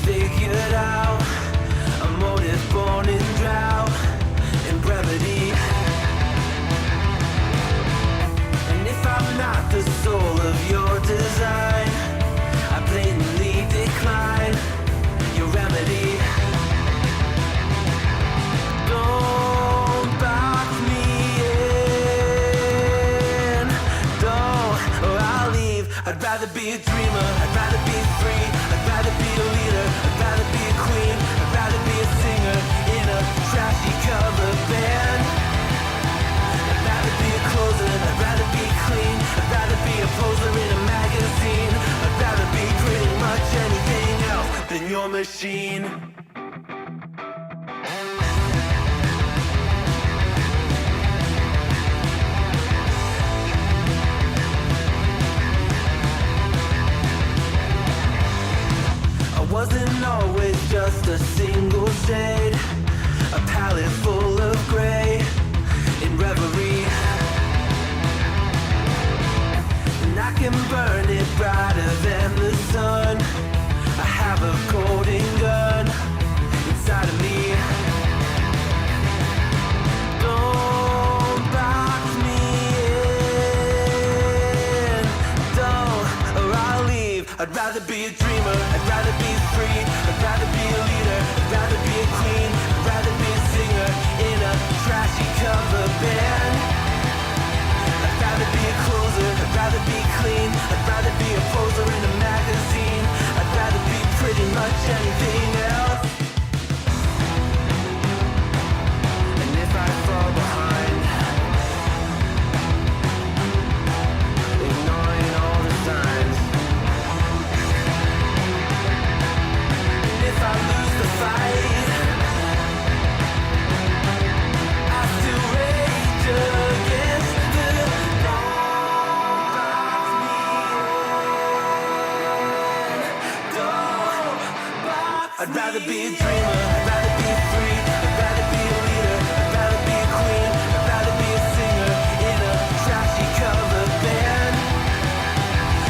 Figured out a motive born in drought and brevity. And if I'm not the soul of your design, I blatantly decline your remedy. Don't box me in, don't, or I'll leave. I'd rather be a dreamer, I'd rather be free, I'd rather be a leader, I'd rather be a queen, I'd rather be a singer in a trashy cover band. I'd rather be a closer, I'd rather be clean, I'd rather be a poser in a magazine, I'd rather be pretty much anything else than your machine. Wasn't always just a single shade, a palette full of gray in reverie. And I can burn it brighter than the sun. I have a golden gun inside of me. Don't box me in, don't, or I'll leave. I'd rather be a dreamer, I'd rather be free, I'd rather be a leader, I'd rather be a queen, I'd rather be a singer in a trashy cover band. I'd rather be a closer, I'd rather be clean, I'd rather be a poser in a magazine, I'd rather be pretty much anything else. And if I fall behind, ignoring all the signs, if I lose the fight, I still rage against the I'd rather be a dreamer, I'd rather be free, I'd rather be a leader, I'd rather be a queen, I'd rather be a singer in a trashy cover band.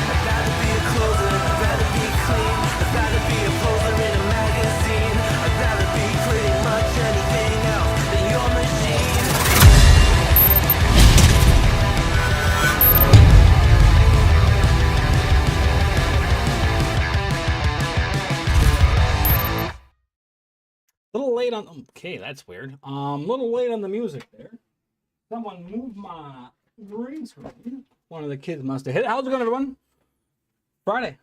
I'd rather be a closer, I'd rather be clean, I'd rather be a poser in a magazine, I'd rather be pretty much anything else than your machine. A little late on, okay, that's weird. A little late on the music there. Someone moved my green screen. One of the kids must have hit it. How's it going, everyone? Friday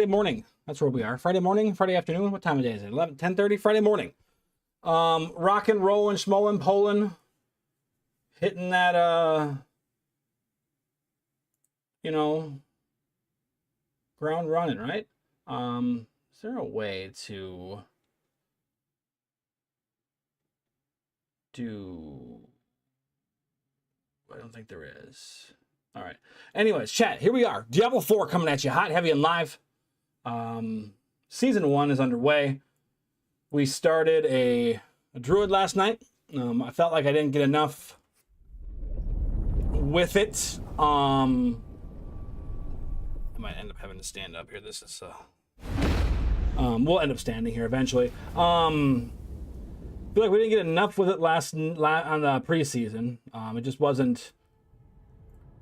morning. That's where we are. Friday morning, Friday afternoon. What time of day is it? 10:30, Friday morning. Rock and rollin', schmollin', Poland. Hitting that, ground running, right? Is there a way to do... I don't think there is. All right. Anyways, chat, here we are. Diablo 4 coming at you hot, heavy, and live. Season 1 is underway. We started a Druid last night. I felt like I didn't get enough with it. I might end up having to stand up here. This is... we'll end up standing here eventually. Feel like we didn't get enough with it on the preseason. It just wasn't.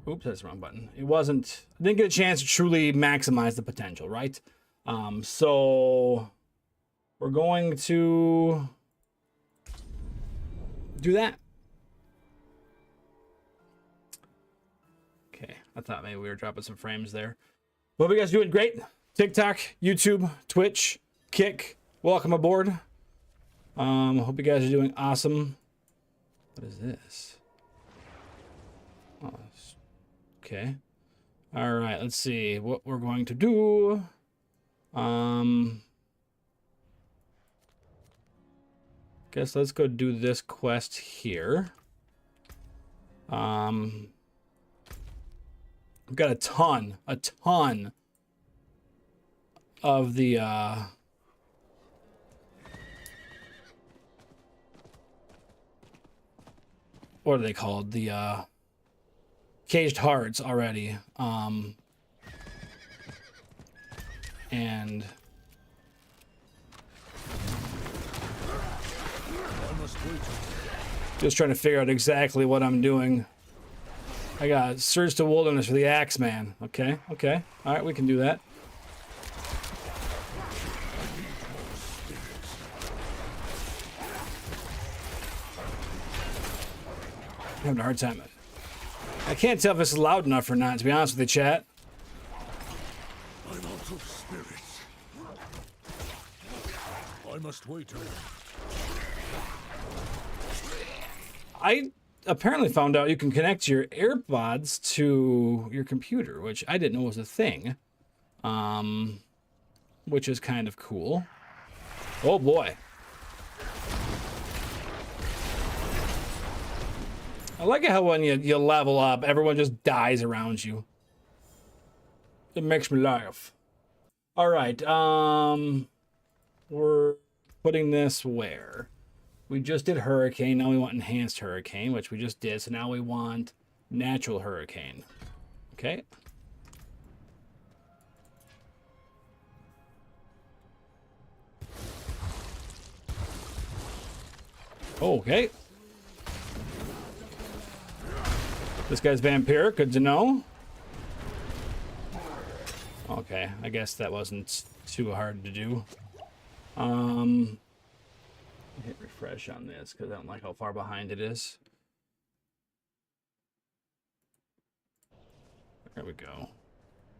Oops, that's the wrong button. It wasn't. I didn't get a chance to truly maximize the potential, right? So we're going to do that. Okay, I thought maybe we were dropping some frames there. Hope you guys doing great. TikTok, YouTube, Twitch, Kick, welcome aboard. Hope you guys are doing awesome. What is this? Oh, okay. All right, let's see what we're going to do. Guess let's go do this quest here. We've got a ton of the what are they called? The caged hearts already. And just trying to figure out exactly what I'm doing. I got Surge to Wilderness for the Axeman. Okay, okay. All right, we can do that. I'm having a hard time. I can't tell if this is loud enough or not, to be honest with you, chat. I'm out of spirits. I must wait a minute. I apparently found out you can connect your AirPods to your computer, which I didn't know was a thing. Which is kind of cool. Oh boy. I like it how when you level up, everyone just dies around you. It makes me laugh. All right, we're putting this where? We just did Hurricane, now we want Enhanced Hurricane, which we just did, so now we want Natural Hurricane. Okay. Okay. This guy's vampiric, good to know. Okay, I guess that wasn't too hard to do. Hit refresh on this because I don't like how far behind it is. There we go.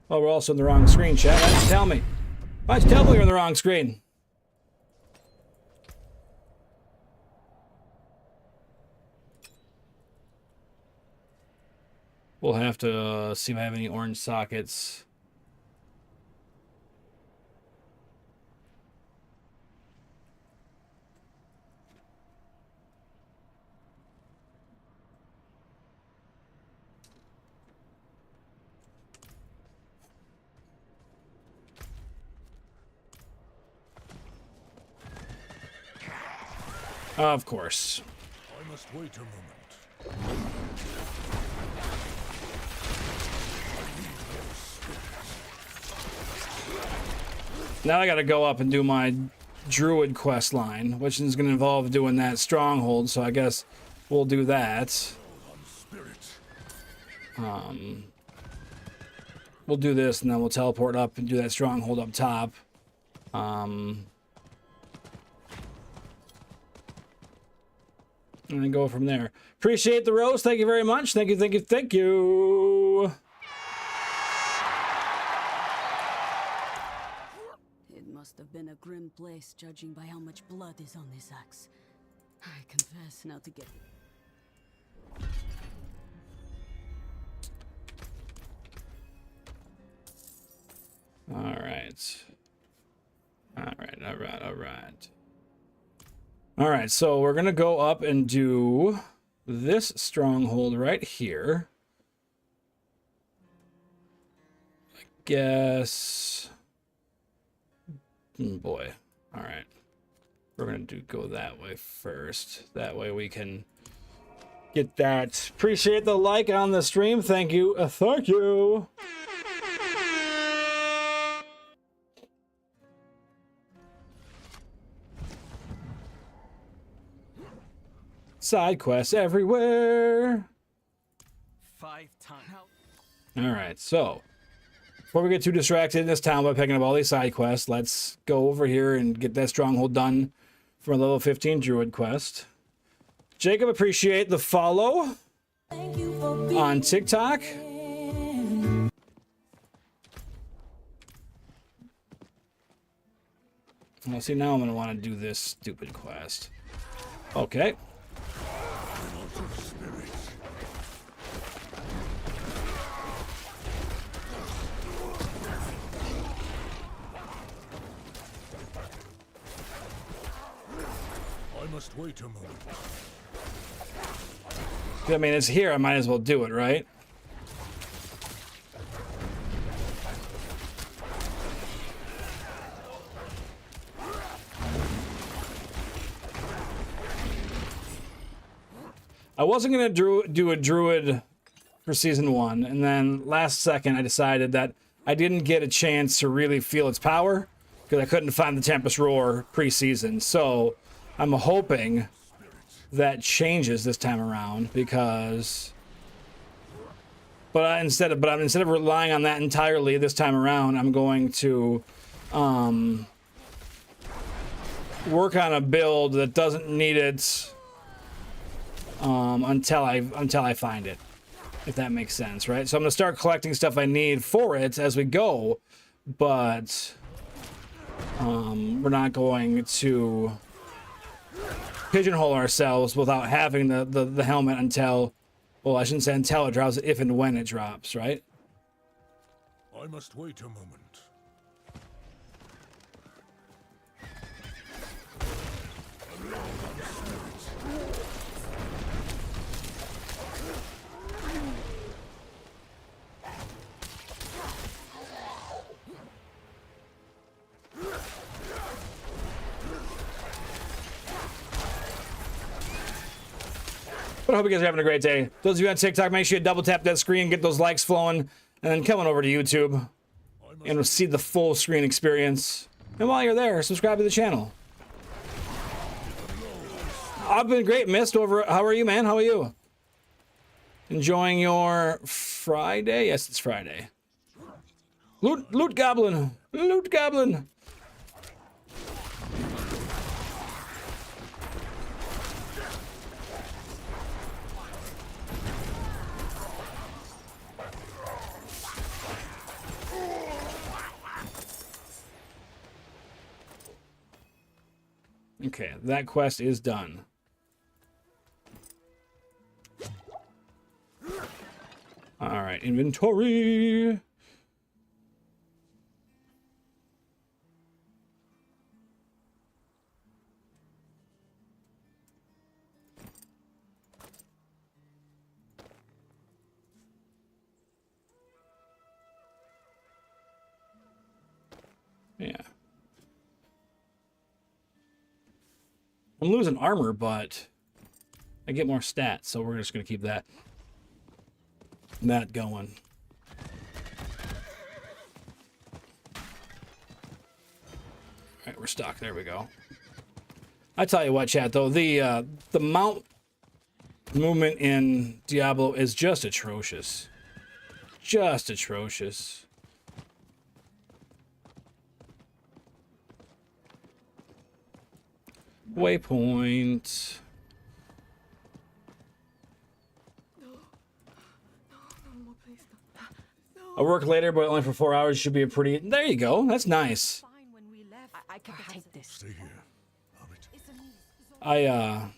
Oh, we're also in the wrong screen, chat. Why don't you tell me? Why don't you tell me you're in the wrong screen? We'll have to see if I have any orange sockets. Of course. I must wait a moment. Now I gotta go up and do my Druid quest line, which is gonna involve doing that stronghold, so I guess we'll do that. We'll do this and then we'll teleport up and do that stronghold up top. And then go from there. Appreciate the roast. Thank you very much. Thank you, thank you, thank you. It must have been a grim place, judging by how much blood is on this axe. I confess now to get... All right. All right, all right, all right. All right, so we're going to go up and do this stronghold right here. I guess... boy. All right. We're going to go that way first. That way we can get that. Appreciate the like on the stream. Thank you. Thank you. Side quests everywhere. 5 times. All right, so before we get too distracted in this town by picking up all these side quests, let's go over here and get that stronghold done for a level 15 Druid quest. Jacob, appreciate the follow on TikTok. Well, see, now I'm going to want to do this stupid quest. Okay. I must wait a moment. I mean, it's here. I might as well do it, right? I wasn't gonna do a druid for season 1, and then last second I decided that I didn't get a chance to really feel its power because I couldn't find the Tempest Roar pre-season. So I'm hoping that changes this time around because. But instead of relying on that entirely this time around, I'm going to work on a build that doesn't need it until I find it, if that makes sense, right? So I'm gonna start collecting stuff I need for it as we go, but we're not going to pigeonhole ourselves without having the helmet until. Well, I shouldn't say until it drops, if and when it drops, right? I must wait a moment. But I hope you guys are having a great day. Those of you on TikTok, make sure you double tap that screen, get those likes flowing, and then come on over to YouTube and see the full screen experience. And while you're there, subscribe to the channel. I've been great, Mist. How are you, man? How are you? Enjoying your Friday? Yes, it's Friday. Loot goblin. Loot goblin. Okay, that quest is done. All right, inventory. Yeah. I'm losing armor, but I get more stats, so we're just gonna keep that going. All right, we're stuck. There we go. I tell you what, chat. Though the mount movement in Diablo is just atrocious. Just atrocious. Waypoint. I work later, but only for 4 hours. Should be a pretty. There you go. That's nice. I can take this. Stay here. Hobbit. I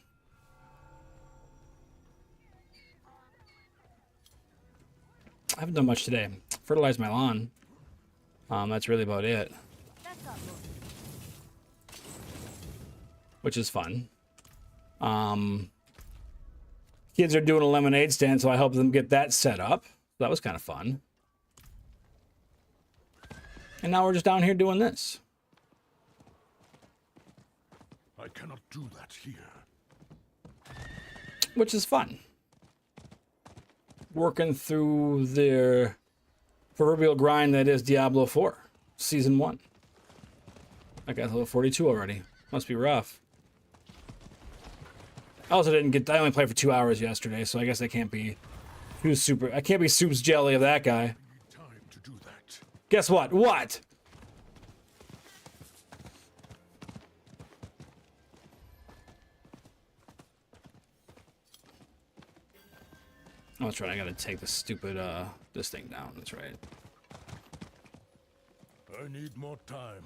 haven't done much today. Fertilized my lawn. That's really about it. Which is fun. Kids are doing a lemonade stand, so I helped them get that set up. That was kind of fun. And now we're just down here doing this. I cannot do that here. Which is fun. Working through their proverbial grind that is Diablo 4, Season 1. I got level 42 already. Must be rough. I also didn't get. I only played for 2 hours yesterday, so I guess I can't be. Who's super? I can't be Soup's jelly of that guy. I need time to do that. Guess what? What? Oh, that's right. I gotta take the stupid this thing down. That's right. I need more time.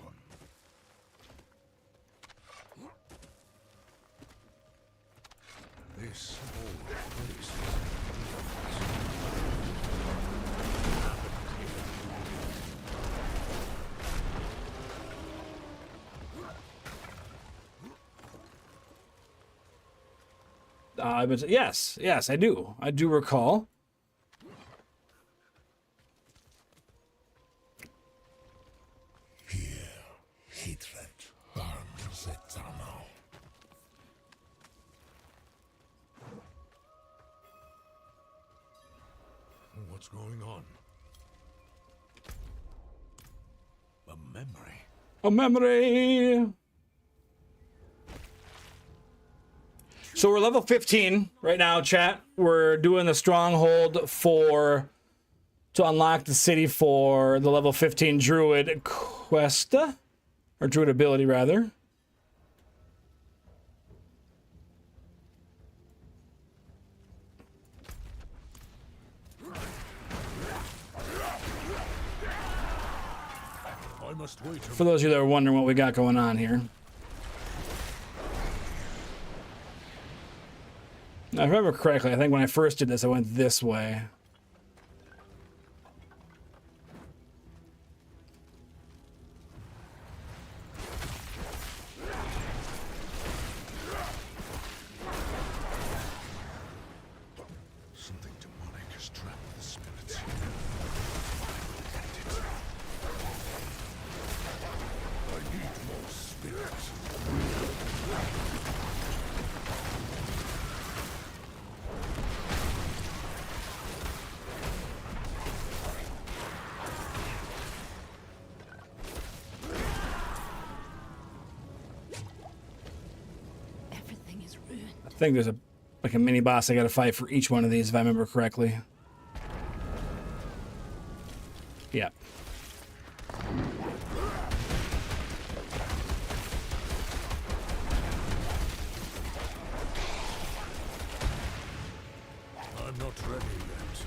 This old place. Yes, I do. I do recall. Here, hatred harms eternal. What's going on? A memory. A memory. So we're level 15 right now, chat. We're doing the stronghold to unlock the city for the level 15 Druid quest, or Druid ability rather. I must wait. For those of you that are wondering what we got going on here. Now, if I remember correctly, I think when I first did this, I went this way. Something demonic has trapped the spirits. I need more spirits. Everything is ruined. I think there's like a mini boss I gotta fight for each one of these, if I remember correctly. Yeah. I'm not ready yet.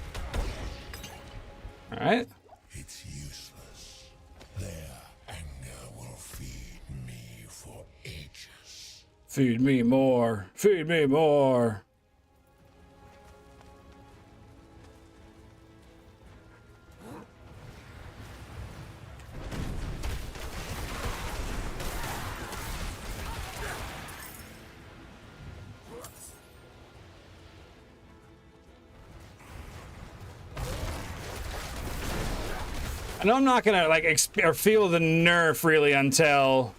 All right. It's useless. Their anger will feed me for ages. Feed me more. Feed me more. I know I'm not gonna like or feel the nerf really until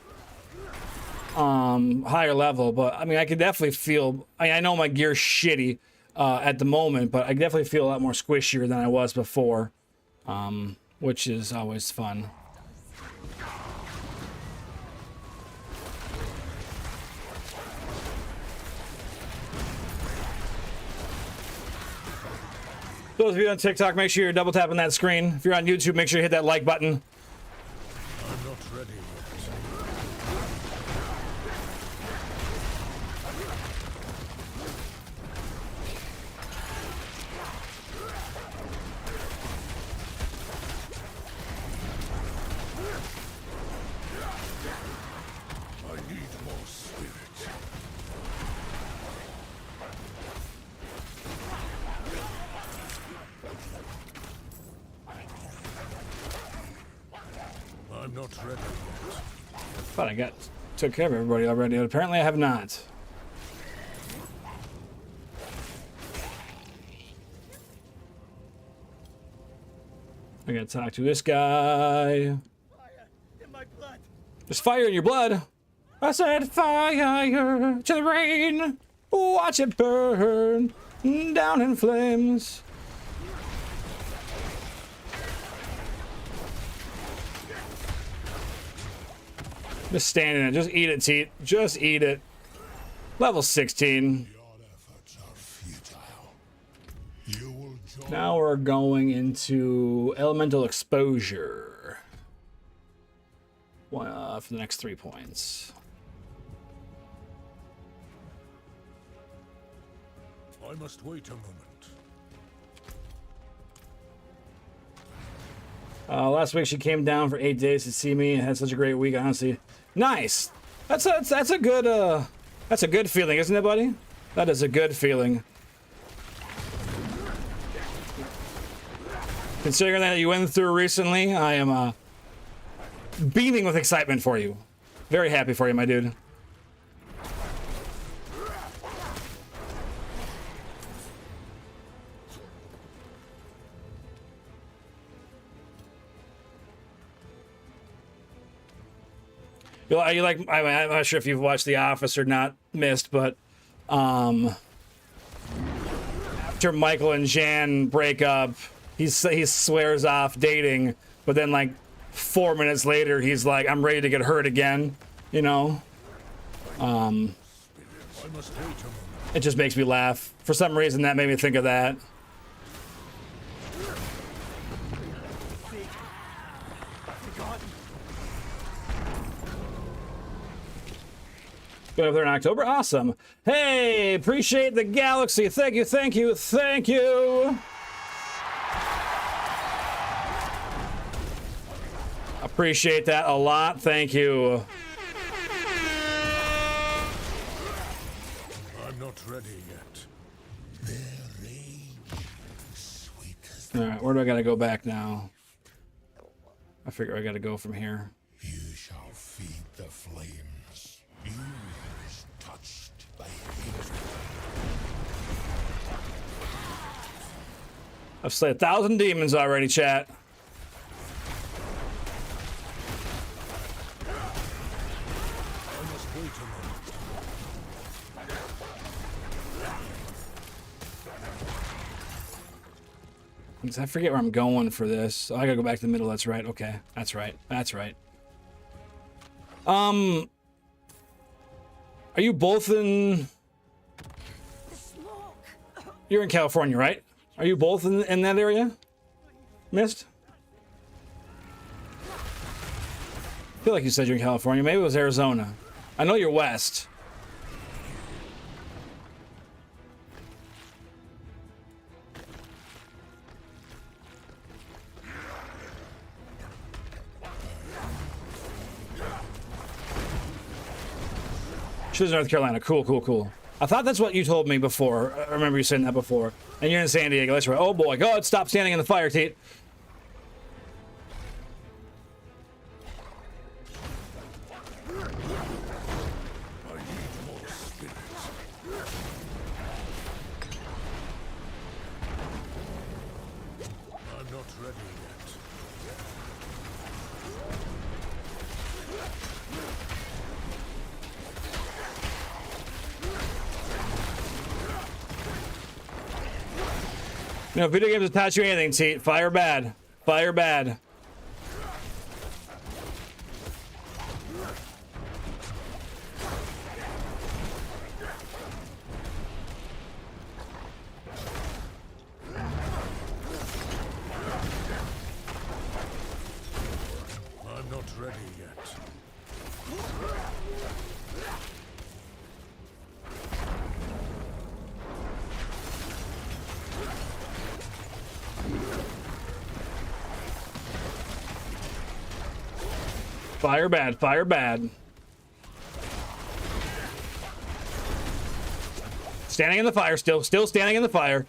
higher level, but I mean I could definitely feel. I know my gear's shitty at the moment, but I definitely feel a lot more squishier than I was before, which is always fun. Those of you on TikTok, make sure you're double tapping that screen. If you're on YouTube, make sure you hit that like button. I'm not ready yet. I need more spirit. I'm not ready yet. Thought I took care of everybody already, but apparently I have not. I gotta talk to this guy. There's fire in your blood. I said fire to the rain. Watch it burn down in flames. Just standing there. Just eat it, Teet. Just eat it. Level 16. Your efforts are futile. You will join. Now we're going into elemental exposure. For the next 3 points. I must wait a moment. Last week she came down for 8 days to see me and had such a great week, honestly. Nice. That's a good feeling, isn't it, buddy? That is a good feeling. Considering that you went through recently, I am beaming with excitement for you. Very happy for you, my dude. You like? I'm not sure if you've watched The Office or not, Mist, but after Michael and Jan break up, he swears off dating, but then like 4 minutes later, he's like, I'm ready to get hurt again, you know? It just makes me laugh. For some reason, that made me think of that. Been up there in October? Awesome. Hey, appreciate the galaxy. Thank you, thank you, thank you. Appreciate that a lot. Thank you. I'm not ready yet. Their rage, sweet as All right, where do I gotta go back now? I figure I gotta go from here. you shall feed the flames. You is touched by hatred. I've slayed 1,000 demons already, chat. I must wait a moment. I forget where I'm going for this. Oh, I gotta go back to the middle. That's right. Okay, that's right. That's right. Are you both in? You're in California, right? Are you both in that area? Mist? I feel like you said you're in California. Maybe it was Arizona. I know you're west. She lives in North Carolina. Cool, cool, cool. I thought that's what you told me before. I remember you saying that before. And you're in San Diego. That's right. Oh boy. Go ahead. Stop standing in the fire, Teet. I need more spirit. I'm not ready yet. You know, video games will taught you anything, Teet. Fire bad. Fire bad. I'm not ready yet. Fire bad. Fire bad. Standing in the fire still. Still standing in the fire.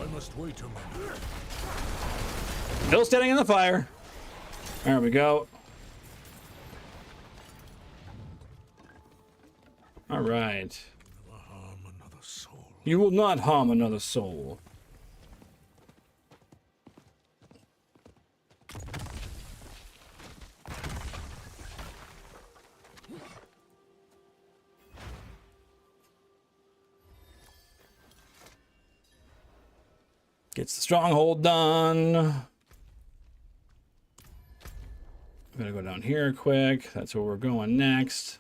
I must wait a moment. Still standing in the fire. There we go. All right. Harm another soul. You will not harm another soul. Gets the stronghold done. I'm gonna go down here quick. That's where we're going next.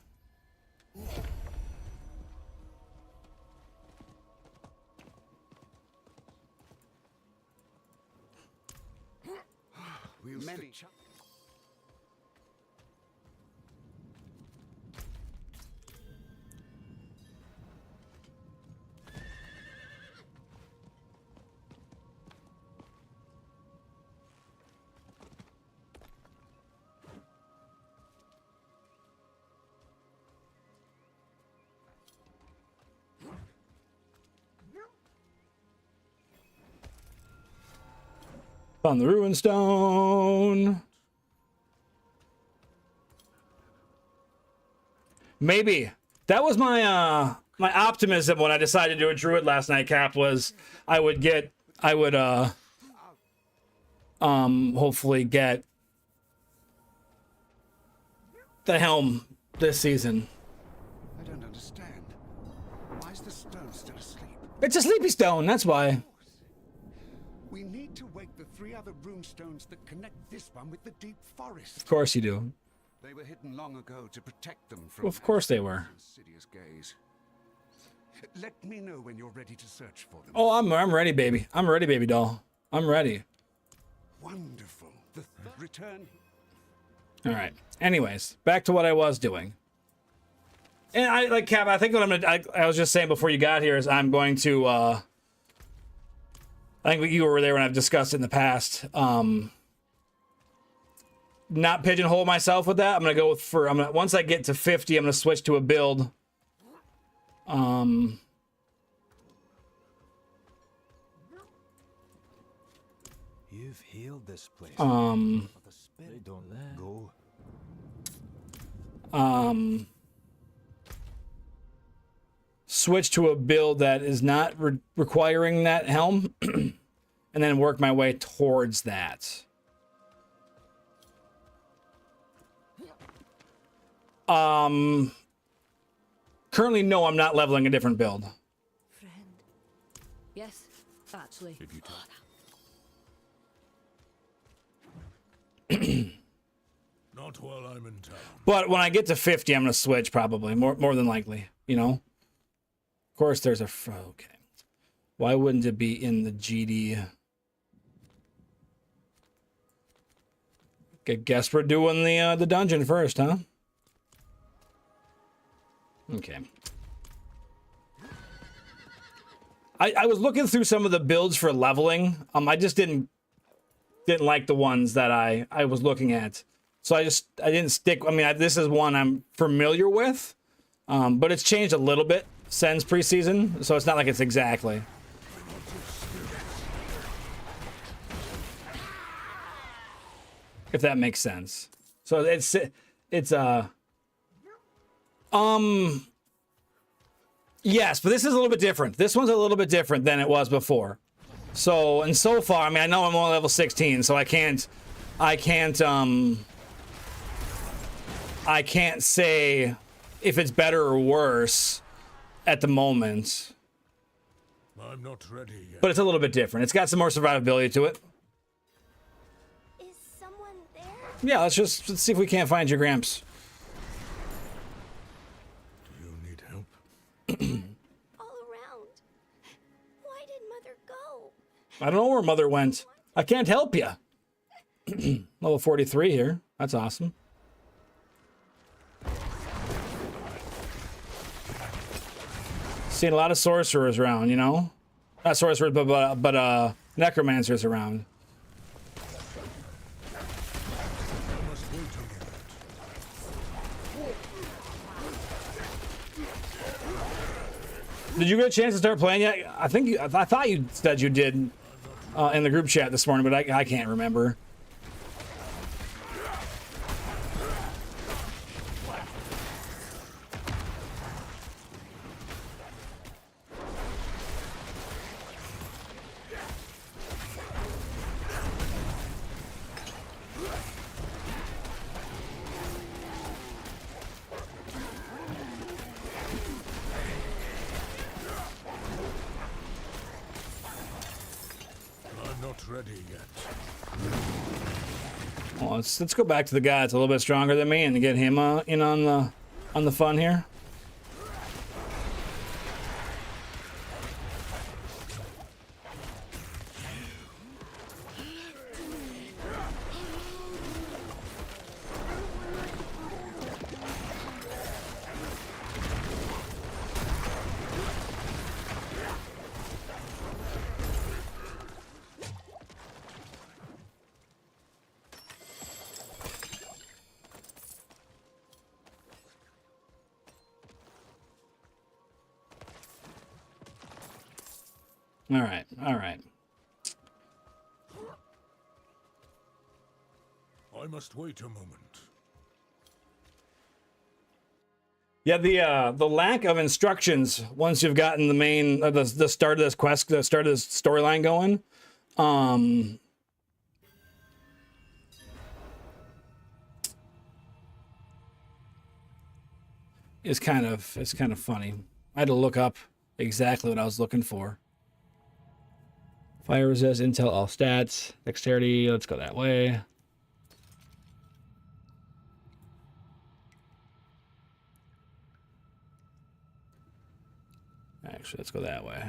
Found the ruin stone. Maybe that was my my optimism when I decided to do a druid last night, Cap, was I would hopefully get the helm this season. I don't understand. Why is the stone still asleep? It's a sleepy stone, that's why. We need to wake the 3 other rune stones that connect this one with the deep forest. Of course you do. They were hidden long ago to protect them from Well, of course they were. insidious gaze. Let me know when you're ready to search for them. Oh, I'm ready, baby. I'm ready, baby doll. I'm ready. Wonderful. The return. All right. Anyways, back to what I was doing. And I like Cap. I think what I'm gonna. I was just saying before you got here is I'm going to. I think you were there when I've discussed it in the past. Not pigeonhole myself with that. I'm gonna go with for. I'm gonna once I get to 50, I'm gonna switch to a build. You've healed this place. But the spirit don't let go. Switch to a build that is not requiring that helm, and then work my way towards that. Currently, no, I'm not leveling a different build. Friend. Yes, actually. Not while I'm in town. But when I get to 50, I'm gonna switch probably more than likely. You know. Of course, there's a okay. Why wouldn't it be in the GD? I guess we're doing the dungeon first, huh? Okay. I was looking through some of the builds for leveling. I just didn't like the ones that I was looking at. So I didn't stick. I mean, this is one I'm familiar with, but it's changed a little bit since preseason, so it's not like it's exactly. If that makes sense. So it's yes, but this is a little bit different. This one's a little bit different than it was before. So, and so far, I mean, I know I'm only level 16, so I can't say if it's better or worse at the moment. I'm not ready yet. But it's a little bit different. It's got some more survivability to it. Is someone there? Yeah, let's see if we can't find your Gramps. Do you need help? All around. Why did Mother go? I don't know where Mother went. I can't help you. Level 43 here. That's awesome. Seen a lot of sorcerers around, you know? Not sorcerers, but necromancers around. I must wait a moment. Did you get a chance to start playing yet? I thought you said you did in the group chat this morning, but I can't remember. Ready yet. Well, let's go back to the guy that's a little bit stronger than me and get him in on the fun here. All right. I must wait a moment. Yeah, the lack of instructions once you've gotten the main the start of this quest, the start of this storyline going, it's kind of funny. I had to look up exactly what I was looking for. Fire resist, intel, all stats, dexterity. Let's go that way. Actually, let's go that way.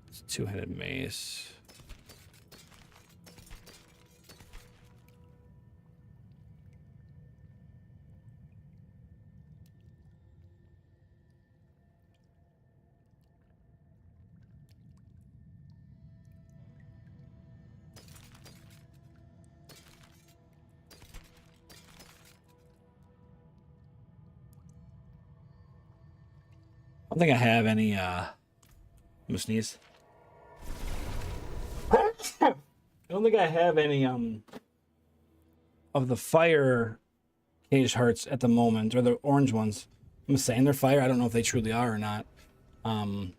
It's two-handed mace. I don't think I have any, I'm gonna sneeze. I don't think I have any, of the fire cage hearts at the moment, or the orange ones. I'm saying they're fire. I don't know if they truly are or not. I'll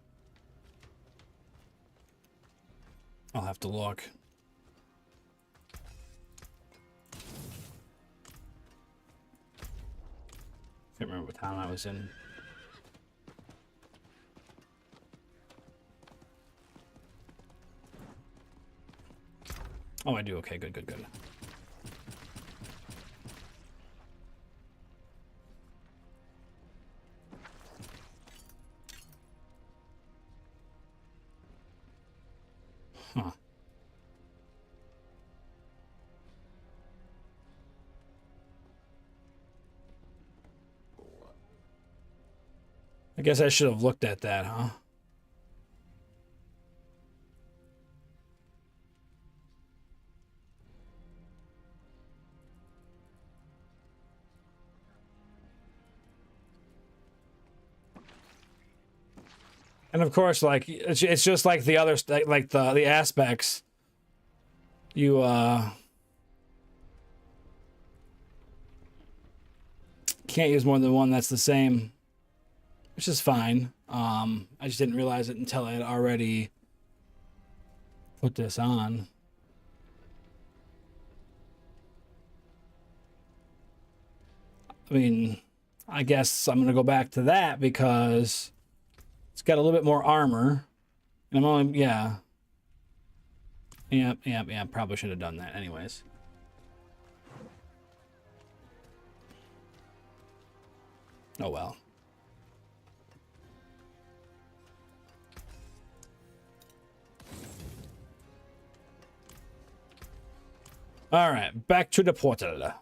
have to look. Can't remember what town I was in. Oh, I do. Okay, good, good, good. Huh. I guess I should have looked at that, huh? And of course, like it's just like the other like the aspects. You can't use more than one that's the same, which is fine. I just didn't realize it until I had already put this on. I mean, I guess I'm gonna go back to that because it's got a little bit more armor. And I'm only, yeah. Yeah, probably should have done that anyways. Oh well. All right, back to the portal.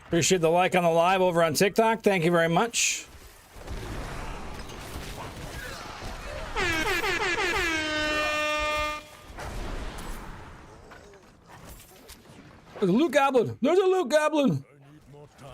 Appreciate the like on the live over on TikTok. Thank you very much. There's a loot goblin. There's a loot goblin. I need more time.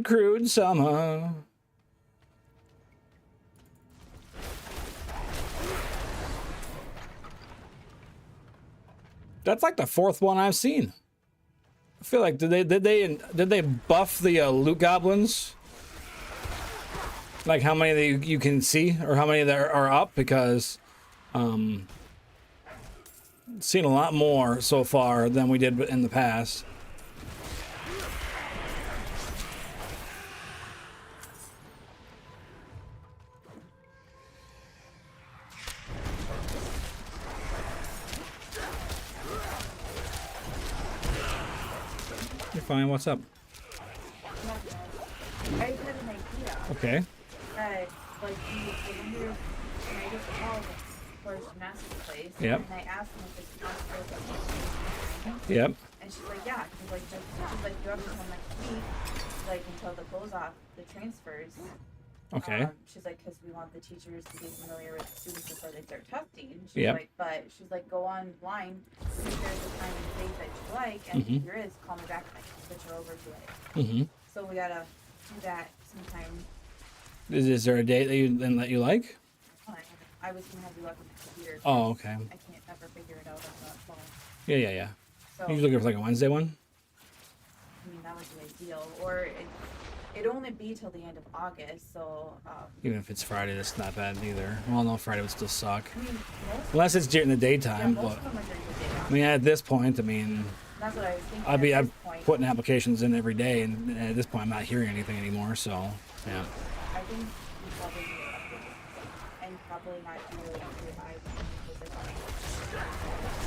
Crude summer. That's like the fourth one I've seen. I feel like did they buff the loot goblins? Like how many you can see, or how many there are up? Because seen a lot more so far than we did in the past. You're fine. What's up? I had an idea. Okay. Like, when you're when I just called for Vanessa's place, Yep. and I asked him if it's possible to Yep. and she's like, yeah, she's like, you have until next week, like, until the close off the transfers. Okay. She's like, because we want the teachers to be familiar with the students before they start testing. She's Yep. like, but she's like, go online, see if there's a time and date that you like, and if there is, call me back and I can switch her over to it. Mm-hmm. So we gotta do that sometime. Is there a date that you like? I was gonna have you look at the computer. Oh, okay. I can't ever figure it out on the phone. Yeah. So You looking for like a Wednesday one? I mean, that would be ideal. Or it'd only be till the end of August. So Even if it's Friday, that's not bad either. Well, no, Friday would still suck. I mean, Unless it's during the yeah, daytime, most but of them are during the day. I mean, at this point, I mean, That's what I was thinking. I'm at this point. putting applications in every day, and at this point, I'm not hearing anything anymore. So, yeah. I think we probably need to update it. And probably not do it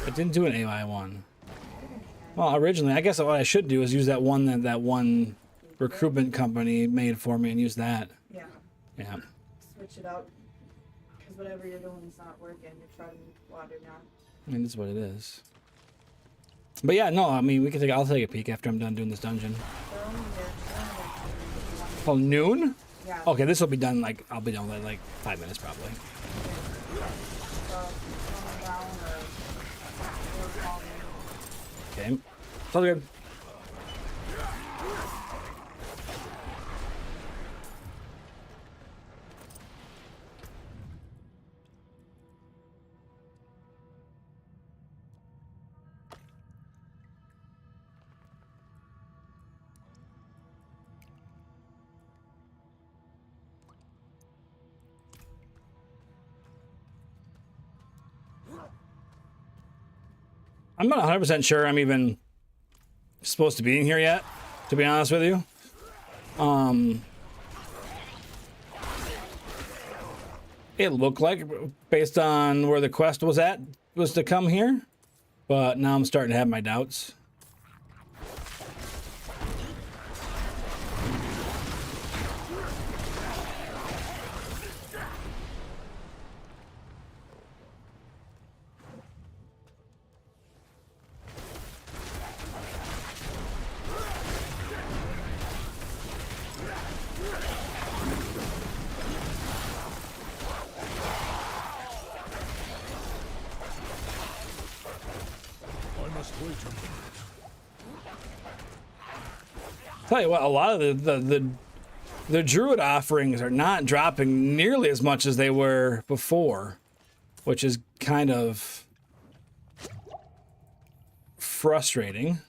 It didn't do an AI one. Well, originally, I guess what I should do is use that one that one recruitment company made for me and use that. Yeah. Yeah. Switch it out. Because whatever you're doing is not working. You're treading water now. I mean, that's what it is. But yeah, no, I mean, I'll take a peek after I'm done doing this dungeon. They're only there. Oh, noon? Yeah. Okay, this will be done I'll be done in like 5 minutes probably. So, come down or call me. Okay. Sounds good. I'm not 100% sure I'm even supposed to be in here yet, to be honest with you. It looked like, based on where the quest was to come here, but now I'm starting to have my doubts. Tell you what, a lot of the Druid offerings are not dropping nearly as much as they were before, which is kind of frustrating.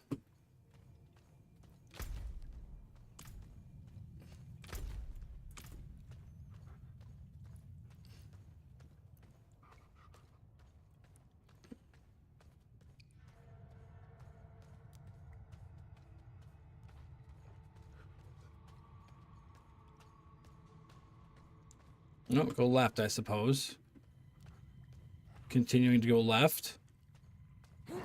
No, go left, I suppose. Continuing to go left. I'm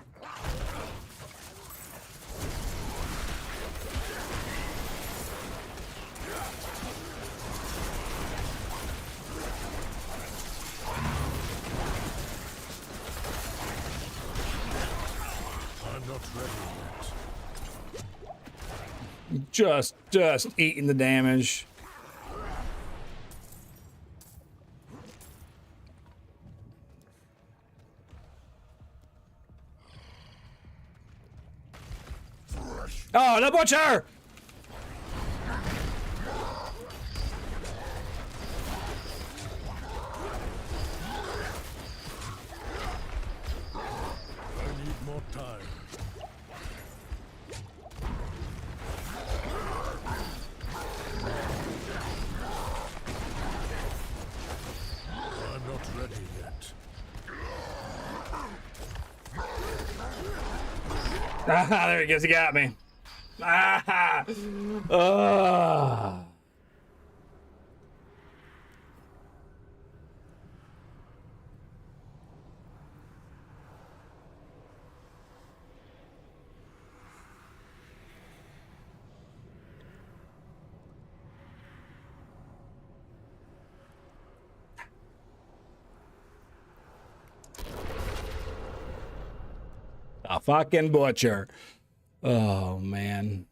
not ready yet. Just eating the damage. Oh, the butcher! I need more time. I'm not ready yet. Ah, there he goes. He got me. Ah. Oh. A fucking butcher. Oh, man.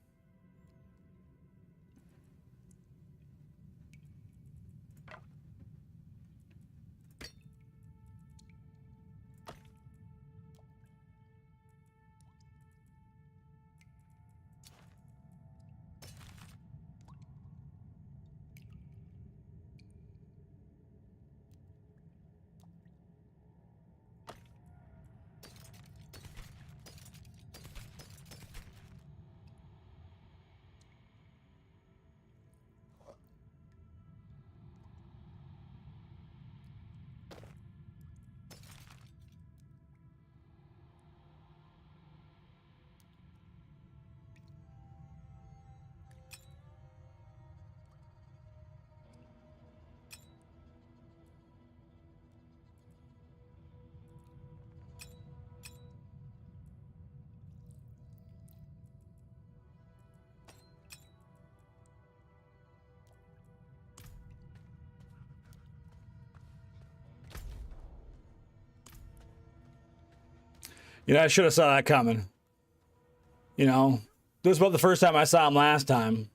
You know, I should have saw that coming. You know, this was about the first time I saw him last time.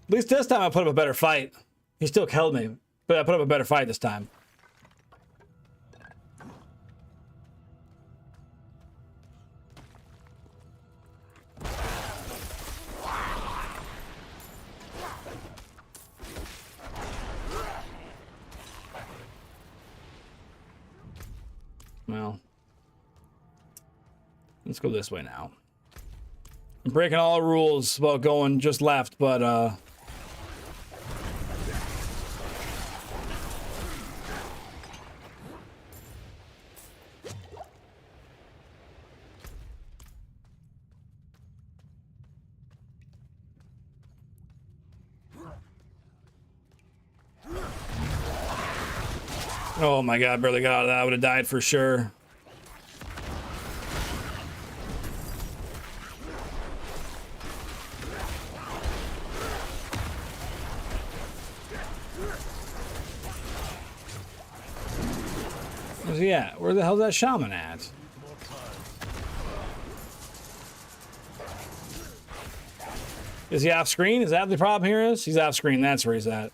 At least this time I put up a better fight. He still killed me, but I put up a better fight this time. Well, let's go this way now. I'm breaking all the rules about going just left, but oh my god, barely got out of that. I would have died for sure. Where's he at? Where the hell's that shaman at? Is he off screen? Is that the problem here is? He's off screen. That's where he's at.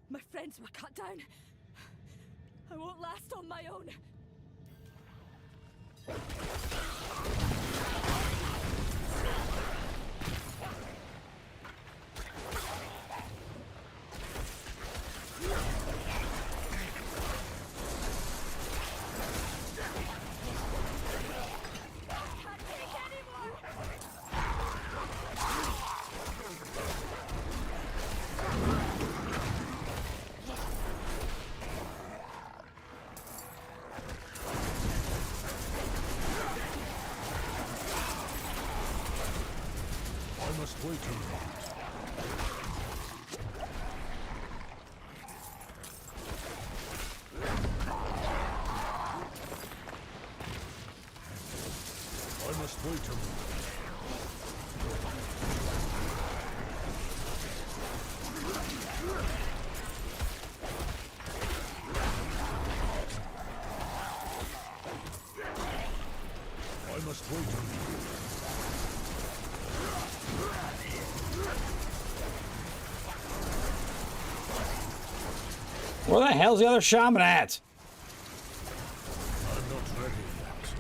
My friends were cut down. I won't last on my own. Where the hell's the other shaman at? I'm not ready yet.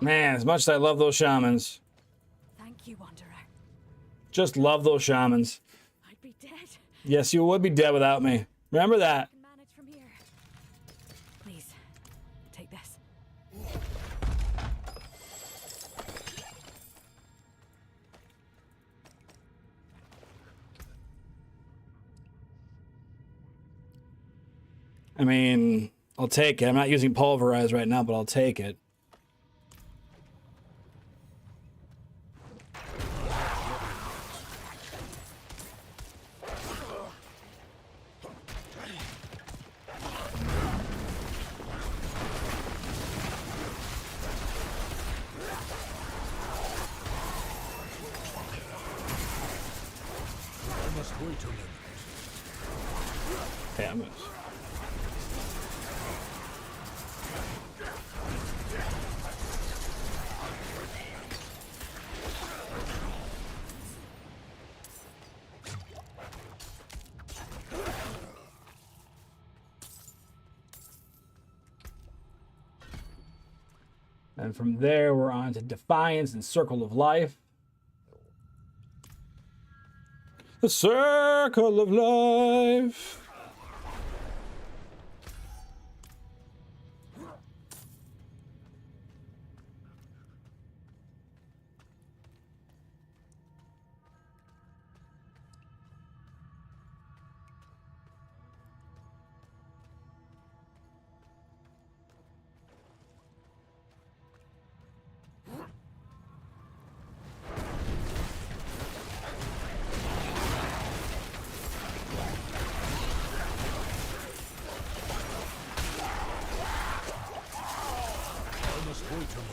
Man, as much as I love those shamans, Thank you, Wanderer. just love those shamans. I'd be dead. Yes, you would be dead without me. Remember that. I can manage from here. Please, take this. I mean, I'll take it. I'm not using pulverize right now, but I'll take it. I must wait a minute. Okay, I'm gonna... And from there, we're on to Defiance and Circle of Life. The Circle of Life. I must wait a minute.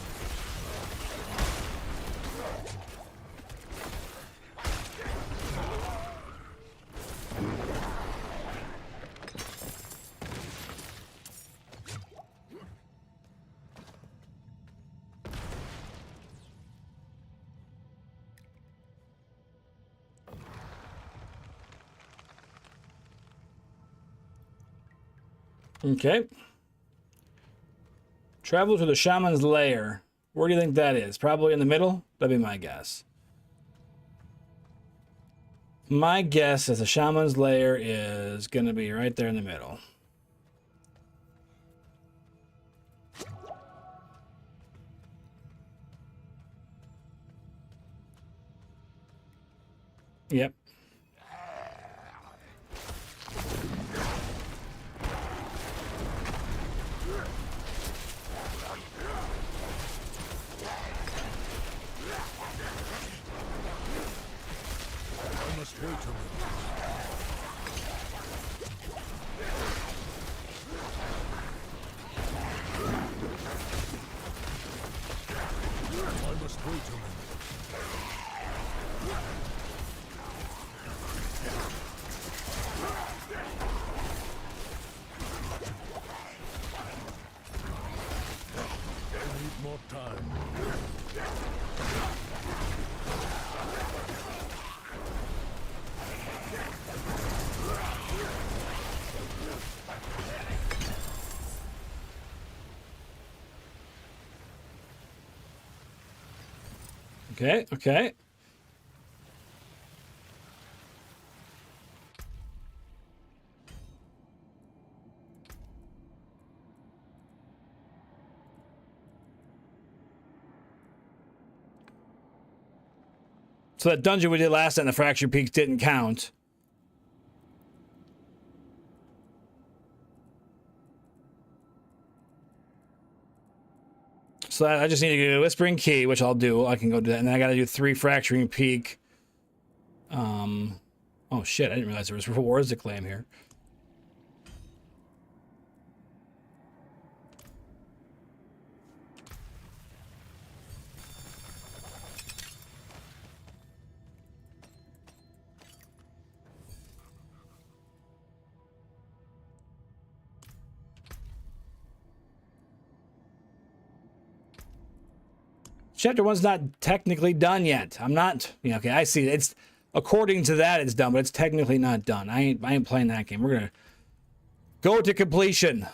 Okay. Travel to the Shaman's Lair. Where do you think that is? Probably in the middle? That'd be my guess. My guess is the Shaman's Lair is going to be right there in the middle. Yep. I must wait a minute. I must wait a minute. I need more time. Okay, okay. So that dungeon we did last time, the Fractured Peaks, didn't count. So I just need to get a Whispering Key, which I'll do. I can go do that. And then I got to do 3 Fracturing Peak. Oh, shit. I didn't realize there was rewards to claim here. Chapter 1's not technically done yet. I'm not, you know, okay, I see. It's according to that it's done, but it's technically not done. I ain't playing that game. We're gonna go to completion.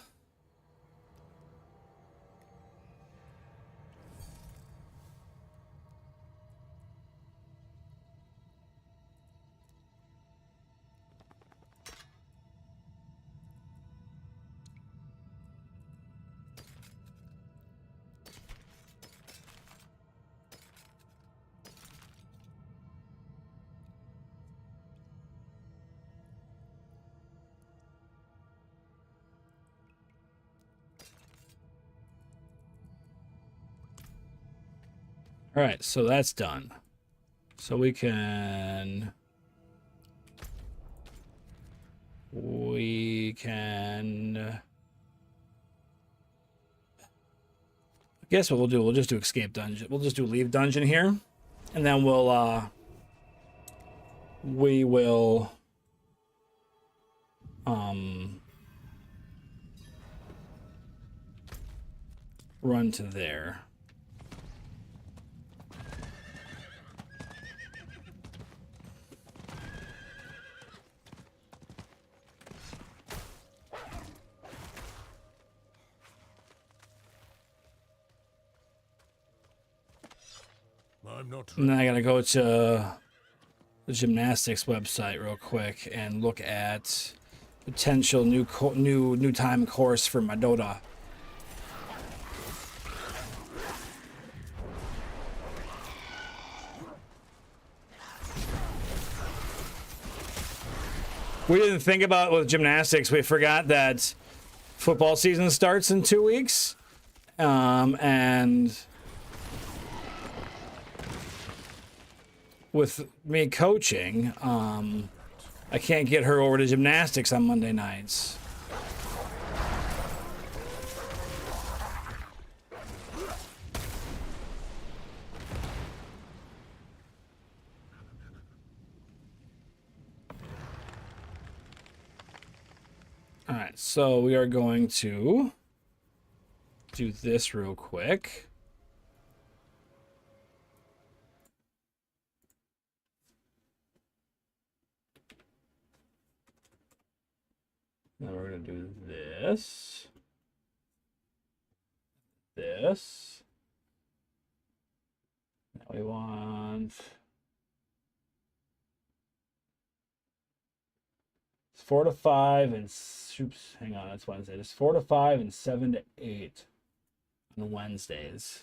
All right, so that's done. So we can I guess what we'll just do escape dungeon. We'll just do leave dungeon here, and then we will run to there. I'm not And then I gotta go to the gymnastics website real quick and look at potential new time course for my Dota. We didn't think about with gymnastics. We forgot that football season starts in 2 weeks, and with me coaching, I can't get her over to gymnastics on Monday nights. All right, so we are going to do this real quick. Then we're going to do this. This. Now we want... It's 4 to 5 and... Oops, hang on, that's Wednesday. It's 4 to 5 and 7 to 8 on Wednesdays.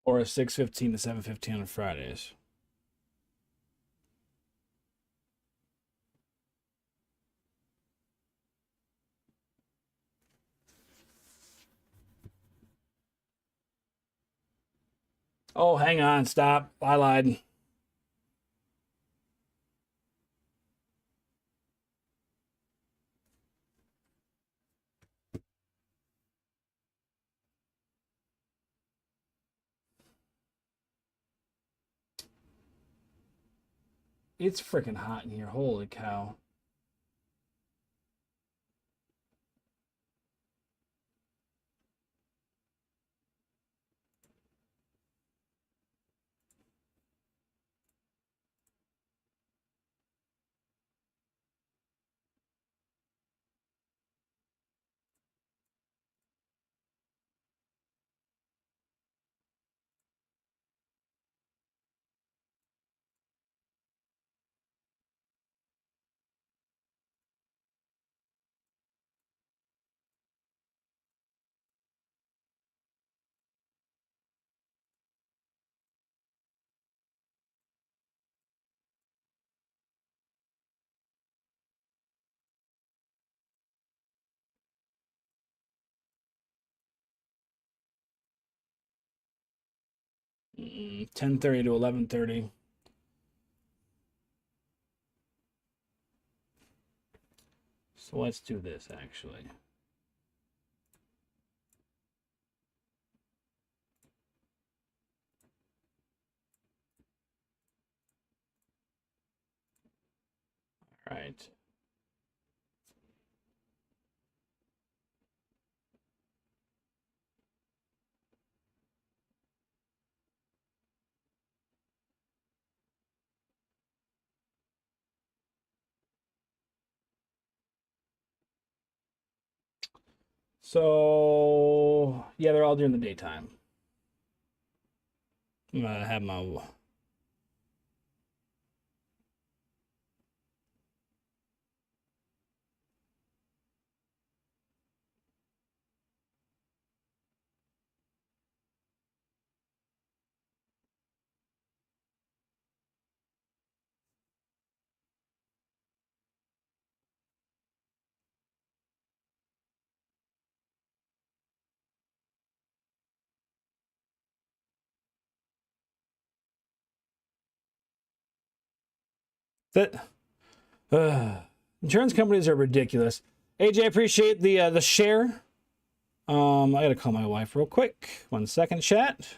Or 6:15 to 7:15 on Fridays. Oh, hang on, stop. I lied. It's freaking hot in here. Holy cow. Mm, 10:30 to 11:30. So let's do this actually. All right. So yeah, they're all during the daytime. I'm gonna have my that insurance companies are ridiculous. AJ, I appreciate the share. I gotta call my wife real quick. 1 second, chat.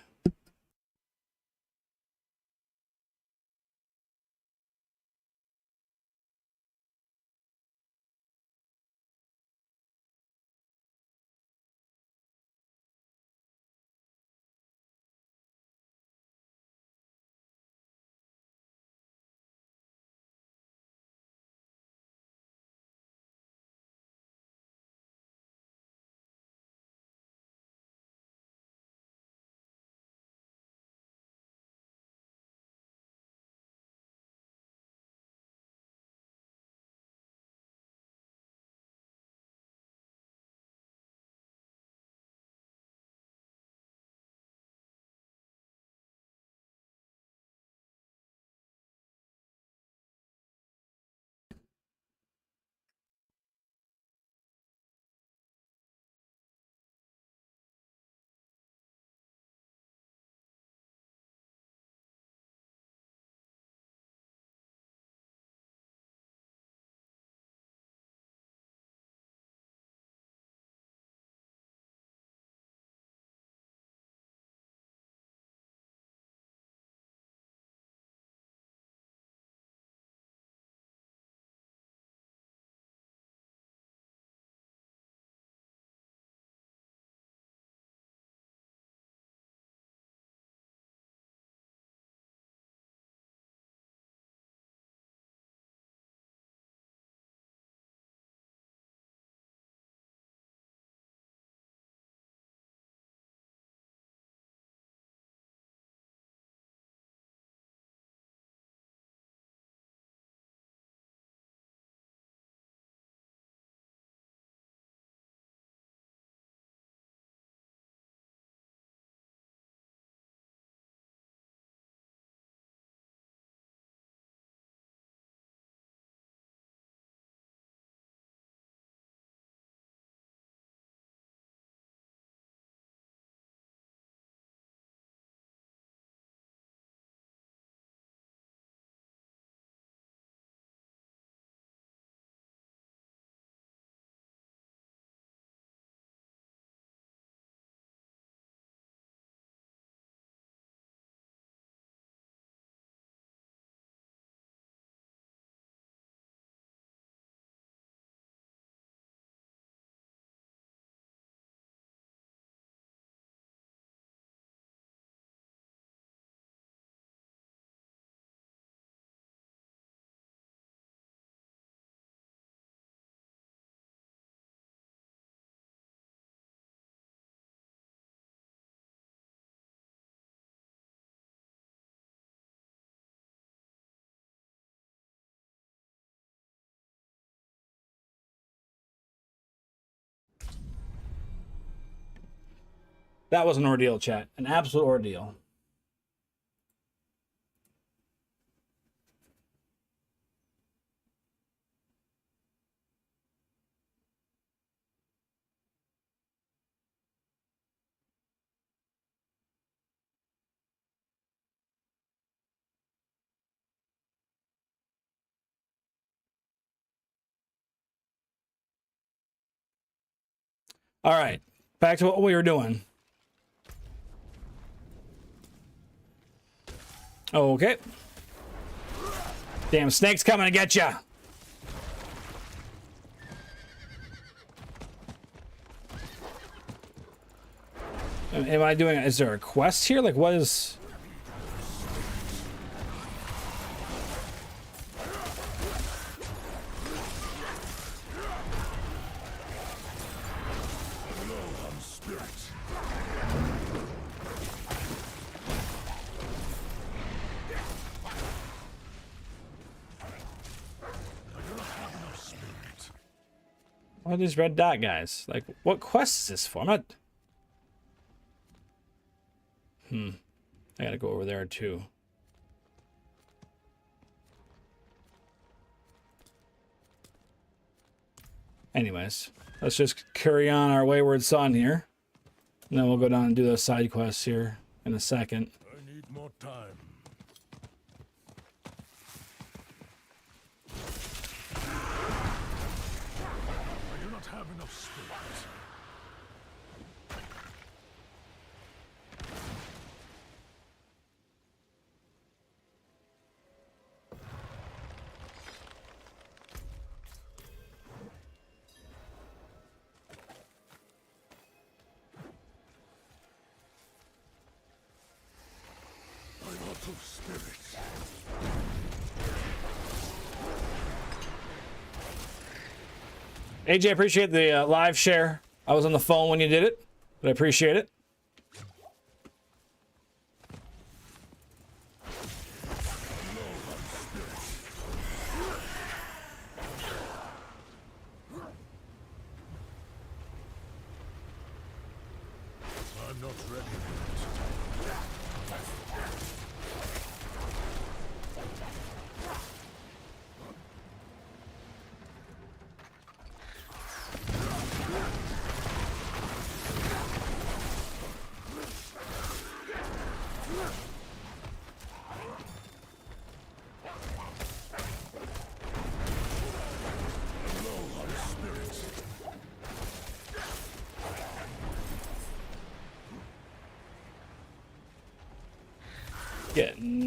That was an ordeal, chat. An absolute ordeal. All right, back to what we were doing. Okay. Damn snake's coming to get ya. Am I doing? Is there a quest here? Like, what is? What are these red dot guys? Like, what quest is this for? I'm not... I gotta go over there too. Anyways, let's just carry on our wayward son here. And then we'll go down and do those side quests here in a second. I need more time. I do not have enough spirit. I'm out of spirits. AJ, I appreciate the live share. I was on the phone when you did it, but I appreciate it. I'm not ready yet. Low on spirits.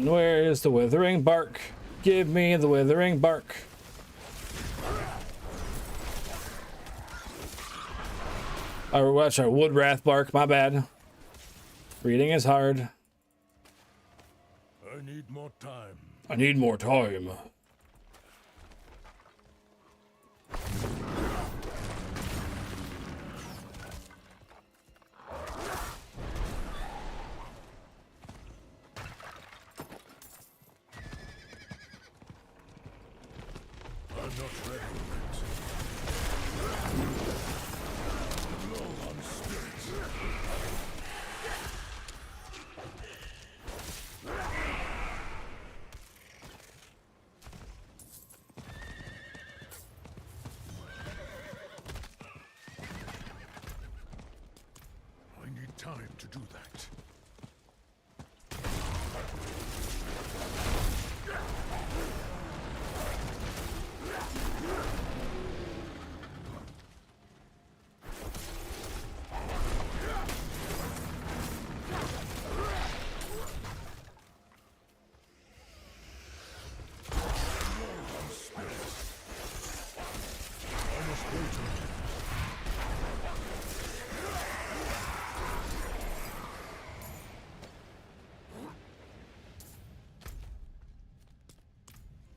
Where's the withering bark? Give me the withering bark. Or what's our woodwrath bark? My bad. Reading is hard. I need more time. I need more time. I'm not ready yet. Low on spirits. I need time to do that. I must wait a minute.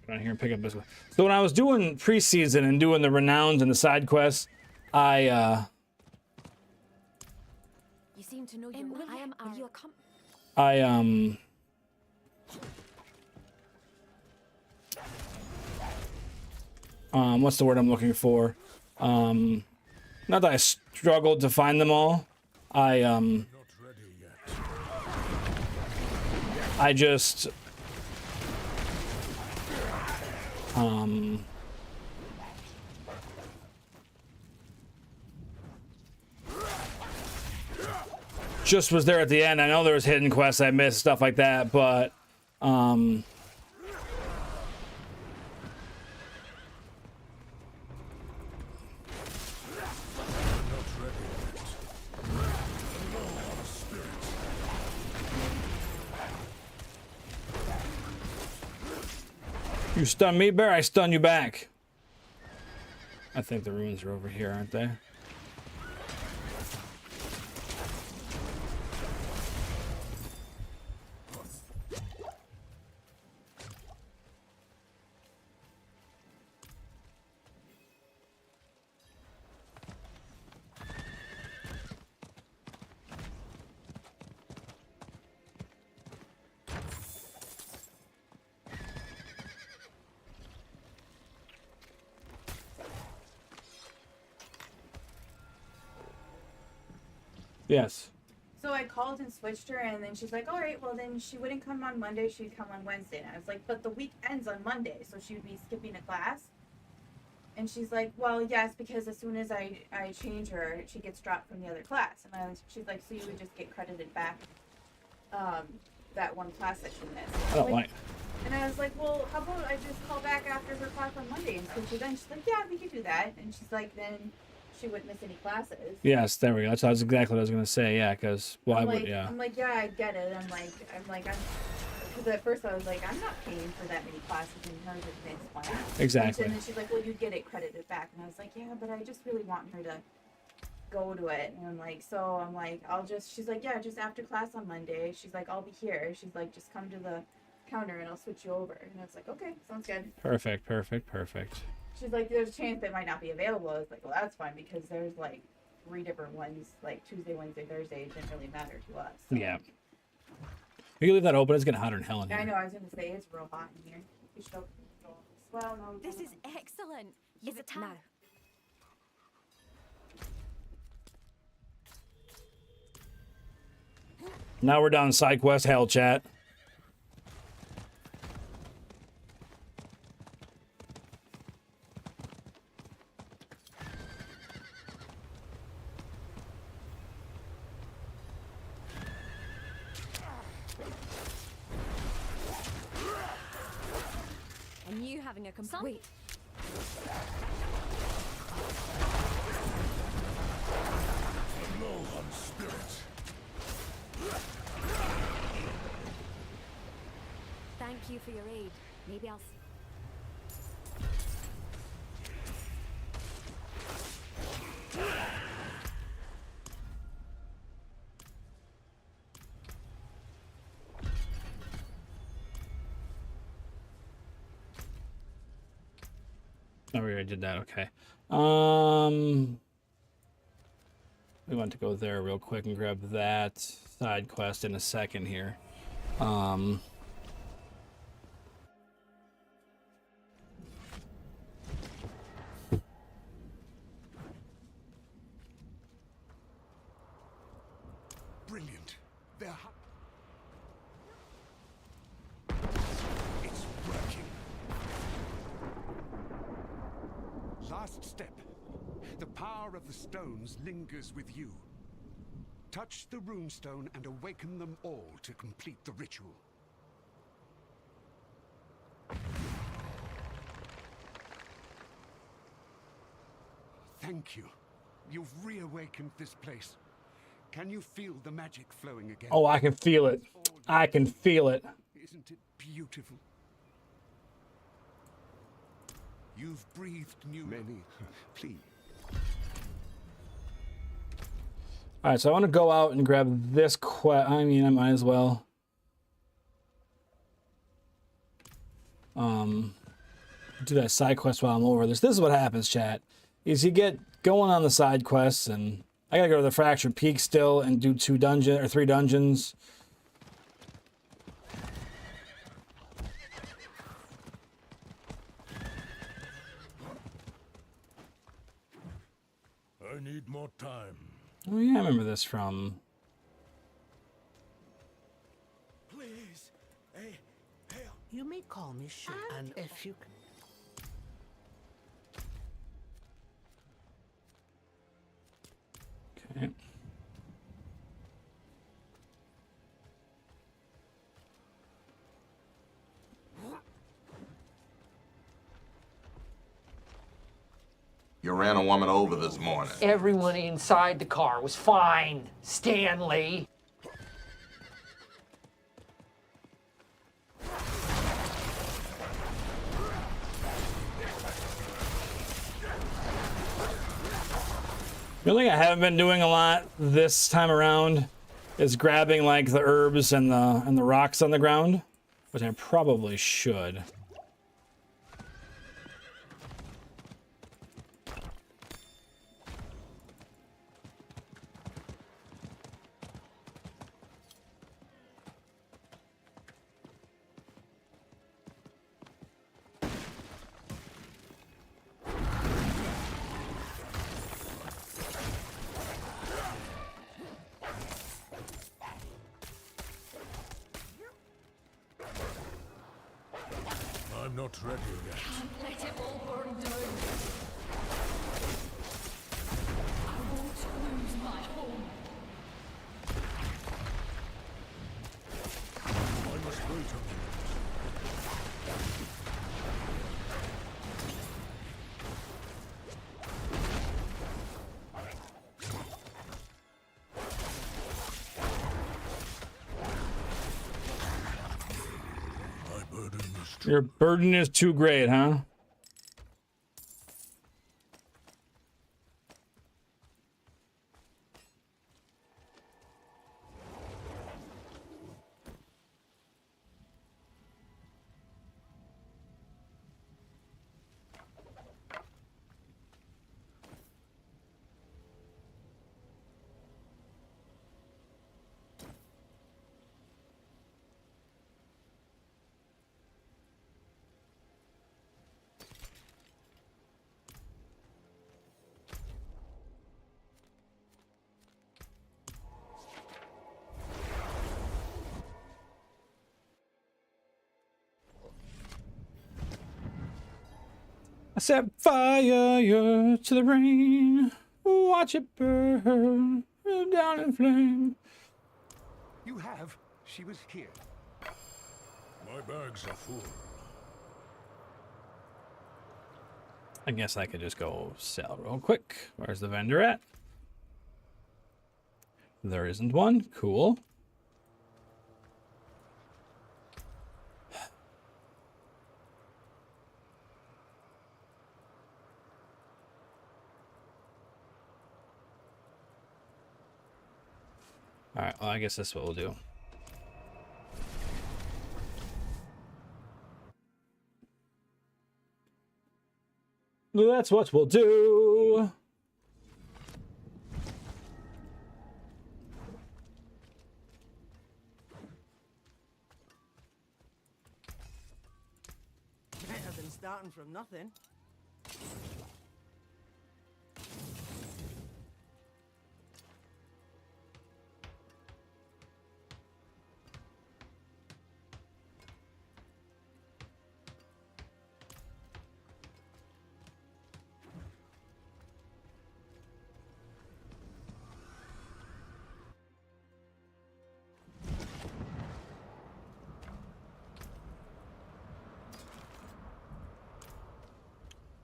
Around here and pick up this one. So when I was doing preseason and doing the renowns and the side quests, I You seem to know your way. I am. Will you come? What's the word I'm looking for? Not that I struggled to find them all. Not ready yet. I just just was there at the end. I know there was hidden quests I missed, stuff like that, but Not ready yet. Low on spirits. you stun me, bear, I stun you back. I think the ruins are over here, aren't they? Yes. So I called and switched her, and then she's like, all right, well, then she wouldn't come on Monday, she'd come on Wednesday. And I was like, but the week ends on Monday, so she would be skipping a class. And she's like, well, yes, because as soon as I change her, she gets dropped from the other class. And she's like, so you would just get credited back that one class that she missed. I don't like. And I was like, well, how about I just call back after her class on Monday and switch her then? She's like, yeah, we could do that. And she's like, then she wouldn't miss any classes. Yes, there we go. That's exactly what I was gonna say. Yeah, because why I'm would like, yeah? I'm like, yeah, I get it. Because at first I was like, I'm not paying for that many classes in her advanced class. Exactly. And then she's like, well, you'd get it credited back. And I was like, yeah, but I just really want her to go to it. And I'm like, she's like, yeah, just after class on Monday. She's like, I'll be here. She's like, just come to the counter and I'll switch you over. And I was like, okay, sounds good. Perfect. She's like, there's a chance that might not be available. I was like, well, that's fine because there's like 3 different ones, like Tuesday, Wednesday, Thursday. It didn't really matter to us. So. Yeah. We can leave that open. It's getting hotter than hell in here. I know. I was gonna say it's real hot in here. You should open the door. Well, no. This is excellent. Is it now? Now we're down side quest hell chat. And you having a complete. Low on spirit. Thank you for your aid. Maybe I'll. Oh, we already did that. Okay. We want to go there real quick and grab that side quest in a second here. Brilliant. It's working. Last step. The power of the stones lingers with you. Touch the runestone and awaken them all to complete the ritual. Thank you. You've reawakened this place. Can you feel the magic flowing again? Oh, I can feel it. I can feel it. Isn't it beautiful? You've breathed new many. Please. All right, so I want to go out and grab this quest. I mean, I might as well. Do that side quest while I'm over this. This is what happens, chat. Is you get going on the side quests, and I gotta go to the Fractured Peak still and do 3 dungeons. I need more time. Oh yeah, I remember this from. Please. Hey, help. You may call me Shay, and if you can. Okay. You ran a woman over this morning. Everyone inside the car was fine, Stanley. The only thing I haven't been doing a lot this time around is grabbing like the herbs and the rocks on the ground, which I probably should. not ready yet. Can't let it all burn down. I won't lose my home. I must wait a minute. Your burden is too great, huh? I set fire to the rain. Watch it burn down in flame. You have. She was here. My bags are full. I guess I could just go sell real quick. Where's the vendor at? There isn't one. Cool. All right, well, I guess that's what we'll do. That's what we'll do. Better than starting from nothing.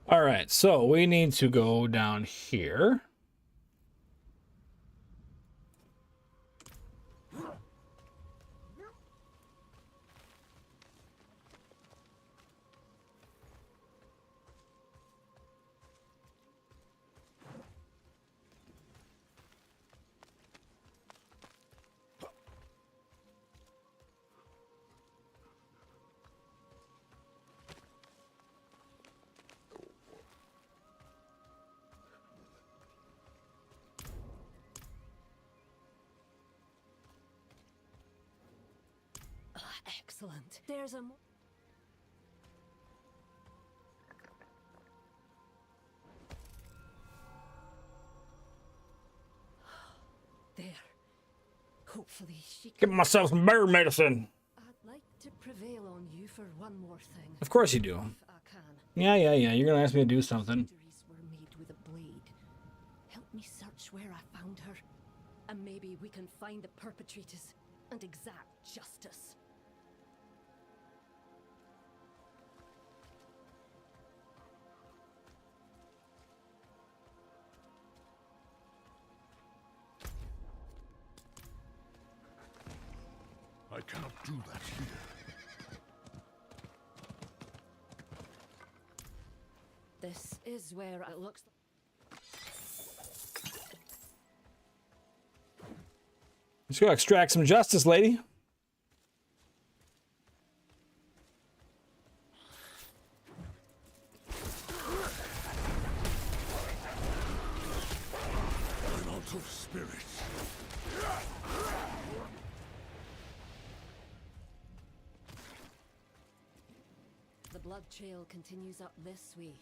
All right, so we need to go down here. Excellent. There's a... There. Hopefully she can... Give myself some bear medicine. I'd like to prevail on you for one more thing. Of course you do. If I can. Yeah. You're gonna ask me to do something. Injuries were made with a blade. Help me search where I found her, and maybe we can find the perpetrators and exact justice. I cannot do that here. This is where it looks like... Let's go extract some justice, lady. I'm out of spirits. The blood trail continues up this way.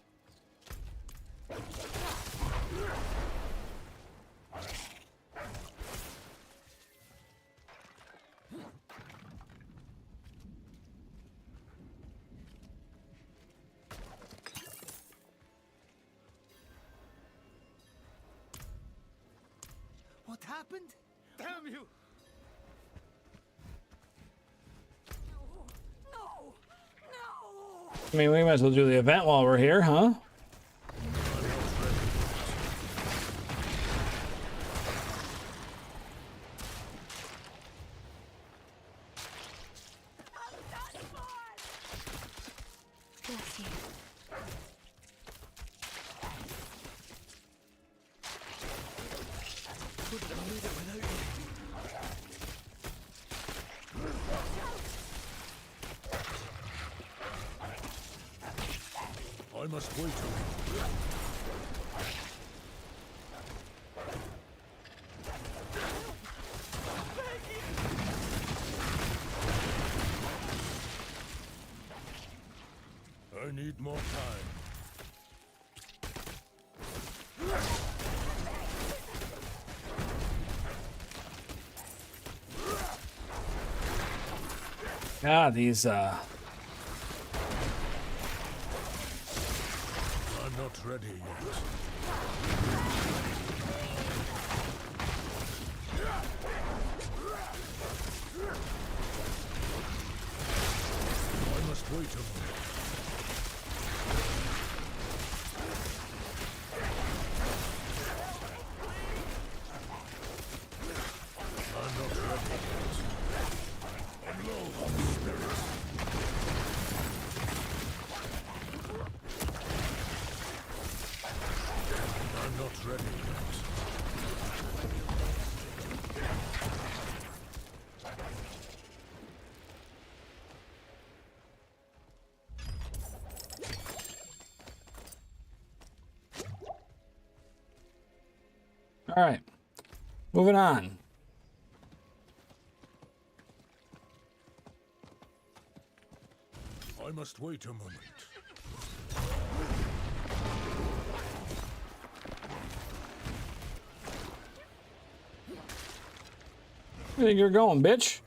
What happened? Damn you! No! No! I mean, we might as well do the event while we're here, huh? Bless you. I must wait a minute. I need more time. God, these I'm not ready yet. I must wait a moment. I'm not ready yet. I'm low on spirit. I'm not ready yet. all right. Moving on. I must wait a moment. Where you think you're going, bitch?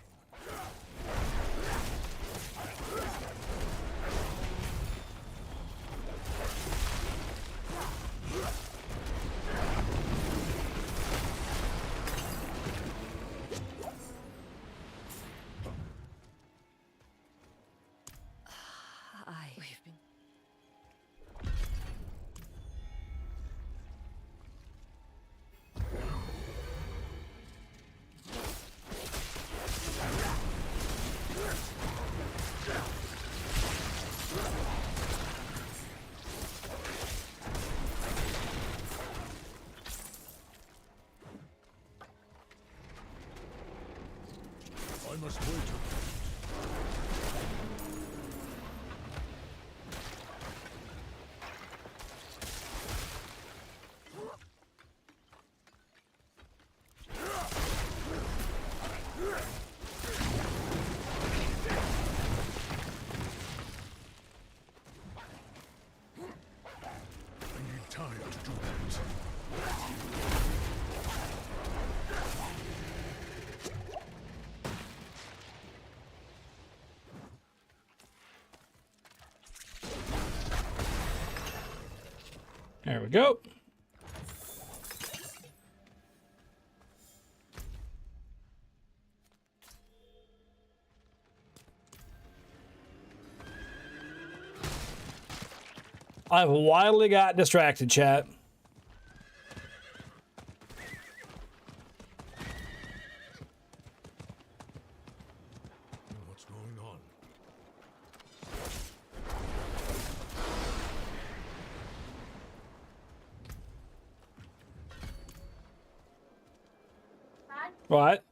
We've been. I must wait a moment. I need time to do that. There we go. I've wildly got distracted, chat. What's going on? What?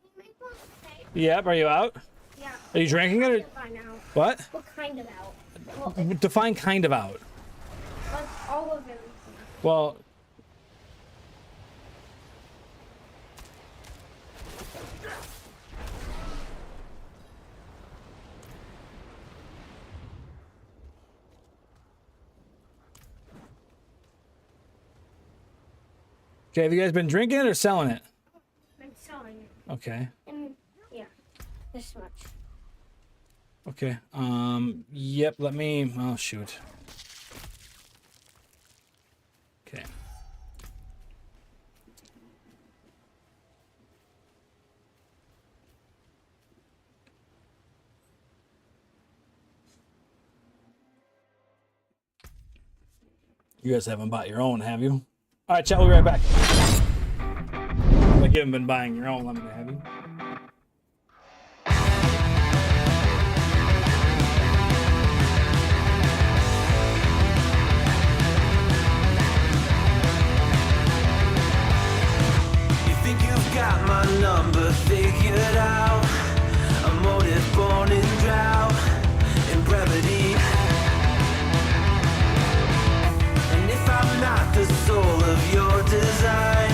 Yep, are you out? Yeah. Are you drinking it? Or... Find out. What? What kind of out? Well, Define kind of out. like all of them. Well, okay, have you guys been drinking it or selling it? I'm selling it. Okay. And yeah, this much. Okay. Yep, let me, oh shoot. Okay. You guys haven't bought your own, have you? All right, chat. We'll be right back. Like you haven't been buying your own, let me have you. Got my number figured out. A motive born in drought and brevity. And if I'm not the soul of your design,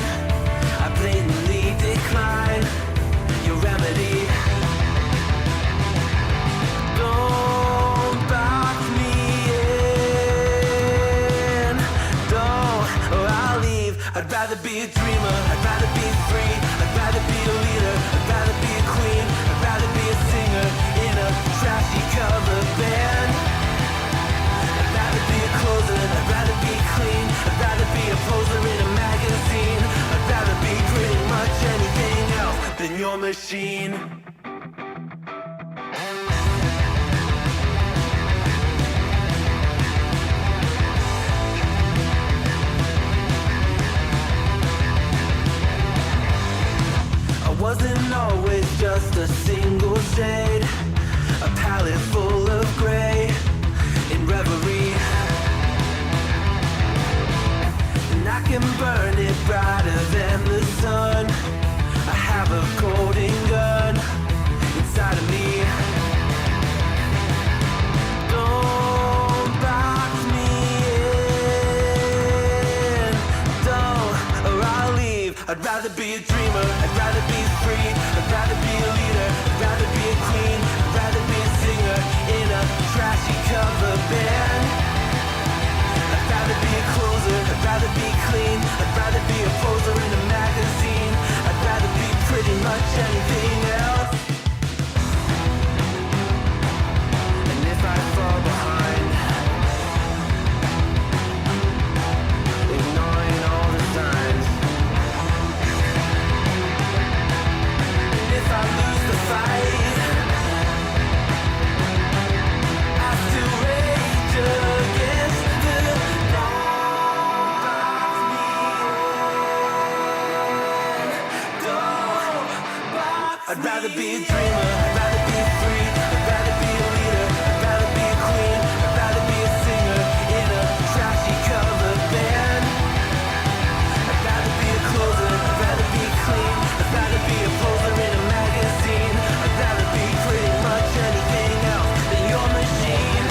I blatantly decline your remedy. Don't box me in. Don't, or I'll leave. I'd rather be a dreamer. I'd rather be free. I'd rather be a leader, I'd rather be a queen, I'd rather be a singer in a trashy cover band. I'd rather be a closer, I'd rather be clean, I'd rather be a poser in a magazine. I'd rather be pretty much anything else than your machine. Wasn't always just a single shade, a palette full of gray in reverie. And I can burn it brighter than the sun. I have a golden gun inside of me. Don't box me in. Don't, or I'll leave. I'd rather be a dreamer, I'd rather be free, I'd rather be a leader, I'd rather be a queen, I'd rather be a singer in a trashy cover band. I'd rather be a closer, I'd rather be clean, I'd rather be a poser in a magazine. I'd rather be pretty much anything else. And if I fall behind, ignoring all the signs, if I lose the fight, I still rage against the dawn. I'd rather be a dreamer, I'd rather be free, I'd rather be a leader, I'd rather be a queen, I'd rather be a singer in a trashy cover band. I'd rather be a closer, I'd rather be clean, I'd rather be a poser in a magazine. I'd rather be pretty much anything else than your machine.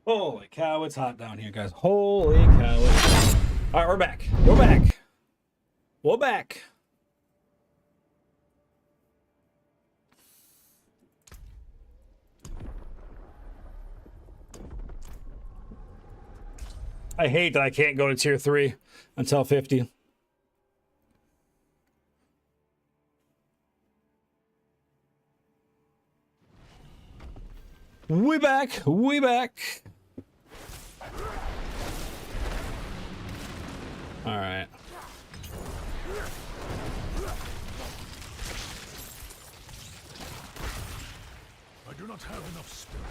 Holy cow, it's hot down here, guys. Holy cow. All right, we're back. We're back. We're back. I hate that I can't go to tier 3 until 50. We back. We back. All right. I do not have enough spirit.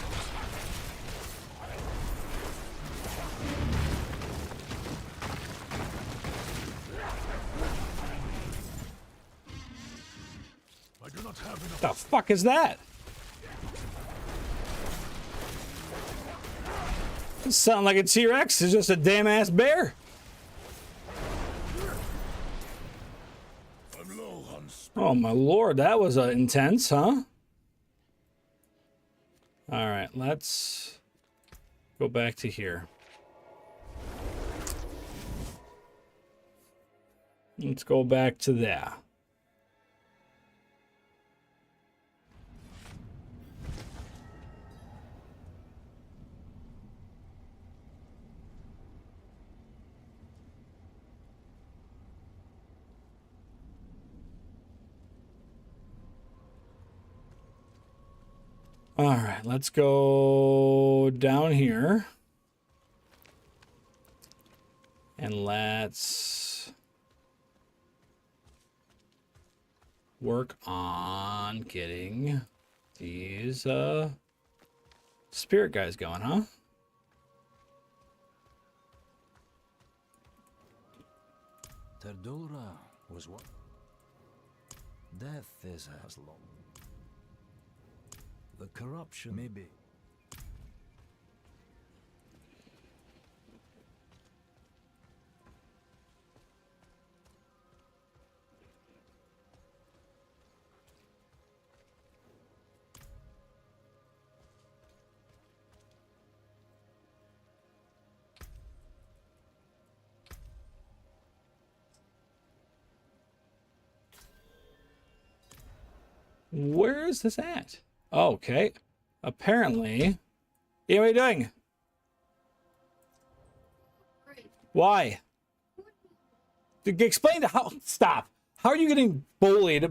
I do not have enough. The fuck is that? This sounds like a T-Rex. It's just a damn ass bear. I'm low on space. Oh my lord, that was intense, huh? All right, let's go back to here. Let's go back to there. All right, let's go down here. And let's work on getting these spirit guys going, huh? Terdora was what? Death is as long. The corruption, maybe. Where is this at? Okay. Apparently. Yeah, what are you doing? Why? Explain to how. Stop. How are you getting bullied?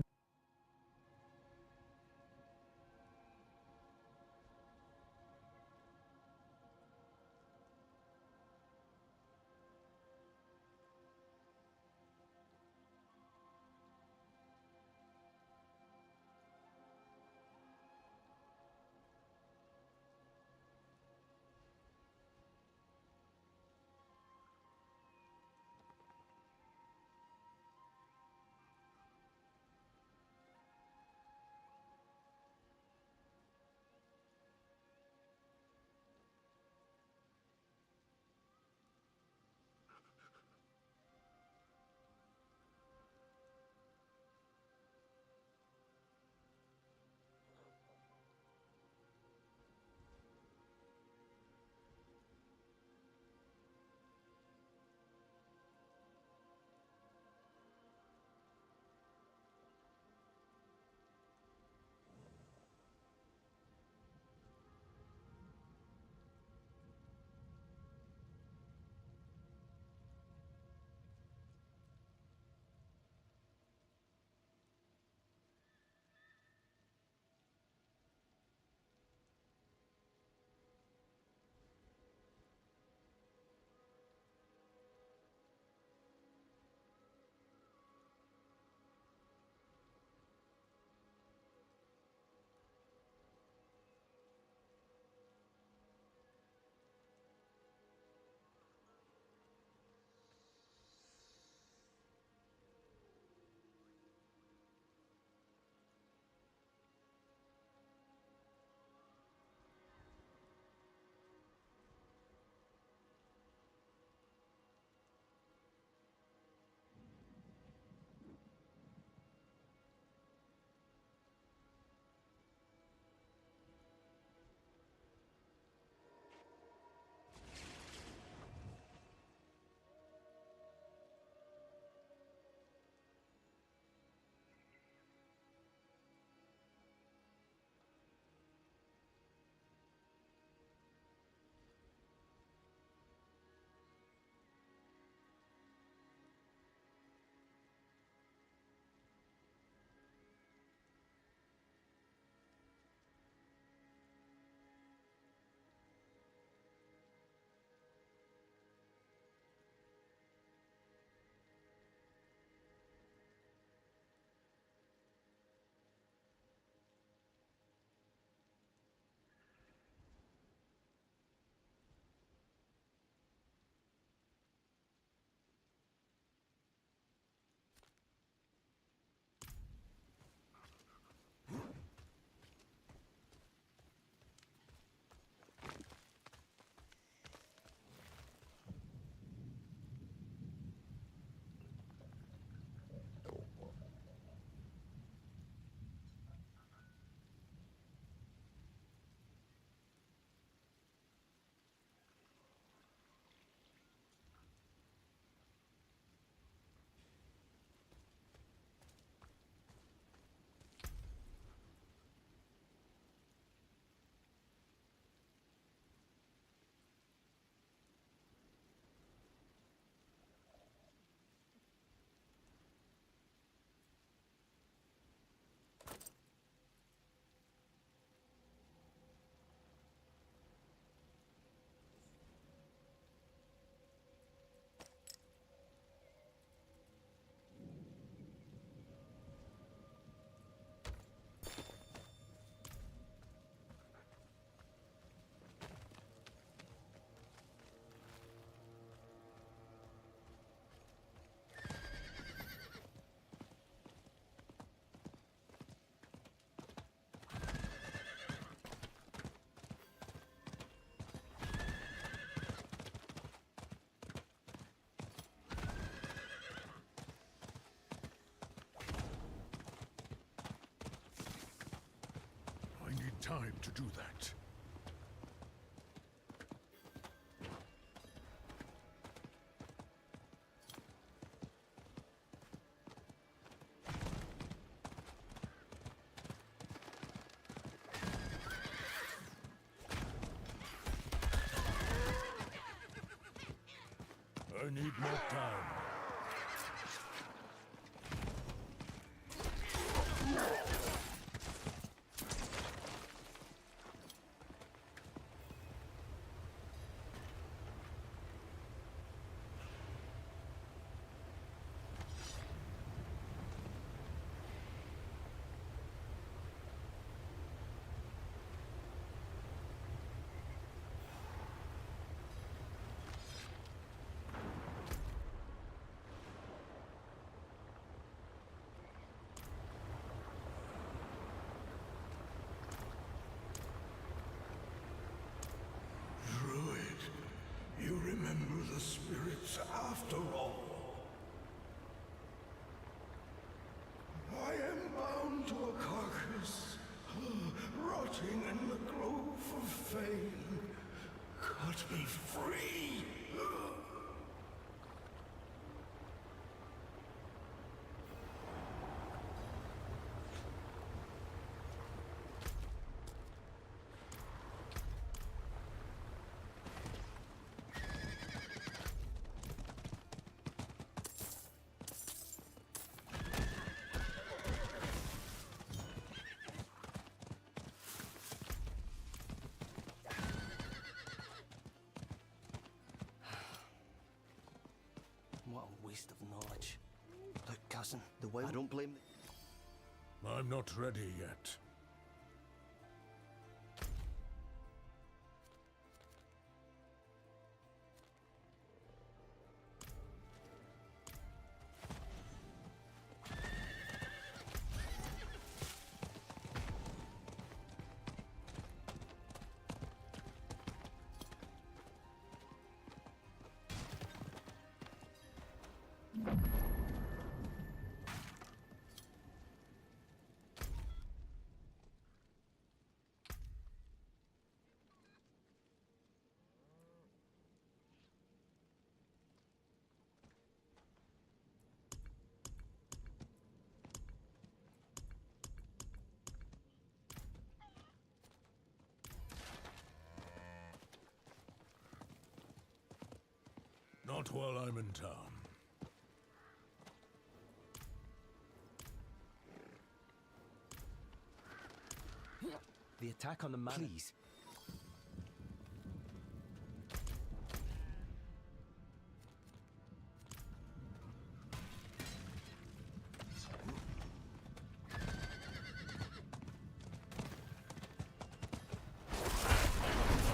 time to do that. I need more time. Druid, you remember the spirits after all. I am bound to a carcass, rotting in the grove of fame. Cut me free. What a waste of knowledge. Look, cousin, the way I don't blame. I'm not ready yet. Not while I'm in town. The attack on the man. Please.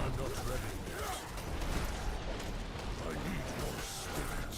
I'm not ready yet. I need more spirit.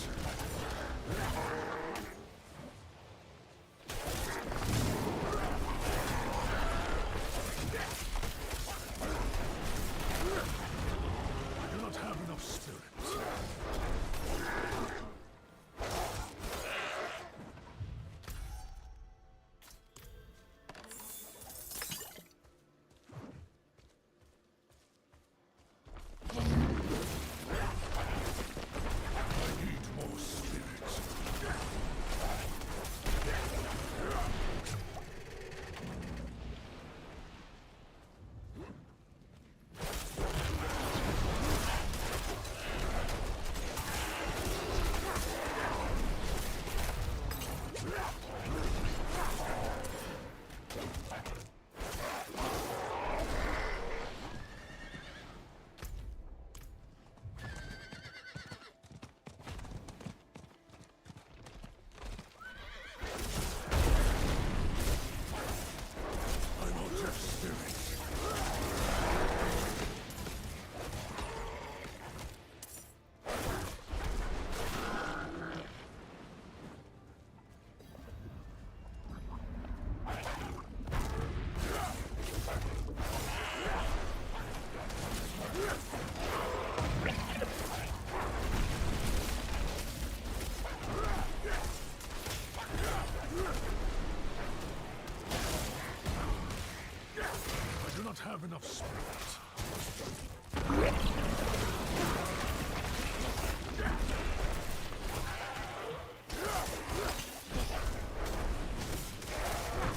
not have enough spirit.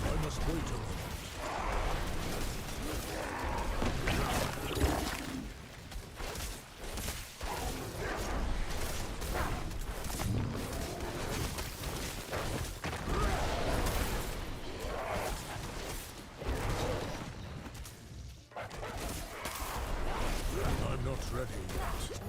I must wait a moment. I'm not ready yet.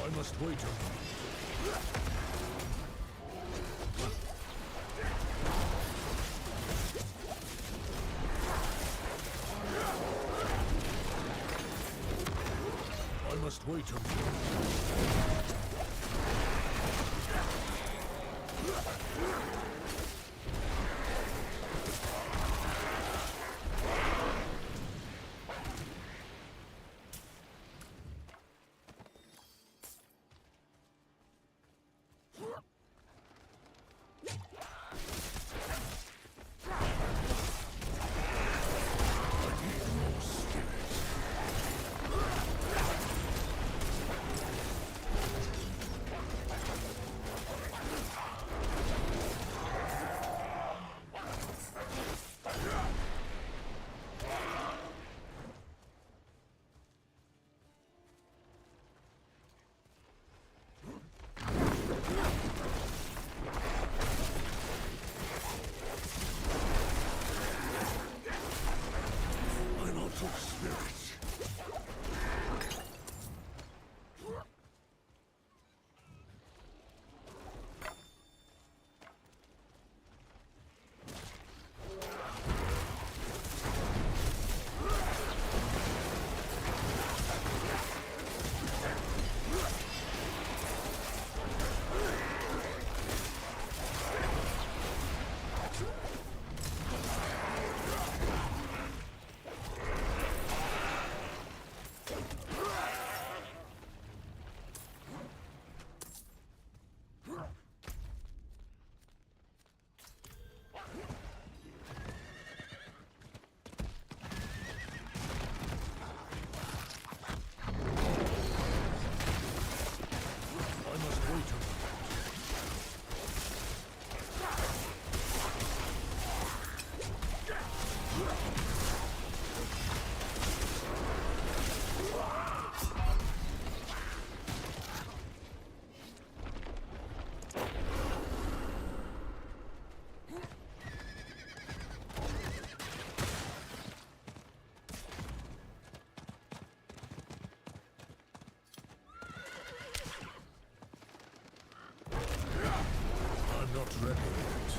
I must wait a moment. I must wait a moment. I'm out of spirit. I must wait a moment. I'm not ready yet.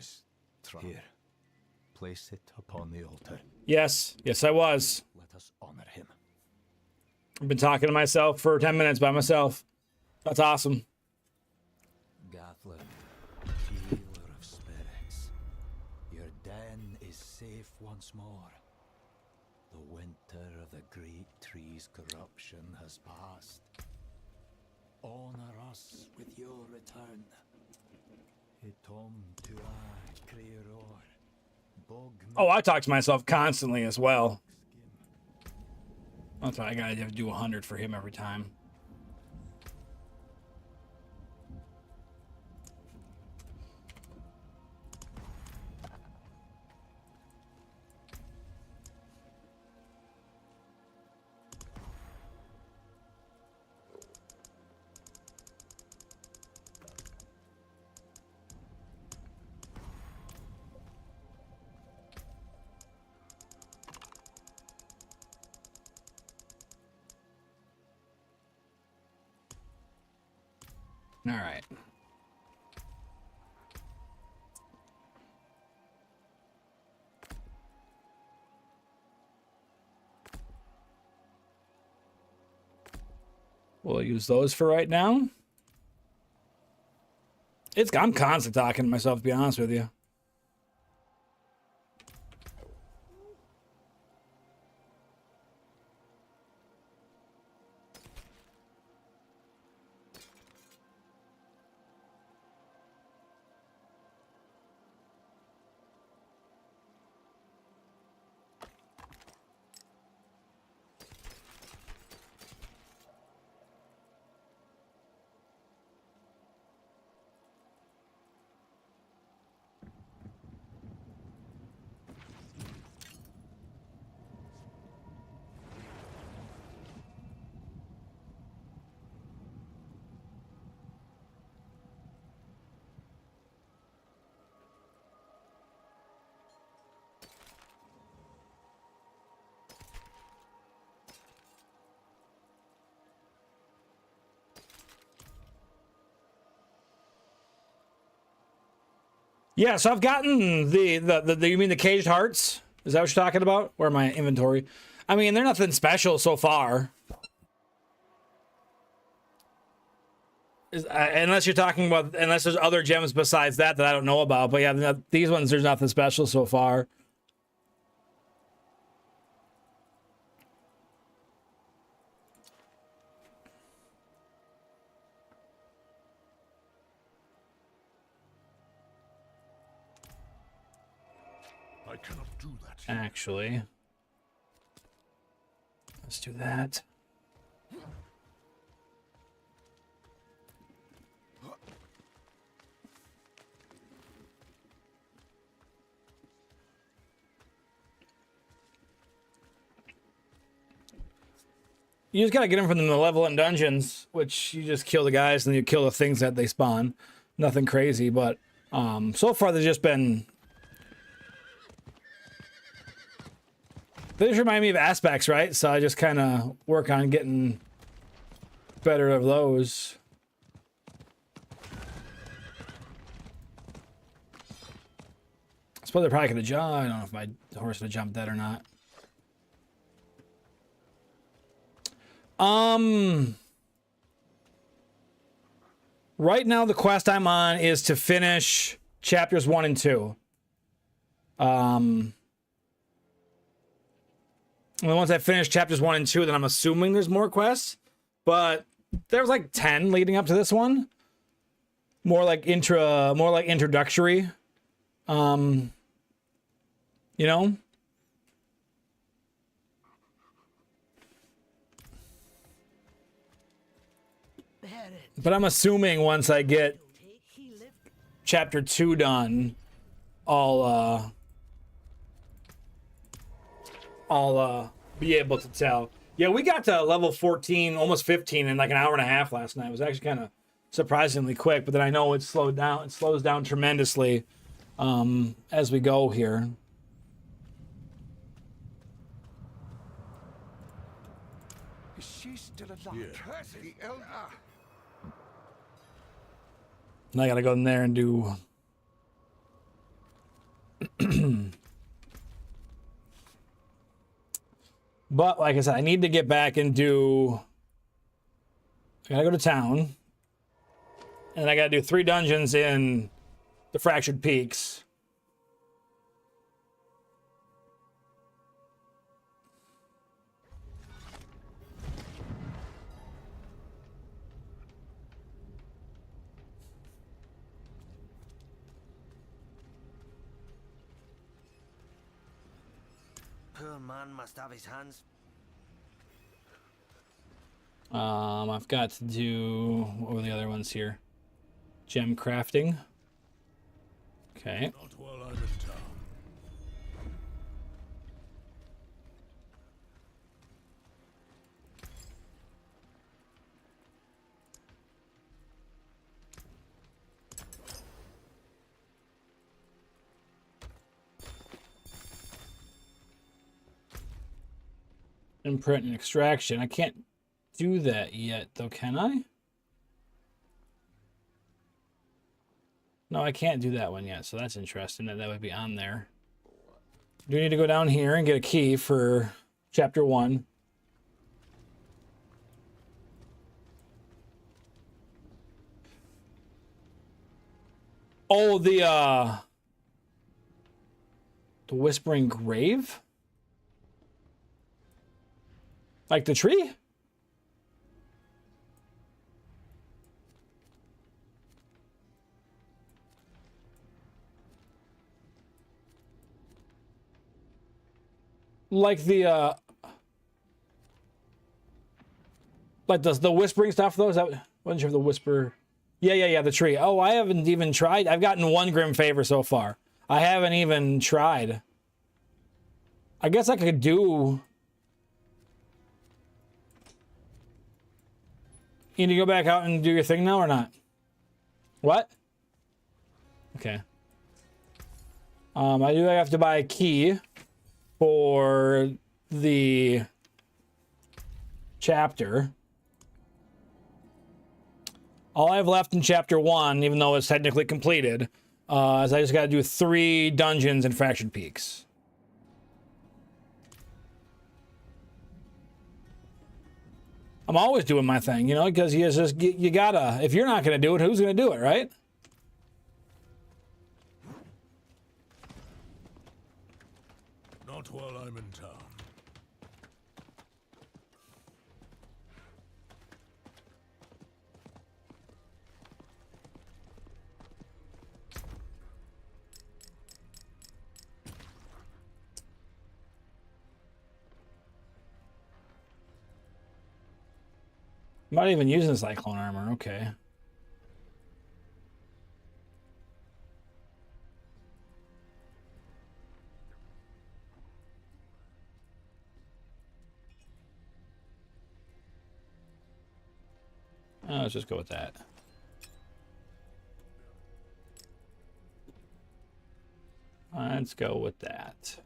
was here. Place it upon the altar. Yes. Yes, I was. Let us honor him. I've been talking to myself for 10 minutes by myself. That's awesome. Gathlin, healer of spirits, your den is safe once more. The winter of the great tree's corruption has passed. Honor us with your return. Hitom tua creeror, bog. Oh, I talk to myself constantly as well. That's why I gotta do 100 for him every time. All right. We'll use those for right now. I'm constantly talking to myself, to be honest with you. Yeah, so I've gotten the you mean the caged hearts? Is that what you're talking about? Where my inventory? I mean, they're nothing special so far. Unless you're talking about, unless there's other gems besides that I don't know about. But yeah, these ones, there's nothing special so far. I cannot do that. Actually, let's do that. You just gotta get them from the malevolent dungeons, which you just kill the guys and then you kill the things that they spawn. Nothing crazy, but so far they've just been. They just remind me of aspects, right? So I just kind of work on getting better of those. I suppose they're probably gonna jump. I don't know if my horse would jump that or not. Right now the quest I'm on is to finish chapters 1 and 2. And once I finish chapters 1 and 2, then I'm assuming there's more quests. But there was like 10 leading up to this one. More like introductory. You know? But I'm assuming once I get chapter 2 done, I'll be able to tell. Yeah, we got to level 14, almost 15 in like an hour and a half last night. It was actually kind of surprisingly quick, but then I know it slowed down. It slows down tremendously as we go here. Is she still alive? Curse the elder. And I gotta go in there and do But like I said, I need to get back and do. I gotta go to town, and I gotta do 3 dungeons in the Fractured Peaks. Poor man must have his hands. I've got to do, what were the other ones here? Gem crafting. Okay. Not while I'm in town. Imprint and extraction. I can't do that yet, though, can I? No, I can't do that one yet, so that's interesting that would be on there. Do we need to go down here and get a key for chapter 1? Oh, the Whispering Grave? Like the tree? Like the like the whispering stuff though? Is that wasn't sure if the whisper? Yeah, the tree. Oh, I haven't even tried. I've gotten 1 Grim Favor so far. I haven't even tried. I guess I could do. You need to go back out and do your thing now or not? What? Okay. I do have to buy a key for the chapter. All I have left in chapter 1, even though it's technically completed, is I just got to do 3 dungeons in Fractured Peaks. I'm always doing my thing, you know, because you gotta. If you're not gonna do it, who's gonna do it, right? Not while I'm in town. I'm not even using Cyclone Armor, okay. Let's just go with that. Let's go with that.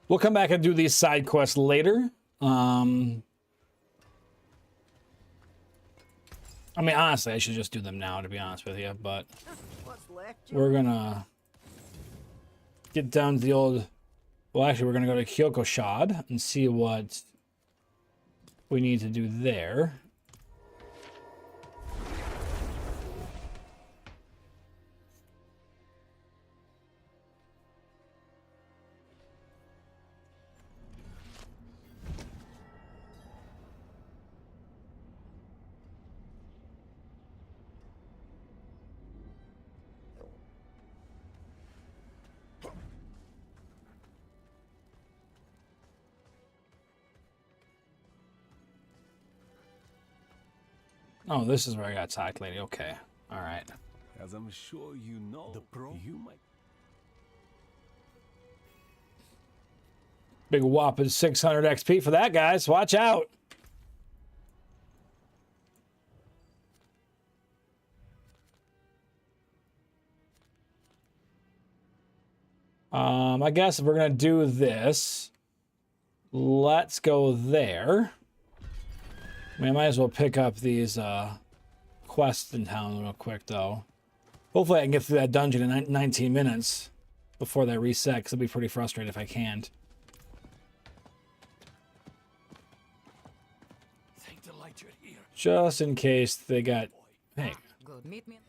We'll come back and do these side quests later. I mean, honestly, I should just do them now, to be honest with you, but we're gonna get down to the old. Well, actually, we're gonna go to Kyoko Shad and see what we need to do there. Oh, this is where I got attacked, lady. Okay. All right. As I'm sure you know, you might. Big whopping 600 XP for that, guys. Watch out. I guess if we're going to do this, let's go there. I mean, I might as well pick up these quests in town real quick, though. Hopefully I can get through that dungeon in 19 minutes before they reset, because it'll be pretty frustrating if I can't. Thank the light you're here. Just in case they got... Hey. Good. Meet me.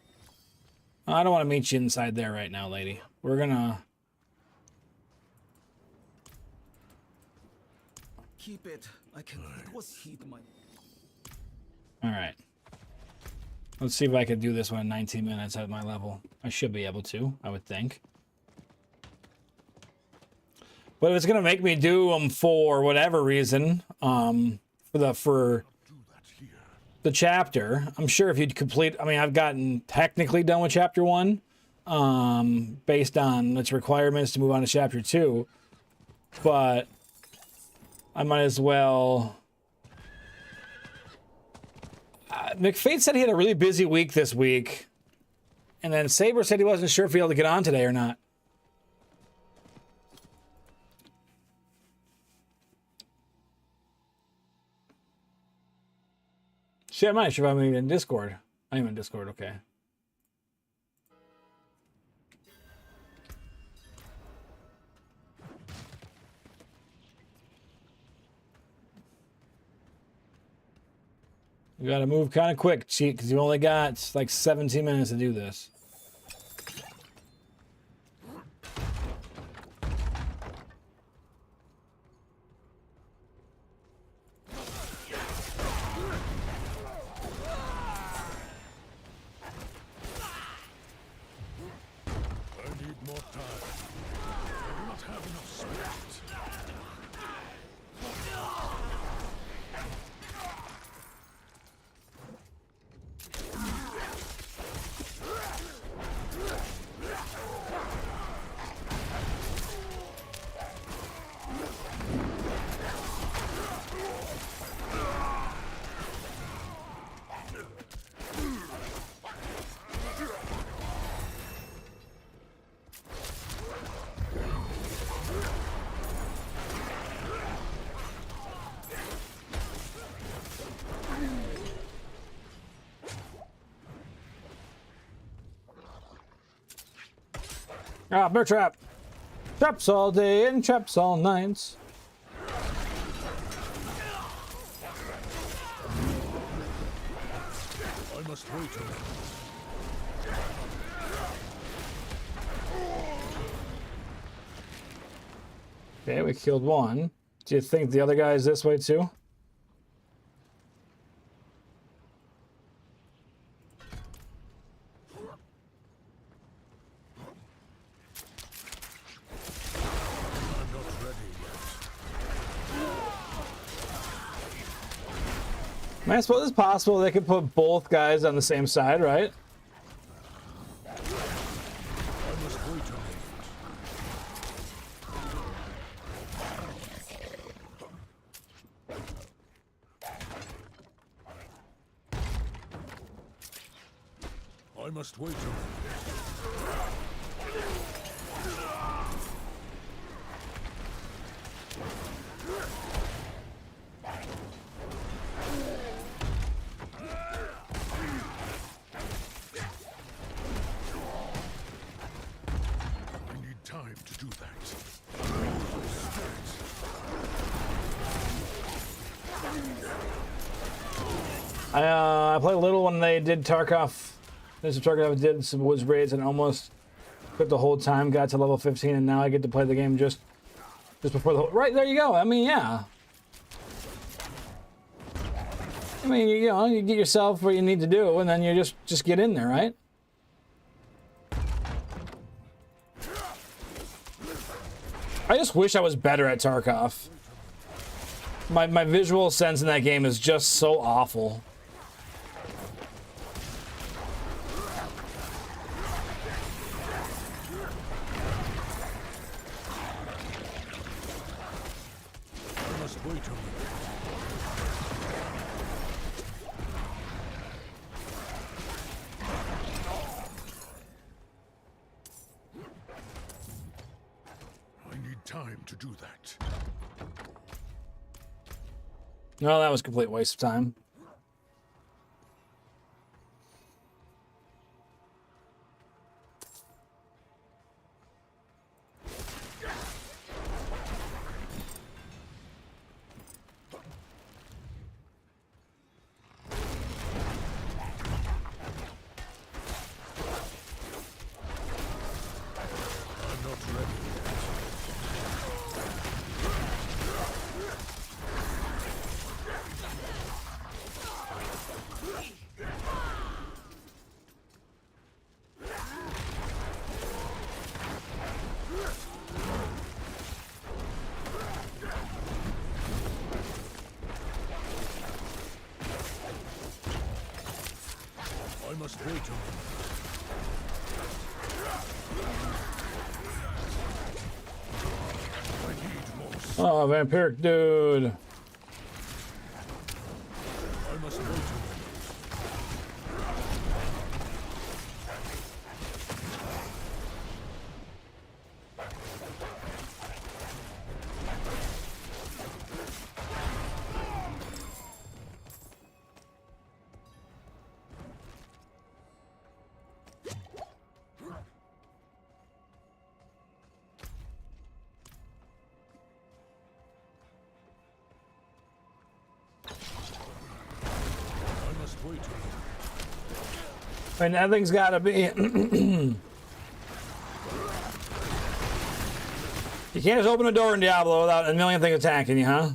I don't want to meet you inside there right now, lady. We're gonna... Keep it. I can. It was heat my. Alright. Let's see if I can do this one in 19 minutes at my level. I should be able to, I would think. But if it's gonna make me do them for whatever reason, for the chapter, I'm sure if you'd complete, I mean, I've gotten technically done with chapter 1, based on its requirements to move on to chapter 2, but I might as well. McFate said he had a really busy week this week, and then Saber said he wasn't sure if he'd be able to get on today or not. Shit, I might should have me in Discord. I am in Discord, okay. We gotta move kind of quick, cheat, because you only got like 17 minutes to do this. Ah, bear trap. Traps all day and traps all nights. I must wait a minute. Okay, we killed one. Do you think the other guy is this way too? I suppose it's possible they could put both guys on the same side, right? I must wait a minute. I played a little when they did Tarkov. Tarkov did some woods raids and almost quit the whole time. Got to level 15, and now I get to play the game just before the right there. You go. I mean, yeah. I mean, you know, you get yourself what you need to do, and then you just get in there, right? I just wish I was better at Tarkov. My visual sense in that game is just so awful. Time to do that. No, that was a complete waste of time. I must wait a moment. Oh, vampiric dude. I must wait a moment. And that thing's gotta be. You can't just open a door in Diablo without a million things attacking you, huh?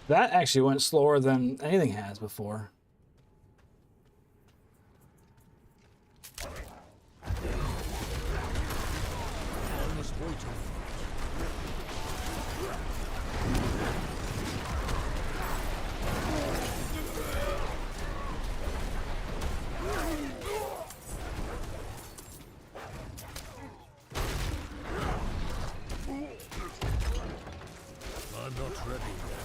That actually went slower than anything has before. I'm not ready yet.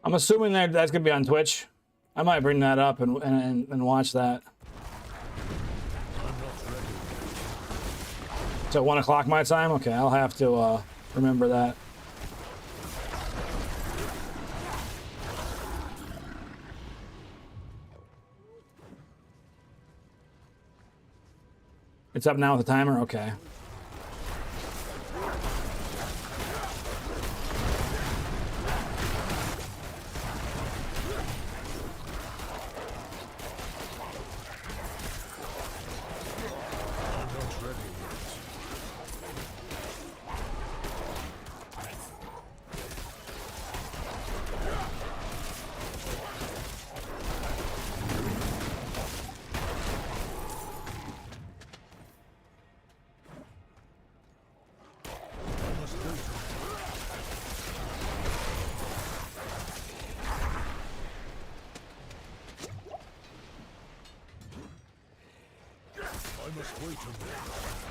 I'm assuming that that's gonna be on Twitch. I might bring that up and watch that. So 1 o'clock my time? Okay, I'll have to remember that. It's up now with the timer? Okay.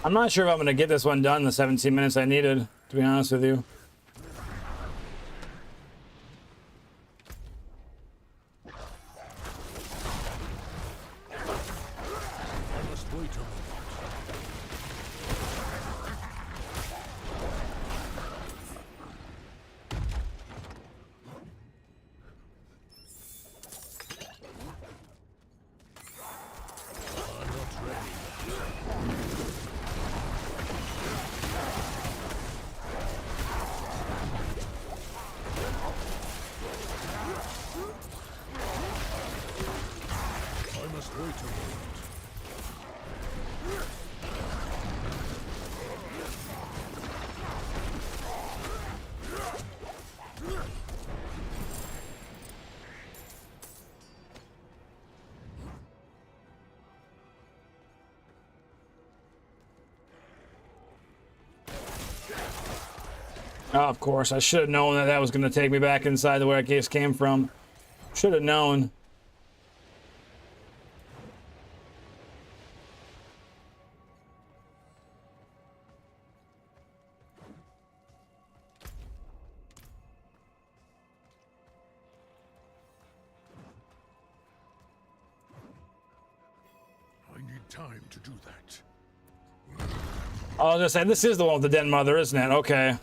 I'm not sure if I'm going to get this one done in the 17 minutes I needed, to be honest with you. Oh, of course, I should have known that that was going to take me back inside the where I just came from. Should have known. I need time to do that. I was gonna say, this is the one with the den mother, isn't it? Okay.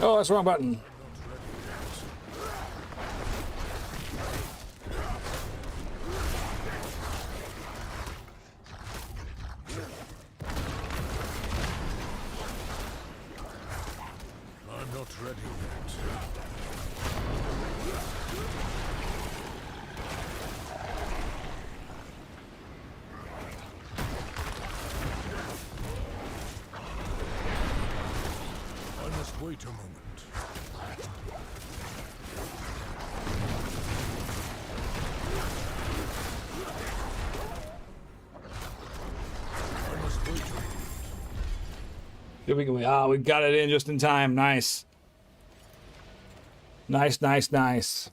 Oh, that's the wrong button. I'm not ready yet. I must wait a moment. I must wait a moment. Here we go. Ah, we got it in just in time. Nice. Nice, nice, nice.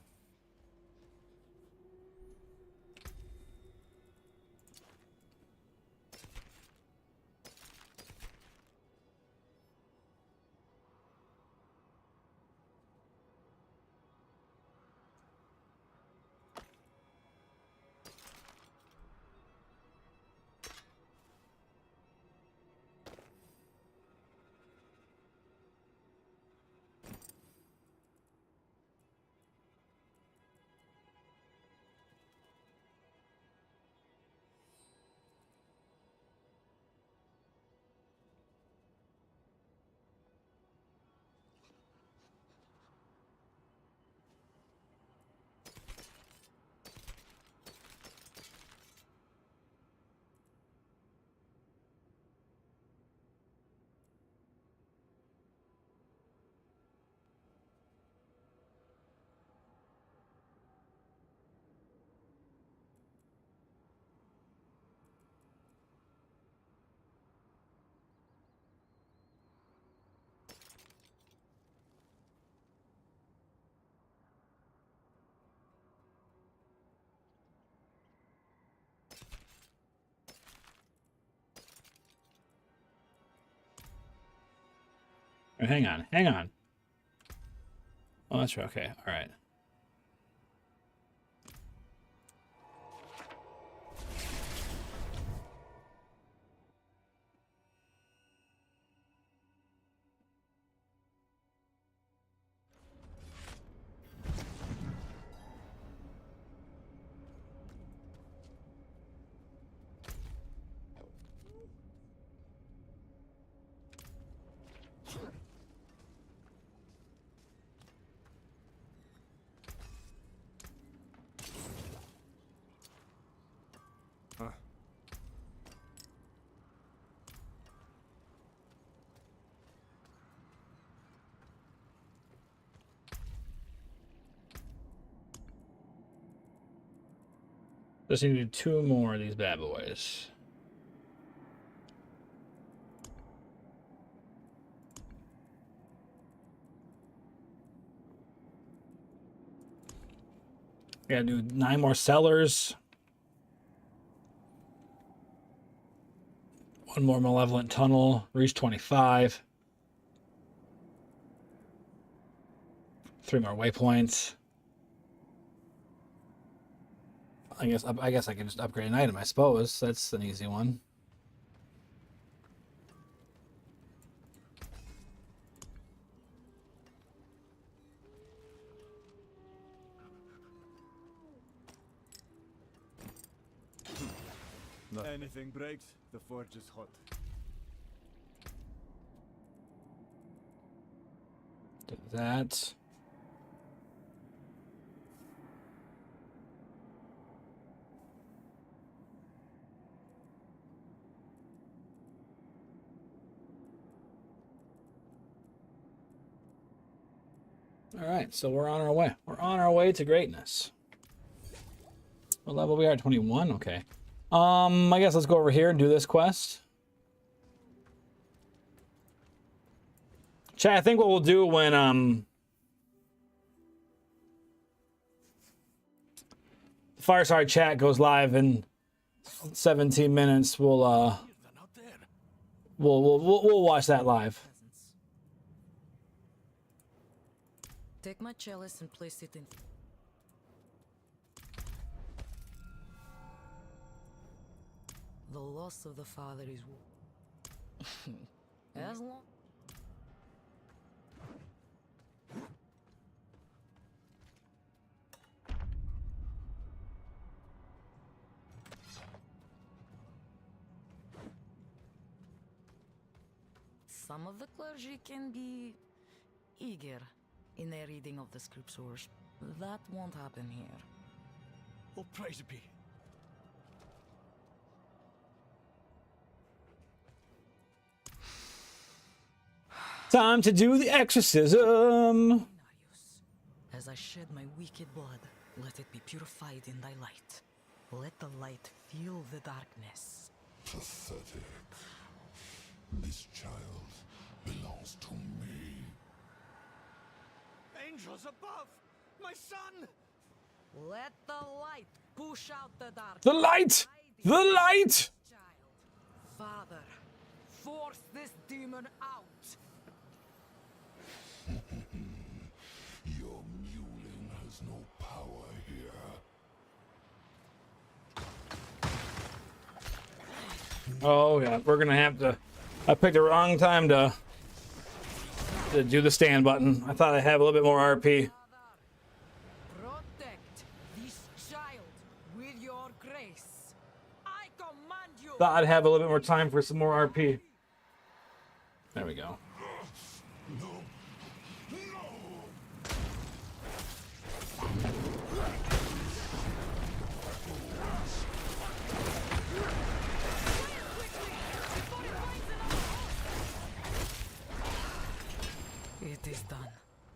Hang on, hang on. Oh, that's right. Okay, all right. Just need to do 2 more of these bad boys. Gotta do 9 more cellars. 1 more malevolent tunnel. Reach 25. 3 more waypoints. I guess I can just upgrade an item, I suppose. That's an easy one. Anything breaks, the forge is hot. Do that. All right, so we're on our way. We're on our way to greatness. What level we are? 21. Okay. I guess let's go over here and do this quest. Chat, I think what we'll do when the Fireside chat goes live in 17 minutes, we'll watch that live. Take my chalice and place it in. The loss of the father is as long. Some of the clergy can be eager in their reading of the scriptures. That won't happen here. Oh, praise be. Time to do the exorcism. As I shed my wicked blood, let it be purified in thy light. Let the light fill the darkness. Pathetic. This child belongs to me. Angels above! My son! Let the light push out the darkness. The light! The light! Father, force this demon out. Your mewling has no power here. Oh yeah, we're gonna have to. I picked the wrong time to do the stand button. I thought I'd have a little bit more RP. Protect this child with your grace. I command you. Thought I'd have a little bit more time for some more RP. There we go. It is done.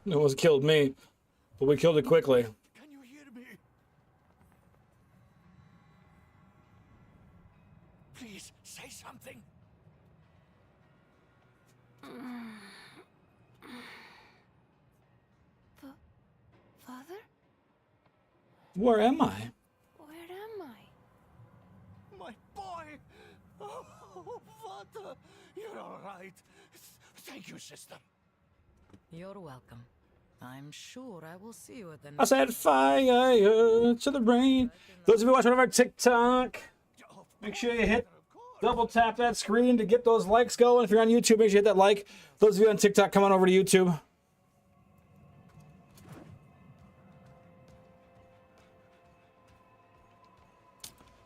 It almost killed me, but we killed it quickly. Can you hear me? Please, say something. Father? Where am I? Where am I? My boy! Oh, Father! You're all right. Thank you, sister. You're welcome. I'm sure I will see you at the I said fire to the rain. Those of you watching on our TikTok, make sure you hit double tap that screen to get those likes going. If you're on YouTube, make sure you hit that like. Those of you on TikTok, come on over to YouTube.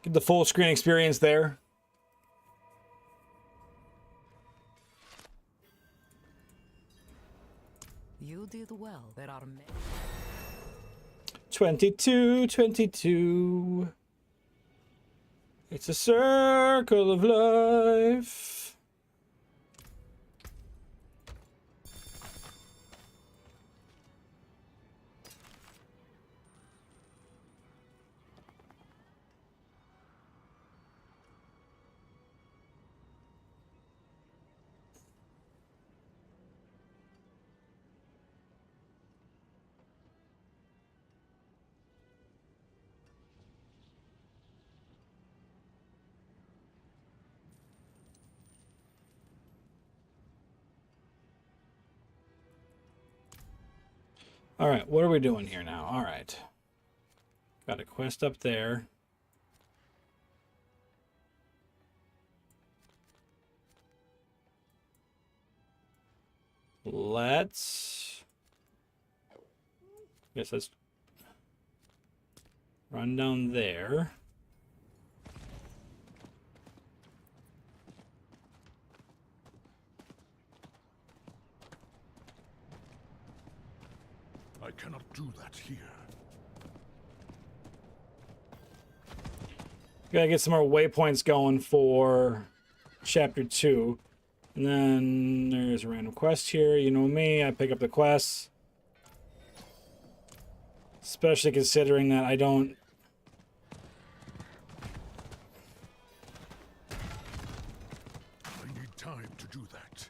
Get the full screen experience there. You did well. There are many. 22, 22. It's a circle of life. All right, what are we doing here now? All right. Got a quest up there. Let's... Guess let's run down there. I cannot do that here. Gotta get some more waypoints going for chapter 2. And then there's a random quest here. You know me, I pick up the quests. Especially considering that I don't... I need time to do that.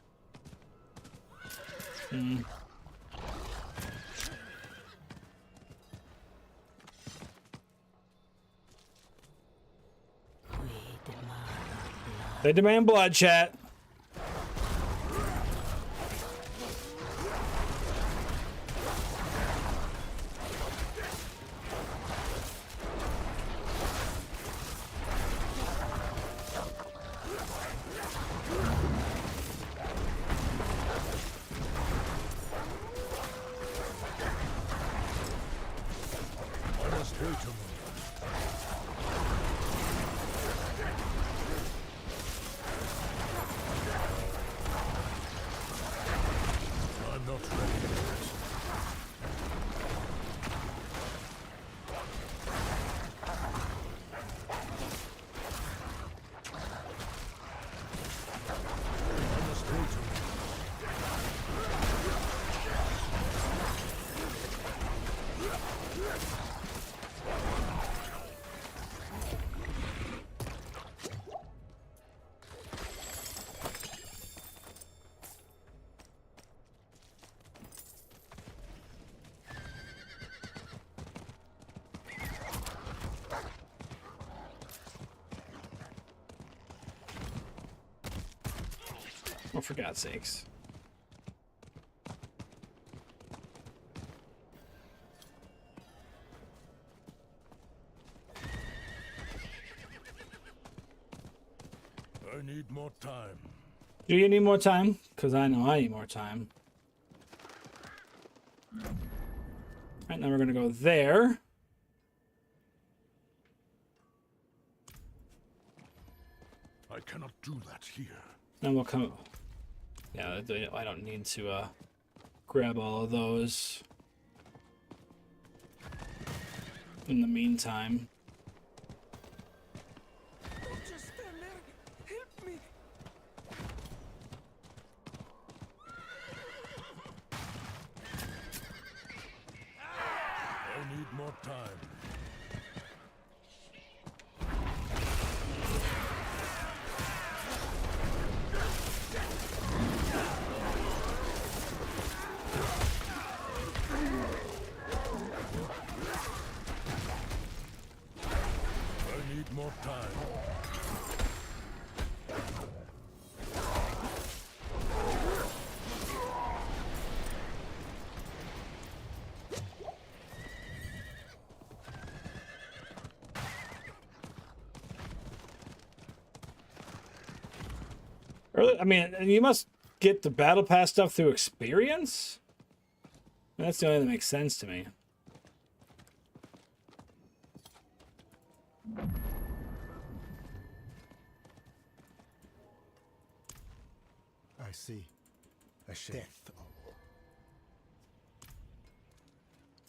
They demand blood, chat. I must wait a moment. I'm not ready yet. I must wait a moment. Oh, for God's sakes. I need more time. Do you need more time? Because I know I need more time. Alright, now we're going to go there. I cannot do that here. Then we'll come... Yeah, I don't need to grab all of those. In the meantime. Just stand there. Help me. I need more time. I need more time. I mean, you must get the battle pass stuff through experience? That's the only thing that makes sense to me. I see. A shame. Death.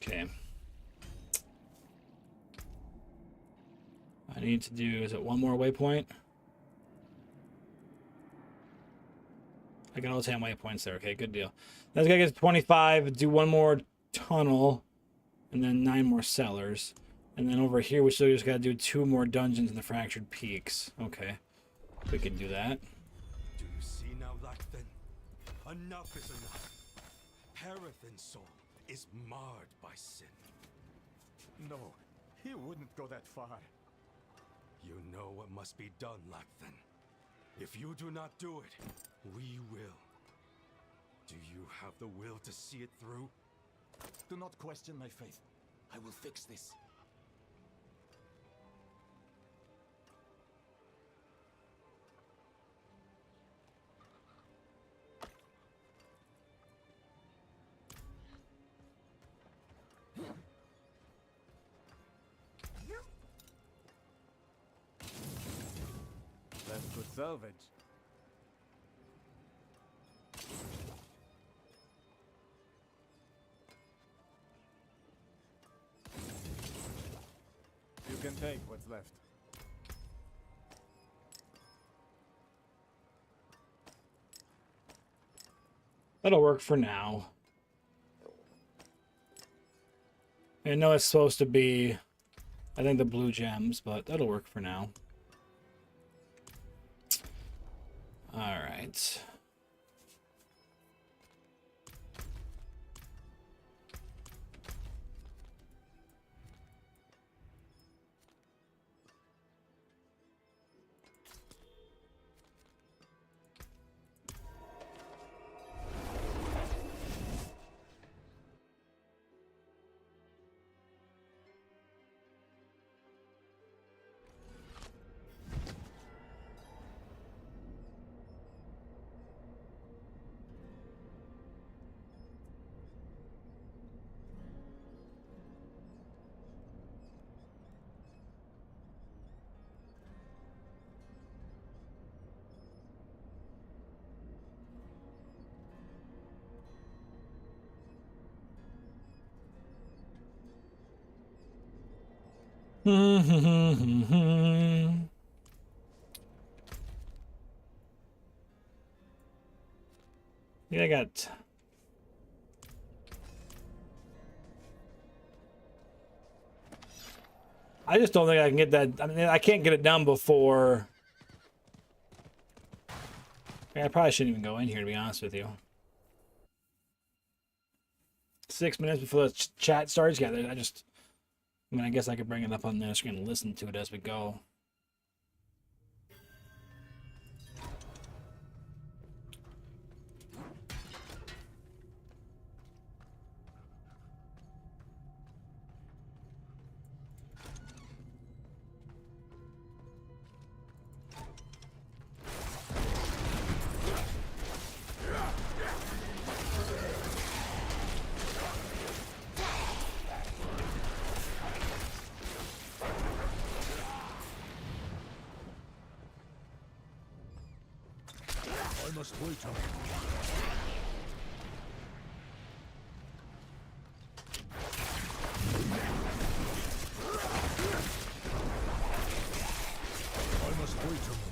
Okay. I need to do, is it one more waypoint? I got all 10 waypoints there. Okay, good deal. That's gonna get 25, do one more tunnel, and then 9 more cellars. And then over here, we still just gotta do 2 more dungeons in the Fractured Peaks. Okay. We can do that. Do you see now, Lackton? Enough is enough. Parathin's soul is marred by sin. No, he wouldn't go that far. You know what must be done, Lackton. If you do not do it, we will. Do you have the will to see it through? Do not question my faith. I will fix this. That's good salvage. You can take what's left. That'll work for now. I know it's supposed to be, I think, the blue gems, but that'll work for now. All right. Yeah, I got. I just don't think I can get that. I mean, I can't get it done before. I probably shouldn't even go in here, to be honest with you. 6 minutes before the chat starts. Yeah, I mean, I guess I could bring it up on the screen and listen to it as we go. I must wait a minute. I must wait a minute.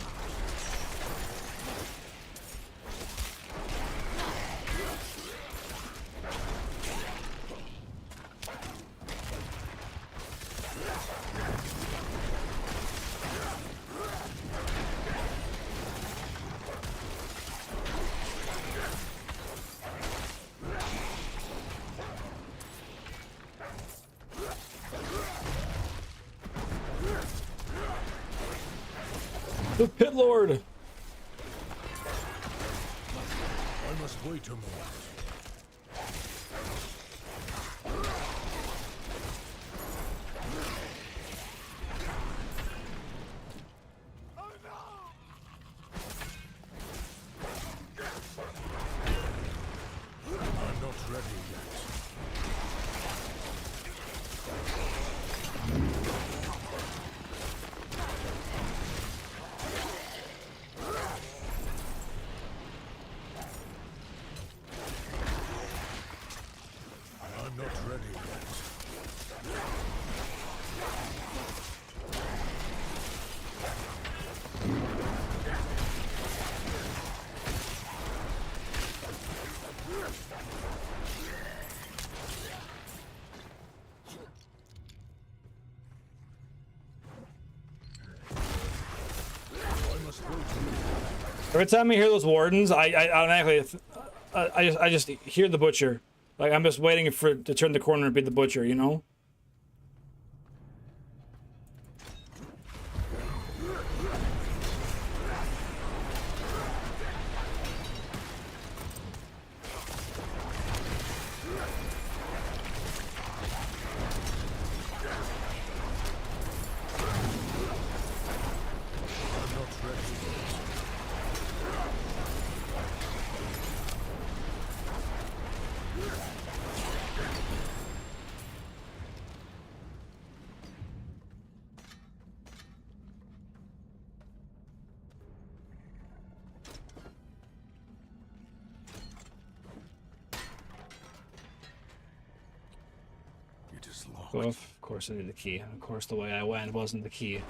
The Pit Lord! I must wait a moment. I'm not ready yet. I'm not ready yet. I must wait a minute. Every time I hear those wardens, I automatically, I just hear the butcher. Like, I'm just waiting for it to turn the corner and be the butcher, you know? Well, of course I need the key. Of course the way I went wasn't the key.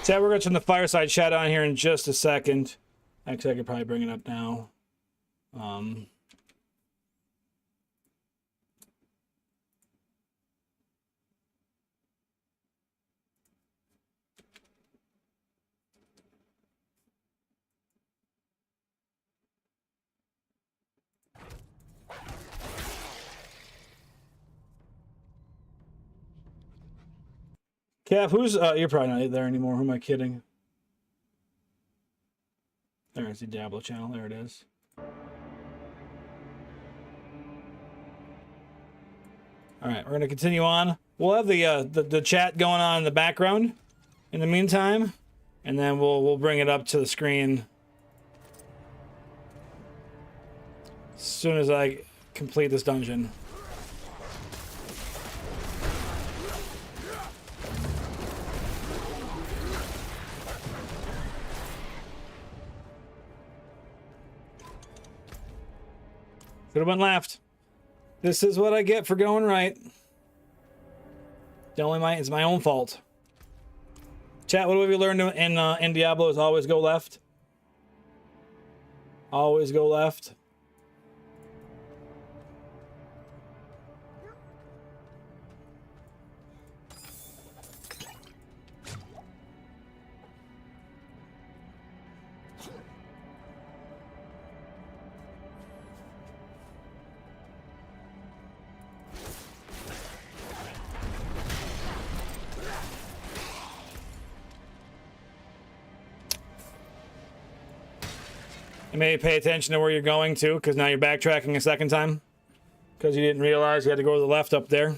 So we're going to turn the fireside chat on here in just a second. Actually, I could probably bring it up now. Kev, who's you're probably not there anymore. Who am I kidding? There's the Diablo channel. There it is. All right, we're gonna continue on. We'll have the chat going on in the background in the meantime, and then we'll bring it up to the screen as soon as I complete this dungeon. Could have went left. This is what I get for going right. It's my own fault. Chat, what have we learned in Diablo is always go left. Always go left. Maybe pay attention to where you're going to, because now you're backtracking a second time. Because you didn't realize you had to go to the left up there.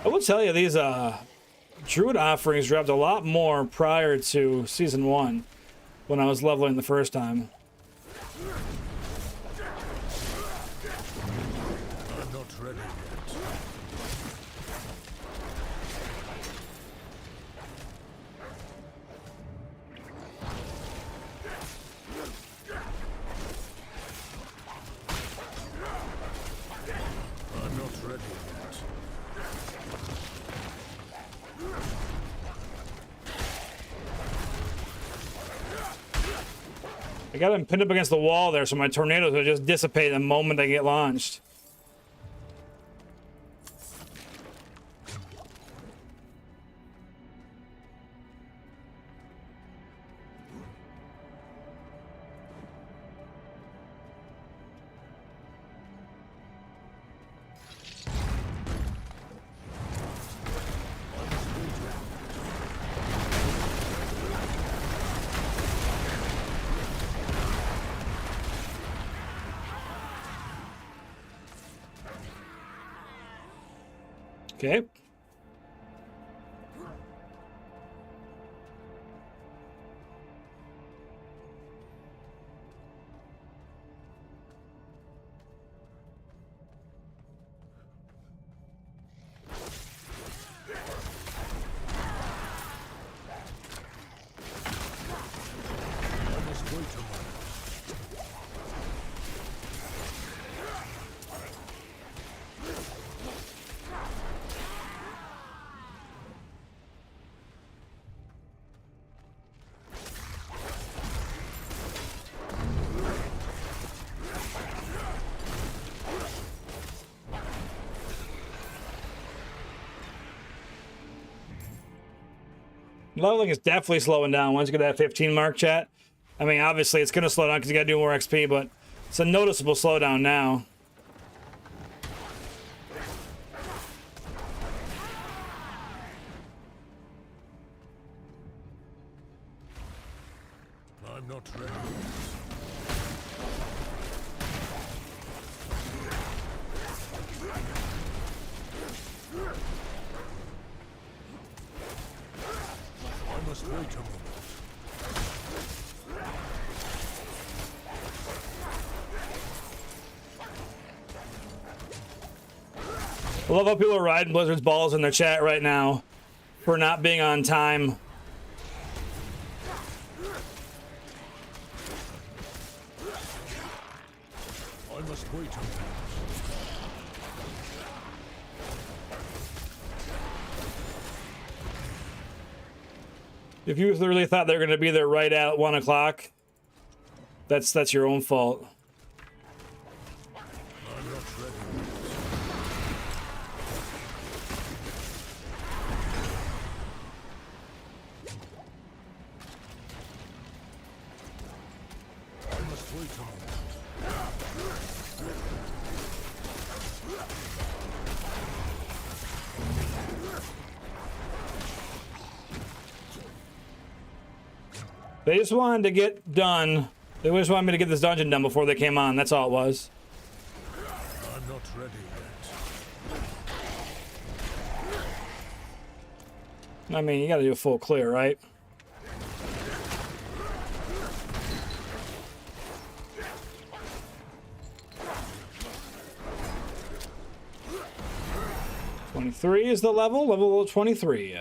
I will tell you, these Druid offerings dropped a lot more prior to Season 1 when I was leveling the first time. I'm not ready yet. I'm not ready yet. I got them pinned up against the wall there, so my tornadoes will just dissipate the moment they get launched. Okay. Leveling is definitely slowing down once you get that 15 mark, chat. I mean, obviously it's going to slow down because you got to do more XP, but it's a noticeable slowdown now. I'm not ready. I must wait a moment. I love how people are riding Blizzard's balls in their chat right now for not being on time. I must wait a moment. If you really thought they were going to be there right at 1 o'clock, that's your own fault. I'm not ready. I must wait a moment. They just wanted to get done. They just wanted me to get this dungeon done before they came on. That's all it was. I'm not ready yet. I mean, you got to do a full clear, right? $23 is the level 23.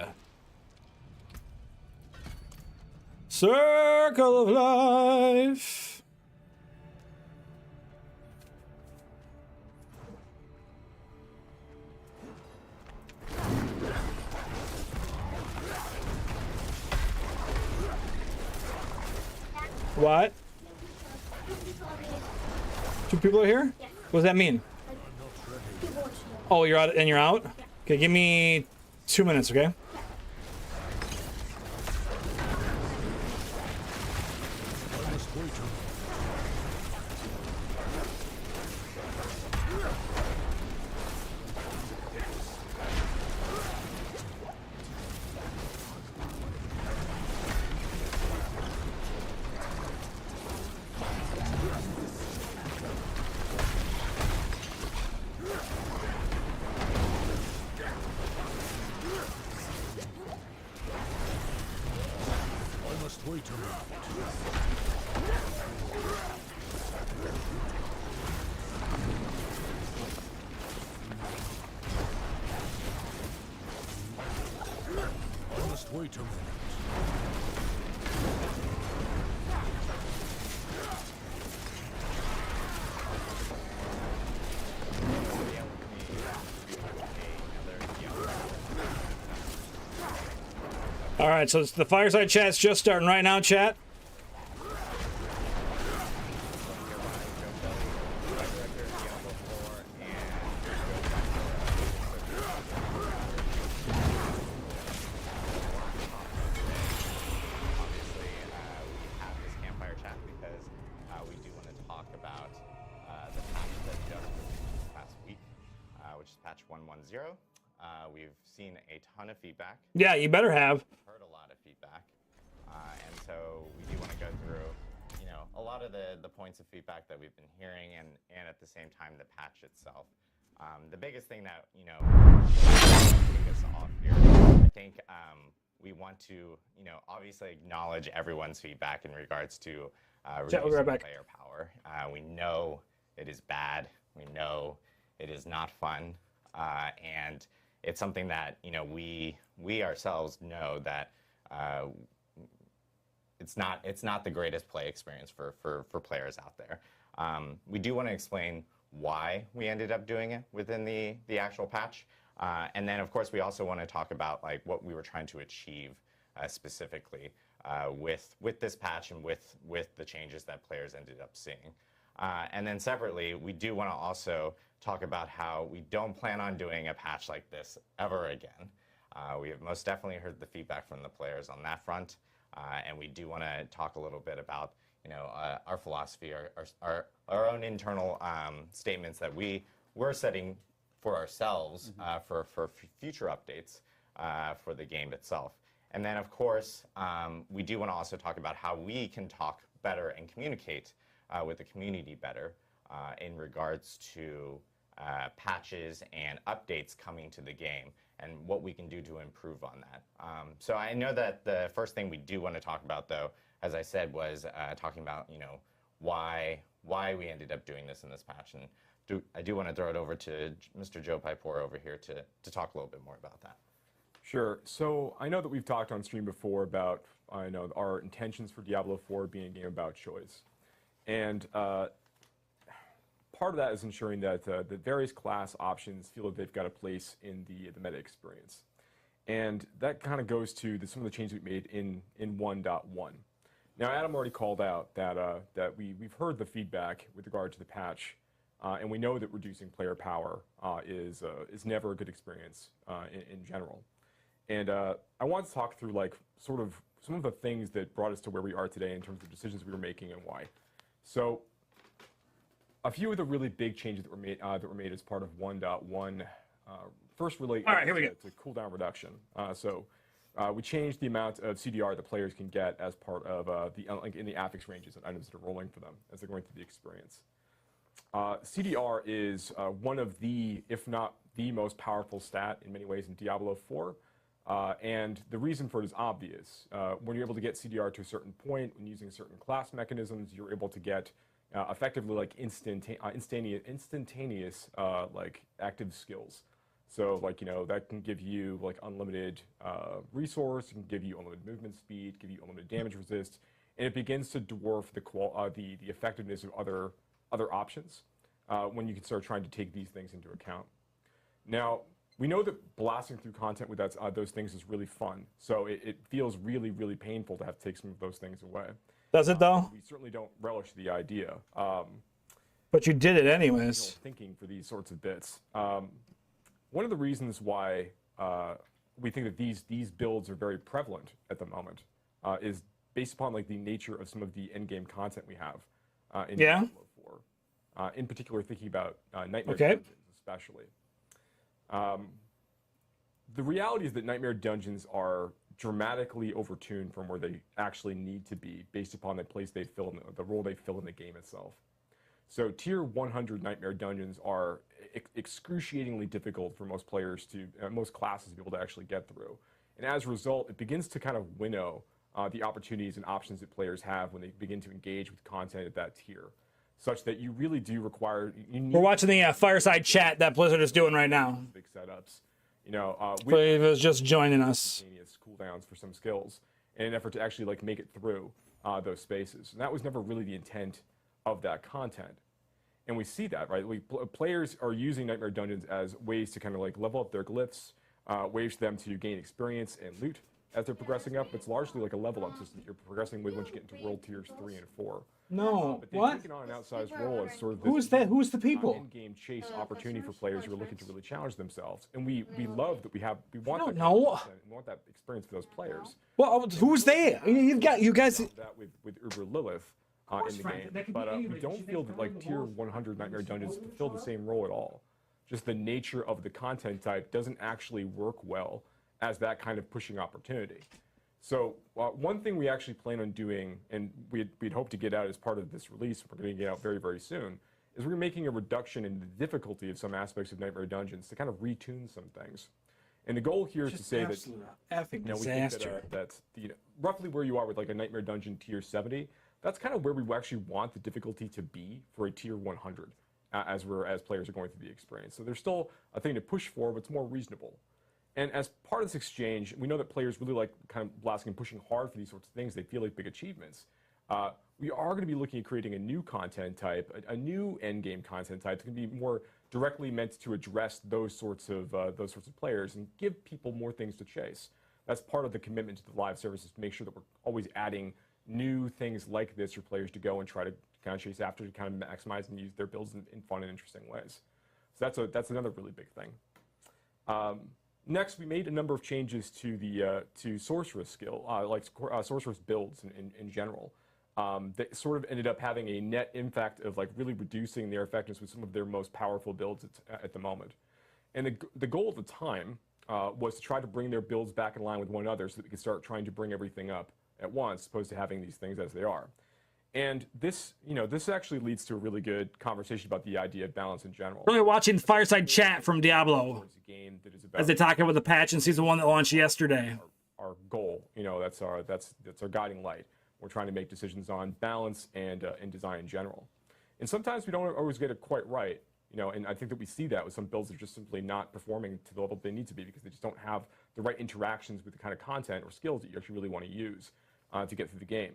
Circle of life. What? 2 people are here? What does that mean? Oh, you're out and you're out? Okay, give me 2 minutes, okay? I must wait a moment. I must wait a moment. I must wait a moment. All right, so the fireside chat's just starting right now, chat. We've seen a ton of feedback. Yeah, you better have. Heard a lot of feedback, and so we do want to go through, you know, a lot of the points of feedback that we've been hearing, and at the same time the patch itself. The biggest thing that, you know, kick us off here, I think we want to, you know, obviously acknowledge everyone's feedback in regards to reducing player power. We know it is bad. We know it is not fun, and it's something that, you know, we ourselves know that it's not the greatest play experience for players out there. We do want to explain why we ended up doing it within the actual patch, and then of course we also want to talk about like what we were trying to achieve specifically with this patch and with the changes that players ended up seeing. And then separately, we do want to also talk about how we don't plan on doing a patch like this ever again. We have most definitely heard the feedback from the players on that front, and we do want to talk a little bit about our philosophy, our own internal statements that we're setting for ourselves for future updates for the game itself. And then, of course, we do want to also talk about how we can talk better and communicate with the community better in regards to patches and updates coming to the game and what we can do to improve on that. So I know that the first thing we do want to talk about, though, as I said, was talking about why we ended up doing this in this patch. And I do want to throw it over to Mr. Joe Pipor over here to talk a little bit more about that. Sure. So I know that we've talked on stream before about our intentions for Diablo 4 being a game about choice, and part of that is ensuring that the various class options feel like they've got a place in the meta experience, and that kind of goes to some of the changes we made in 1.1. Now, Adam already called out that we've heard the feedback with regard to the patch, and we know that reducing player power is never a good experience in general. And I want to talk through sort of some of the things that brought us to where we are today in terms of decisions we were making and why. So a few of the really big changes that were made as part of 1.1 first relate to cooldown reduction. We changed the amount of CDR that players can get as part of in the affix ranges and items that are rolling for them as they're going through the experience. CDR is one of the, if not the most powerful stat in many ways in Diablo 4. And the reason for it is obvious. When you're able to get CDR to a certain point, when using certain class mechanisms, you're able to get effectively instantaneous active skills. So that can give you unlimited resource, it can give you unlimited movement speed, give you unlimited damage resist, and it begins to dwarf the effectiveness of other options when you can start trying to take these things into account. Now, we know that blasting through content with those things is really fun, so it feels really, really painful to have to take some of those things away. Does it, though? We certainly don't relish the idea. But you did it anyways. Thinking for these sorts of bits. One of the reasons why we think that these builds are very prevalent at the moment is based upon the nature of some of the endgame content we have in Diablo 4. In particular, thinking about Nightmare Dungeons especially. The reality is that Nightmare Dungeons are dramatically overtuned from where they actually need to be based upon the place they fill in the role they fill in the game itself. So tier 100 Nightmare Dungeons are excruciatingly difficult for most players most classes to be able to actually get through. And as a result, it begins to kind of winnow the opportunities and options that players have when they begin to engage with content at that tier, such that you really do require. We're watching the fireside chat that Blizzard is doing right now. Big setups, Flave is just joining us. Cooldowns for some skills in an effort to actually make it through those spaces, and that was never really the intent of that content. And we see that, right? Players are using Nightmare Dungeons as ways to kind of level up their glyphs, ways for them to gain experience and loot as they're progressing up. It's largely like a level up system that you're progressing with once you get into world tiers 3 and 4. No, but they've what? taken on an outsized role as sort of Who's that? Who's the people? In-game chase opportunity for players who are looking to really challenge themselves, and we love that we want I don't that know. content, we want that experience for those players. Well, who's they? I mean, you guys. That with Uber Lilith in the game, but we don't feel that tier 100 Nightmare Dungeons fulfill the same role at all. Just the nature of the content type doesn't actually work well as that kind of pushing opportunity. So one thing we actually plan on doing, and we'd hope to get out as part of this release, we're going to get out very, very soon, is we're making a reduction in the difficulty of some aspects of Nightmare Dungeons to kind of retune some things. And the goal here is to say that we think that roughly where you are with a Nightmare Dungeon tier 70, that's kind of where we actually want the difficulty to be for a tier 100 as players are going through the experience. So there's still a thing to push for, but it's more reasonable. And as part of this exchange, we know that players really like kind of blasting and pushing hard for these sorts of things. They feel like big achievements. We are going to be looking at creating a new content type, a new endgame content type that's going to be more directly meant to address those sorts of players and give people more things to chase. That's part of the commitment to the live services, to make sure that we're always adding new things like this for players to go and try to kind of chase after, to kind of maximize and use their builds in fun and interesting ways. So that's another really big thing. Next, we made a number of changes to the to sorceress skill, sorceress builds in general. That sort of ended up having a net impact of like really reducing their effectiveness with some of their most powerful builds at the moment. And the goal at the time was to try to bring their builds back in line with one another so that we could start trying to bring everything up at once, as opposed to having these things as they are. And this, this actually leads to a really good conversation about the idea of balance in general. Really watching Fireside Chat from Diablo as they talk about the patch in Season 1 that launched yesterday. Our goal, that's our guiding light. We're trying to make decisions on balance and design in general. And sometimes we don't always get it quite right, and I think that we see that with some builds that are just simply not performing to the level they need to be because they just don't have the right interactions with the kind of content or skills that you actually really want to use to get through the game.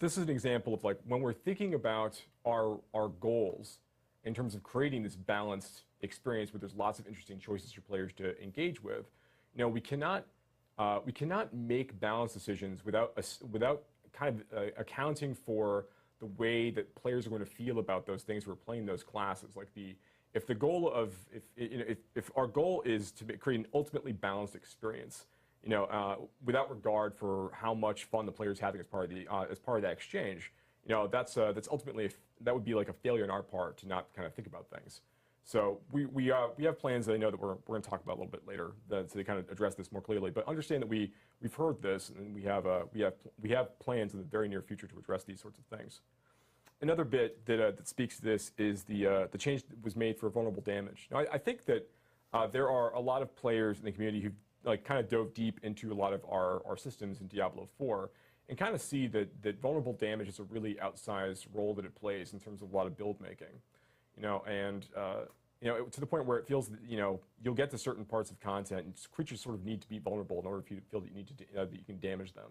This is an example of like when we're thinking about our goals in terms of creating this balanced experience where there's lots of interesting choices for players to engage with. We cannot make balanced decisions without kind of accounting for the way that players are going to feel about those things who are playing those classes. Like if our goal is to create an ultimately balanced experience, without regard for how much fun the player's having as part of that exchange, that's ultimately that would be like a failure on our part to not kind of think about things. So we have plans that I know that we're going to talk about a little bit later to kind of address this more clearly. But understand that we've heard this and we have plans in the very near future to address these sorts of things. Another bit that speaks to this is the change that was made for vulnerable damage. Now, I think that there are a lot of players in the community who like kind of dove deep into a lot of our systems in Diablo 4 and kind of see that vulnerable damage is a really outsized role that it plays in terms of a lot of build making, to the point where it feels that you'll get to certain parts of content and creatures sort of need to be vulnerable in order for you to feel that you need to that you can damage them.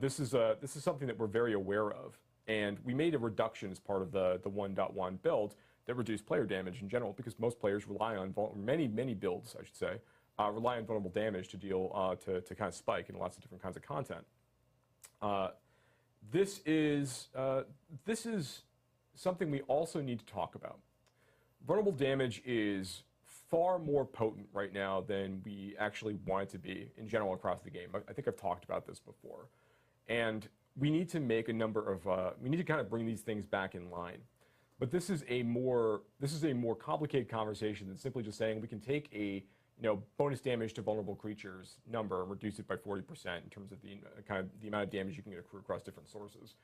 This is something that we're very aware of, and we made a reduction as part of the 1.1 build that reduced player damage in general because most players rely on many builds, I should say. Rely on vulnerable damage to deal to kind of spike in lots of different kinds of content. This is something we also need to talk about. Vulnerable damage is far more potent right now than we actually want it to be in general across the game. I think I've talked about this before, and we need to make a number of we need to kind of bring these things back in line. But this is a more complicated conversation than simply just saying we can take a bonus damage to vulnerable creatures number and reduce it by 40% in terms of the amount of damage you can get accrue across different sources,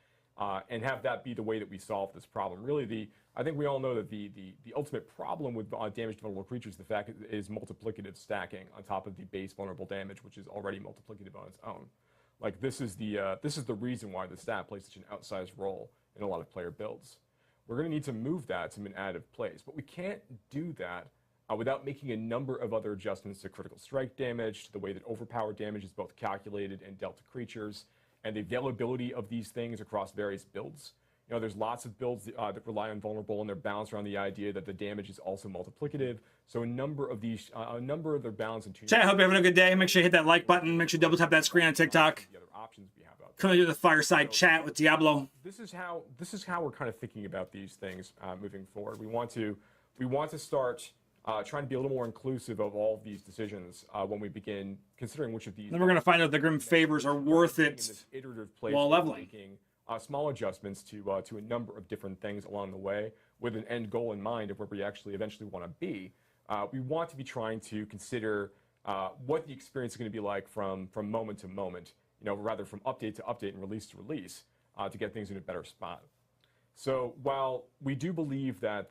and have that be the way that we solve this problem. Really, I think we all know that the ultimate problem with damage to vulnerable creatures, the fact is multiplicative stacking on top of the base vulnerable damage, which is already multiplicative on its own. Like this is the reason why the stat plays such an outsized role in a lot of player builds. We're going to need to move that to an additive place, but we can't do that without making a number of other adjustments to critical strike damage, to the way that overpowered damage is both calculated and dealt to creatures, and the availability of these things across various builds. There's lots of builds that rely on vulnerable, and they're balanced around the idea that the damage is also multiplicative. So a number of their balance and tuning. Chat, I hope you're having a good day. Make sure you hit that like button. Make sure you double tap that screen on TikTok. The other options we have out there. Come and do the Fireside Chat with Diablo. This is how we're kind of thinking about these things moving forward. We want to start trying to be a little more inclusive of all of these decisions when we begin considering which of these. Then we're going to find out the Grim Favors are worth it while leveling. Making small adjustments to a number of different things along the way with an end goal in mind of where we actually eventually want to be. We want to be trying to consider what the experience is going to be like from moment to moment, rather from update to update and release to release to get things in a better spot. So while we do believe that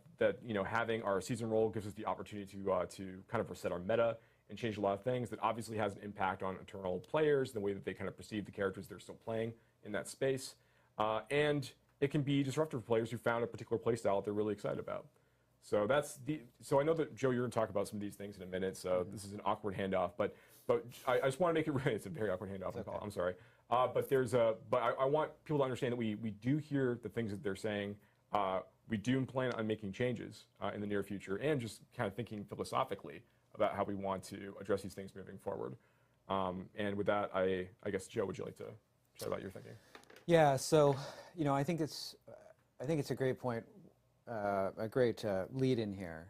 having our season roll gives us the opportunity to kind of reset our meta and change a lot of things, that obviously has an impact on internal players, the way that they kind of perceive the characters they're still playing in that space. And it can be disruptive for players who found a particular playstyle that they're really excited about. So so I know that, Joe, you're going to talk about some of these things in a minute, so this is an awkward handoff, but I just want to make it right. It's a very awkward handoff. Okay. I'm sorry. But I want people to understand that we do hear the things that they're saying. We do plan on making changes in the near future, and just kind of thinking philosophically about how we want to address these things moving forward. And with that, I guess, Joe, would you like to chat about your thinking? Yeah. So, I think it's a great point, a great lead in here.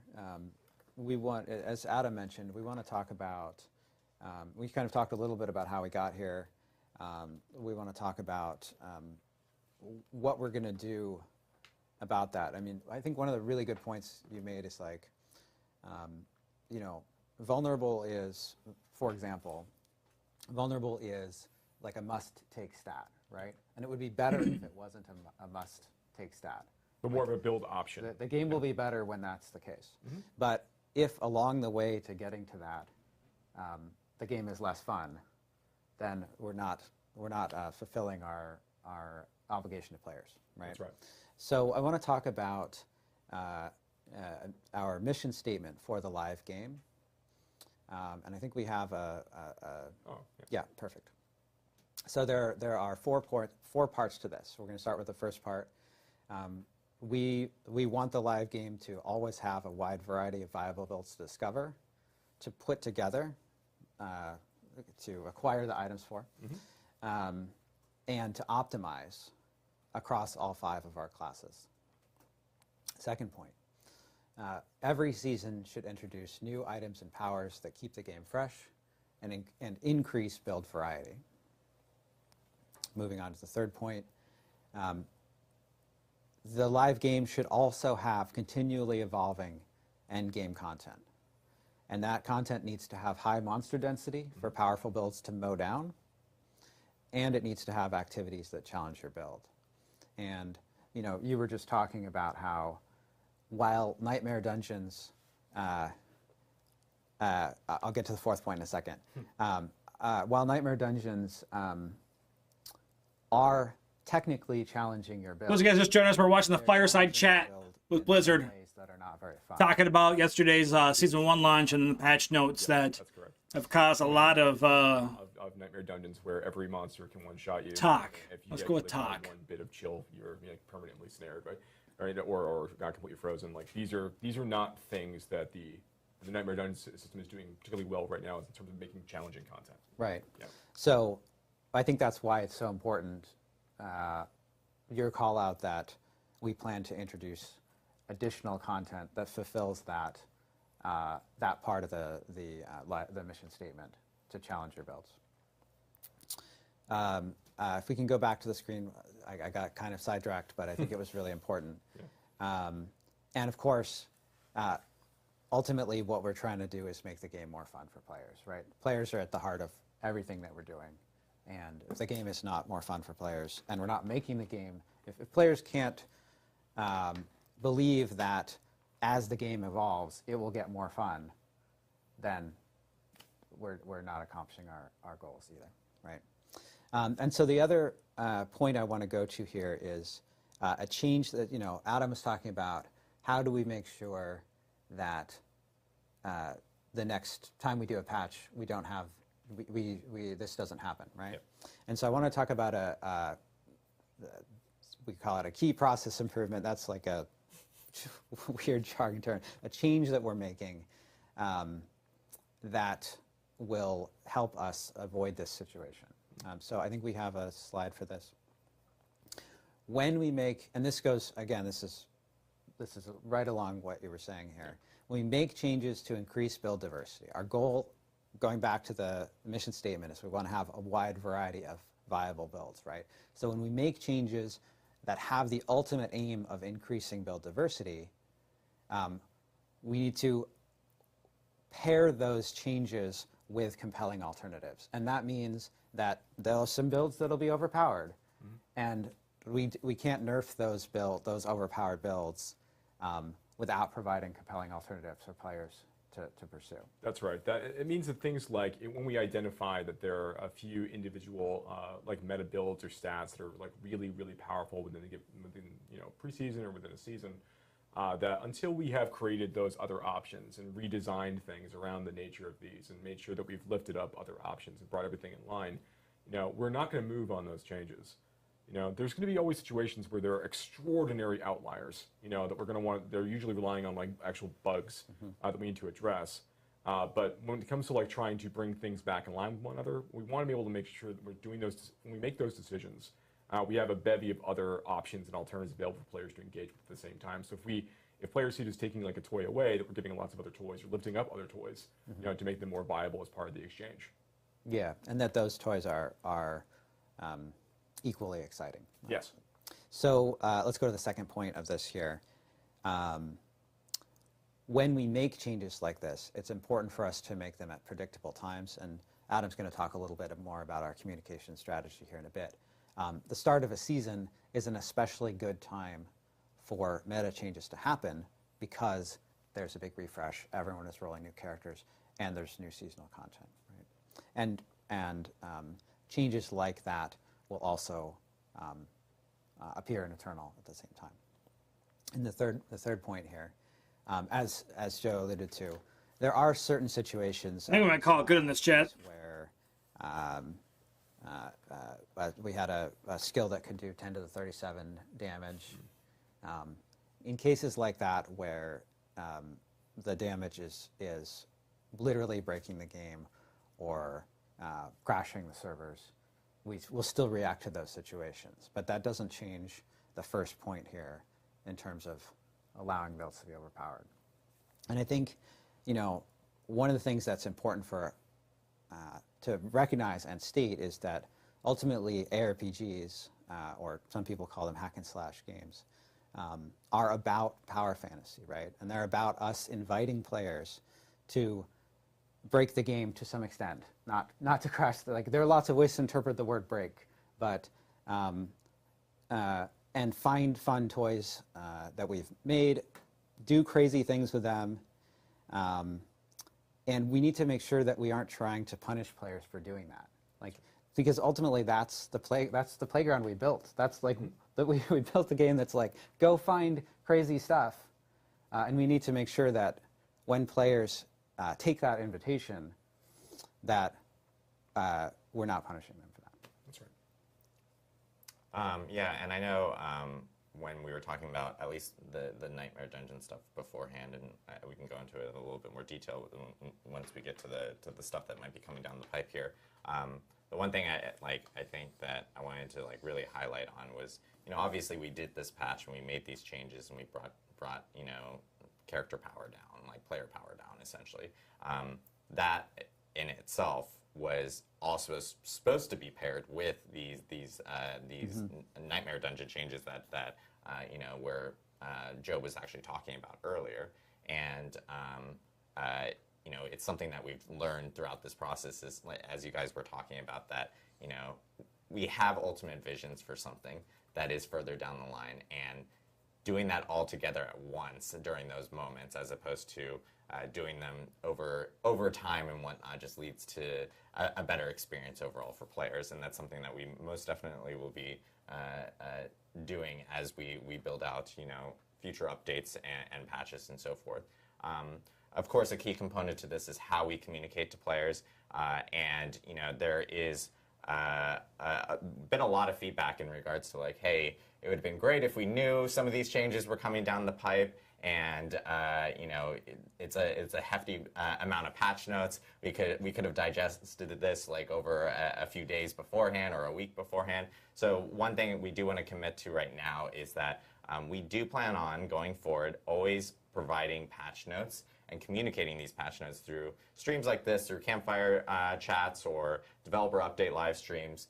we want, as Adam mentioned, we want to talk about, we kind of talked a little bit about how we got here. We want to talk about what we're going to do about that. I mean, I think one of the really good points you made is like, you know, vulnerable is, for example, vulnerable is like a must-take stat, right? And it would be better if it wasn't a must-take stat. But more of a build option. The game will be better when that's the case. But if along the way to getting to that, the game is less fun, then we're not fulfilling our obligation to players, right? That's right. So I want to talk about our mission statement for the live game, and I think we have yeah, perfect. So there are four parts to this. We're going to start with the first part. We want the live game to always have a wide variety of viable builds to discover, to put together, to acquire the items for, and to optimize across all 5 of our classes. Second point, every season should introduce new items and powers that keep the game fresh and increase build variety. Moving on to the third point, the live game should also have continually evolving end-game content. And that content needs to have high monster density for powerful builds to mow down, and it needs to have activities that challenge your build. And you know, you were just talking about how while Nightmare Dungeons, I'll get to the fourth point in a second. While Nightmare Dungeons are technically challenging your build. Those guys just joined us. We're watching the fireside chat with Blizzard, that are not very fun. talking about yesterday's Season 1 launch and the patch notes that have caused a lot of Nightmare Dungeons where every monster can one-shot you. Talk. If you Let's get, go with like, talk. One bit of chill, you're permanently snared, right? Or not completely frozen. Like these are not things that the Nightmare Dungeons system is doing particularly well right now in terms of making challenging content. Right. Yeah. So I think that's why it's so important. Your call out that we plan to introduce additional content that fulfills that part of the mission statement to challenge your builds. If we can go back to the screen, I got kind of sidetracked, but I think it was really important. Yeah. And of course, ultimately what we're trying to do is make the game more fun for players, right? Players are at the heart of everything that we're doing. And if the game is not more fun for players, and we're not making the game, if players can't believe that as the game evolves, it will get more fun, then we're not accomplishing our goals either, right? And so the other point I want to go to here is a change that, you know, Adam was talking about. How do we make sure that the next time we do a patch, we don't have this doesn't happen, right? Yep. And so I want to talk about we call it a key process improvement. That's like a weird jargon term. A change that we're making that will help us avoid this situation. So I think we have a slide for this. When we make, and this goes, again, this is right along what you were saying here. When we make changes to increase build diversity, our goal, going back to the mission statement, is we want to have a wide variety of viable builds, right? So when we make changes that have the ultimate aim of increasing build diversity, we need to pair those changes with compelling alternatives. And that means that there are some builds that'll be overpowered, and we can't nerf those overpowered builds without providing compelling alternatives for players to pursue. That's right. It means that things like when we identify that there are a few individual like meta builds or stats that are like really, really powerful within preseason or within a season, that until we have created those other options and redesigned things around the nature of these and made sure that we've lifted up other options and brought everything in line, we're not going to move on those changes. There's going to be always situations where there are extraordinary outliers, that we're going to want. They're usually relying on like actual bugs that we need to address. But when it comes to like trying to bring things back in line with one another, we want to be able to make sure that we're doing those. When we make those decisions, we have a bevy of other options and alternatives available for players to engage with at the same time. So if players see just taking like a toy away, that we're giving them lots of other toys or lifting up other toys, you know, to make them more viable as part of the exchange. Yeah, and that those toys are equally exciting. Yes. So let's go to the second point of this here. When we make changes like this, it's important for us to make them at predictable times, and Adam's going to talk a little bit more about our communication strategy here in a bit. The start of a season is an especially good time for meta changes to happen because there's a big refresh, everyone is rolling new characters, and there's new seasonal content. Right? And changes like that will also appear in Eternal at the same time. And the third point here, as Joe alluded to, there are certain situations. I think we might call it good in this chat. Where we had a skill that could do 10 to the 37 damage. In cases like that where the damage is literally breaking the game or crashing the servers, we'll still react to those situations. But that doesn't change the first point here in terms of allowing builds to be overpowered. And I think, you know, one of the things that's important for to recognize and state is that ultimately ARPGs, or some people call them hack and slash games, are about power fantasy, right? And they're about us inviting players to break the game to some extent, not to crash. Like, there are lots of ways to interpret the word break, but and find fun toys that we've made, do crazy things with them, and we need to make sure that we aren't trying to punish players for doing that. Like, because ultimately that's the playground we built. That's like that we built a game that's like, go find crazy stuff, and we need to make sure that when players take that invitation, that we're not punishing them for that. That's right. Yeah, and I know when we were talking about at least the Nightmare Dungeon stuff beforehand, and we can go into it in a little bit more detail once we get to the stuff that might be coming down the pipe here. The one thing I think that I wanted to really highlight on was, you know, obviously we did this patch and we made these changes and we brought you know, character power down, like player power down essentially. That in itself was also supposed to be paired with these Nightmare Dungeon changes that you know, where Joe was actually talking about earlier, and you know, it's something that we've learned throughout this process is, as you guys were talking about, that, you know, we have ultimate visions for something that is further down the line, and doing that all together at once during those moments, as opposed to doing them over time and whatnot, just leads to a better experience overall for players. And that's something that we most definitely will be doing as we build out, you know, future updates and patches and so forth. Of course, a key component to this is how we communicate to players, and you know, there is been a lot of feedback in regards to like, hey, it would have been great if we knew some of these changes were coming down the pipe, and you know, it's a hefty amount of patch notes. We could have digested this like over a few days beforehand or a week beforehand. So one thing we do want to commit to right now is that we do plan on going forward always providing patch notes and communicating these patch notes through streams like this, through campfire chats or developer update live streams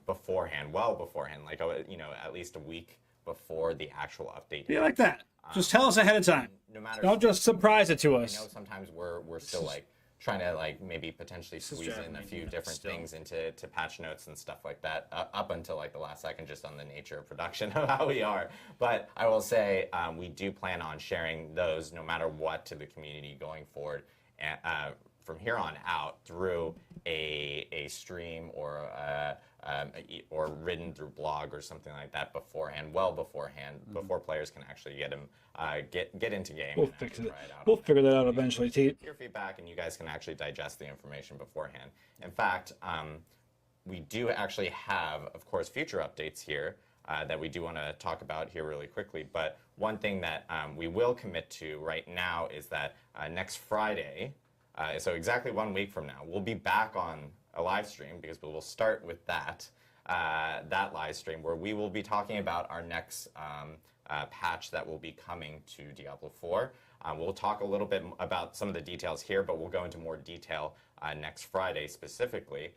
beforehand, well beforehand, like, you know, at least a week before the actual update. Be like that. Just tell us ahead of time. No matter. Don't just surprise it to us. I know sometimes we're still like trying to like maybe potentially squeeze in a few different things into patch notes and stuff like that up until like the last second, just on the nature of production of how we are. But I will say we do plan on sharing those no matter what to the community going forward, and from here on out through a stream or written through blog or something like that beforehand, well beforehand, before players can actually get them get into game. We'll fix it. We'll figure that out eventually, Teet. Your feedback, and you guys can actually digest the information beforehand. In fact, we do actually have, of course, future updates here that we do want to talk about here really quickly. But one thing that we will commit to right now is that next Friday, so exactly 1 week from now, we'll be back on a live stream, because we will start with that. that live stream where we will be talking about our next patch that will be coming to Diablo 4. We'll talk a little bit about some of the details here, but we'll go into more detail next Friday specifically.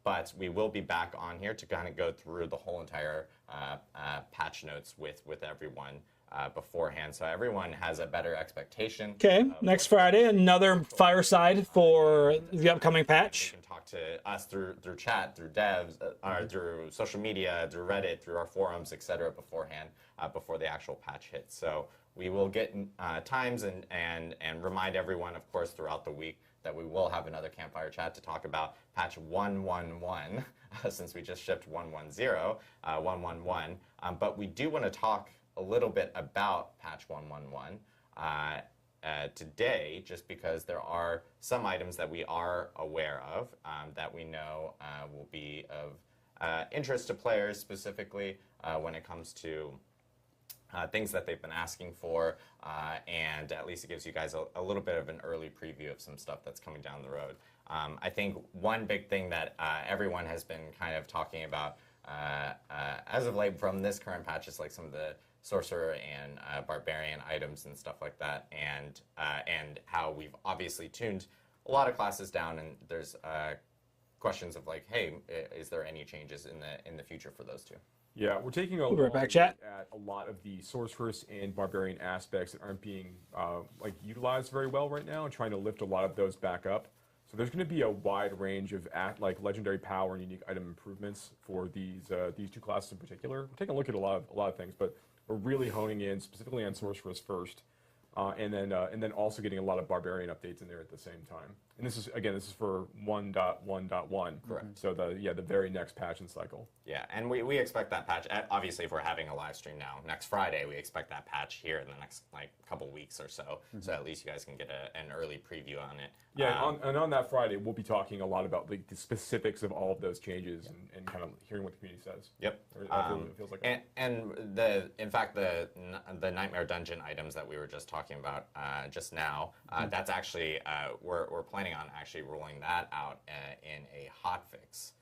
But we will be back on here to kind of go through the whole entire patch notes with everyone beforehand, so everyone has a better expectation. Okay, next Friday, another fireside for the upcoming patch. You can talk to us through chat, through devs, or through social media, through Reddit, through our forums, etc. beforehand, before the actual patch hits. So we will get times and remind everyone, of course, throughout the week that we will have another campfire chat to talk about patch 111, since we just shipped 111. But we do want to talk a little bit about patch 111 today, just because there are some items that we are aware of that we know will be of interest to players, specifically when it comes to things that they've been asking for, and at least it gives you guys a little bit of an early preview of some stuff that's coming down the road. I think one big thing that everyone has been kind of talking about as of late from this current patch is like some of the sorcerer and barbarian items and stuff like that, and how we've obviously tuned a lot of classes down, and there's questions of like, hey, is there any changes in the future for those two? Yeah, we're taking a look at a lot of the sorceress and barbarian aspects that aren't being like utilized very well right now, and trying to lift a lot of those back up. So there's going to be a wide range of like legendary power and unique item improvements for these two classes in particular. We're taking a look at a lot of things, but we're really honing in specifically on sorceress first, and then also getting a lot of barbarian updates in there at the same time. And this is for 1.1.1. Correct. So the very next patch and cycle. Yeah, and we expect that patch. Obviously, if we're having a live stream now, next Friday, we expect that patch here in the next like couple weeks or so. So at least you guys can get an early preview on it. Yeah, and on that Friday, we'll be talking a lot about like the specifics of all of those changes and kind of hearing what the community says. Yep. It feels like in fact the Nightmare Dungeon items that we were just talking about just now, that's actually we're planning on actually rolling that out in a hotfix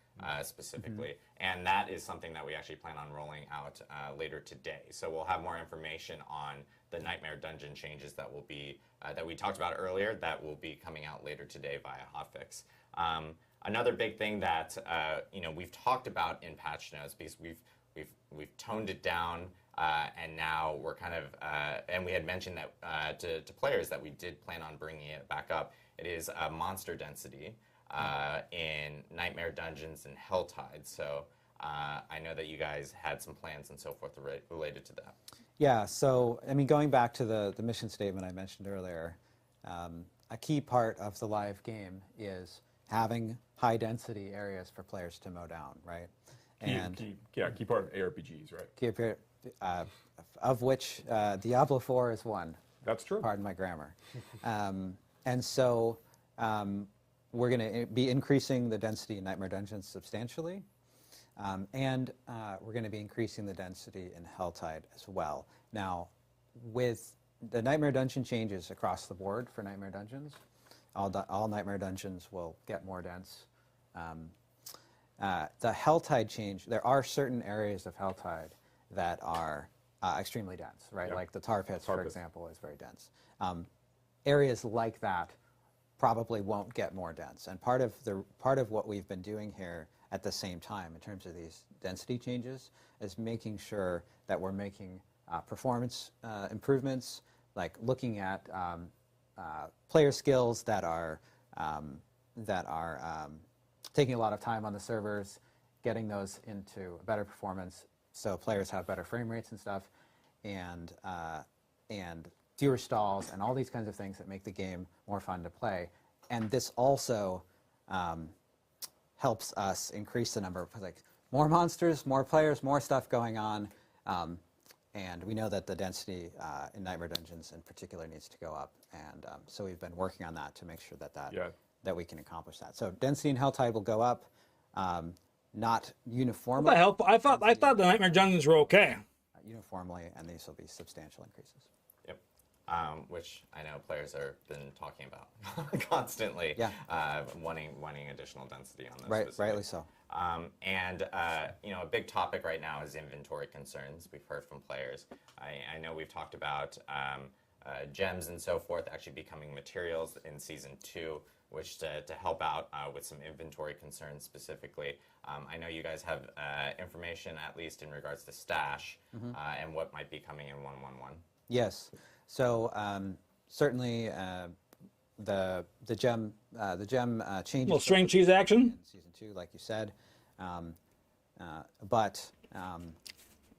specifically, and that is something that we actually plan on rolling out later today. So we'll have more information on the Nightmare Dungeon changes that will be that we talked about earlier, that will be coming out later today via hotfix. Another big thing that we've talked about in patch notes, because we've toned it down, and now we're kind of and we had mentioned that to players that we did plan on bringing it back up. It is monster density in Nightmare Dungeons and Helltide. So I know that you guys had some plans and so forth related to that. Yeah, so I mean, going back to the mission statement I mentioned earlier, a key part of the live game is having high density areas for players to mow down, right? Key part of ARPGs, right? Key part, of which Diablo 4 is one. That's true. Pardon my grammar. And so we're going to be increasing the density in Nightmare Dungeons substantially, and we're going to be increasing the density in Helltide as well. Now, with the Nightmare Dungeon changes across the board for Nightmare Dungeons, all Nightmare Dungeons will get more dense. The Helltide change, there are certain areas of Helltide that are extremely dense, right? Yep. Like the tar pits, for example, is very dense. Areas like that probably won't get more dense. And part of what we've been doing here at the same time in terms of these density changes is making sure that we're making performance improvements, like looking at player skills that are taking a lot of time on the servers, getting those into better performance so players have better frame rates and stuff, and fewer stalls, and all these kinds of things that make the game more fun to play. And this also helps us increase the number of, like, more monsters, more players, more stuff going on. And we know that the density in Nightmare Dungeons in particular needs to go up. And so we've been working on that to make sure that we can accomplish that. So density in Helltide will go up, not uniformly. I thought the Nightmare Dungeons were okay. Uniformly, and these will be substantial increases. Yep. which I know players have been talking about constantly. Yeah. Wanting additional density on those. Right, specific. rightly so. You know, a big topic right now is inventory concerns. We've heard from players. I know we've talked about gems and so forth actually becoming materials in Season 2, which to help out with some inventory concerns specifically. I know you guys have information, at least in regards to stash, and what might be coming in 1.1.1. Yes. So certainly the gem changes. Little string cheese action. In Season 2, like you said, but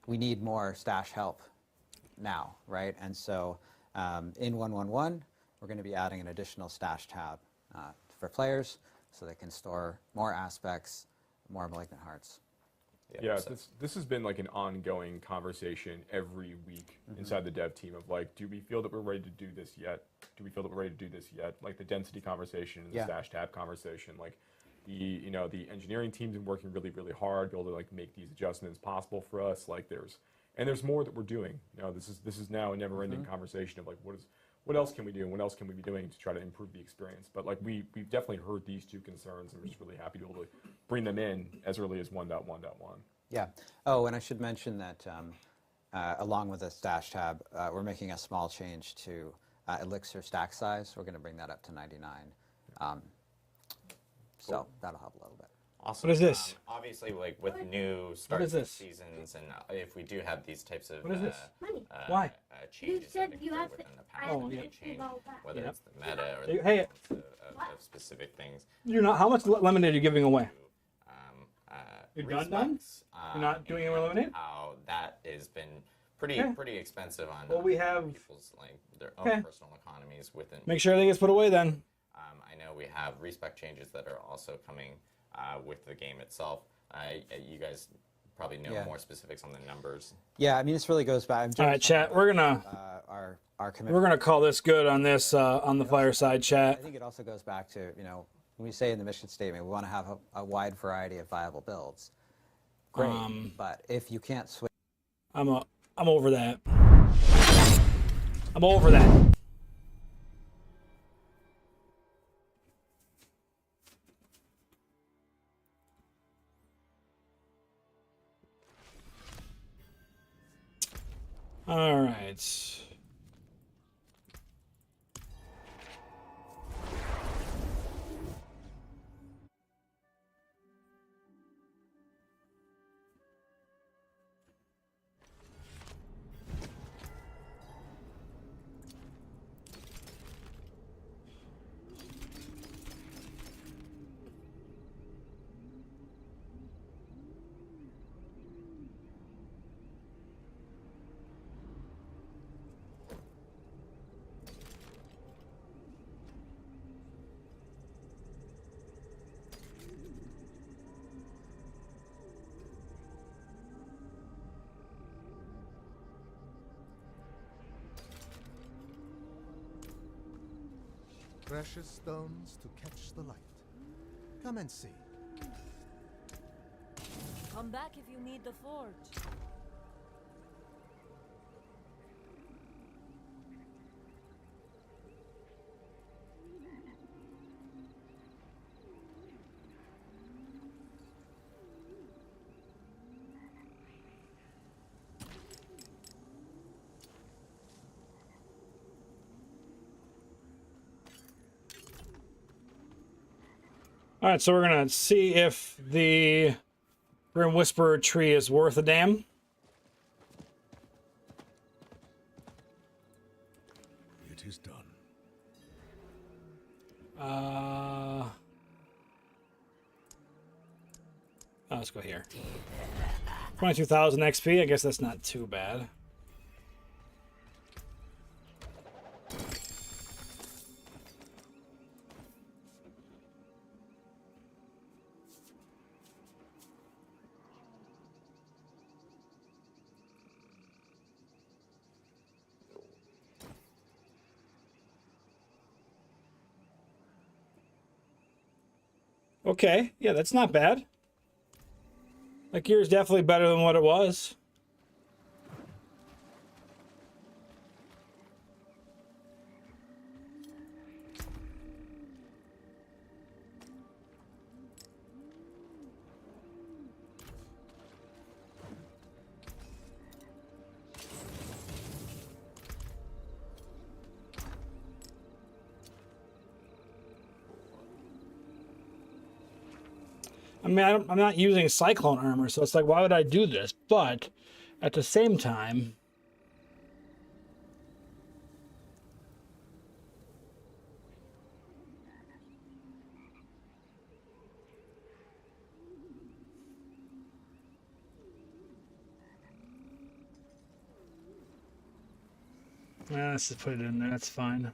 we need more stash help now, right? And so in 1.1.1, we're going to be adding an additional stash tab for players, so they can store more aspects, more malignant hearts. Yeah, this has been like an ongoing conversation every week inside the dev team of like, do we feel that we're ready to do this yet? Do we feel that we're ready to do this yet? Like the density conversation and the stash tab conversation. Like the engineering team's been working really, really hard to be able to like make these adjustments possible for us. Like there's more that we're doing. You know, this is now a never-ending conversation of like what else can we do and what else can we be doing to try to improve the experience. But like we've definitely heard these two concerns, and we're just really happy to be able to bring them in as early as 1.1.1. Yeah. Oh, and I should mention that along with the stash tab, we're making a small change to elixir stack size. We're going to bring that up to 99. So that'll help a little bit. Awesome. What is this? Obviously, like with new starts of seasons, and if we do have these types of what is this? Why? Changes that occur within the pack, change, whether it's the meta or the hey, of specific things. You're not. How much lemonade are you giving away? You're done? You're not doing any more lemonade? How that has been pretty expensive on well, we have people's like their own personal economies within. Make sure everything gets put away then. I know we have respec changes that are also coming with the game itself. You guys probably know more specifics on the numbers. Yeah, I mean this really goes back. All right, chat. We're gonna our commitment. We're gonna call this good on this on the fireside chat. I think it also goes back to when we say in the mission statement we want to have a wide variety of viable builds. Great, but if you can't switch, I'm over that. I'm over that. All right. Precious stones to catch the light. Come and see. Come back if you need the forge. All right, so we're gonna see if the Grim Whisperer tree is worth a damn. It is done. Let's go here. 22,000 XP. I guess that's not too bad. Okay, yeah, that's not bad. Like, yours definitely better than what it was. I mean, I'm not using Cyclone armor, so it's like, why would I do this? But at the same time, let's just put it in there. That's fine.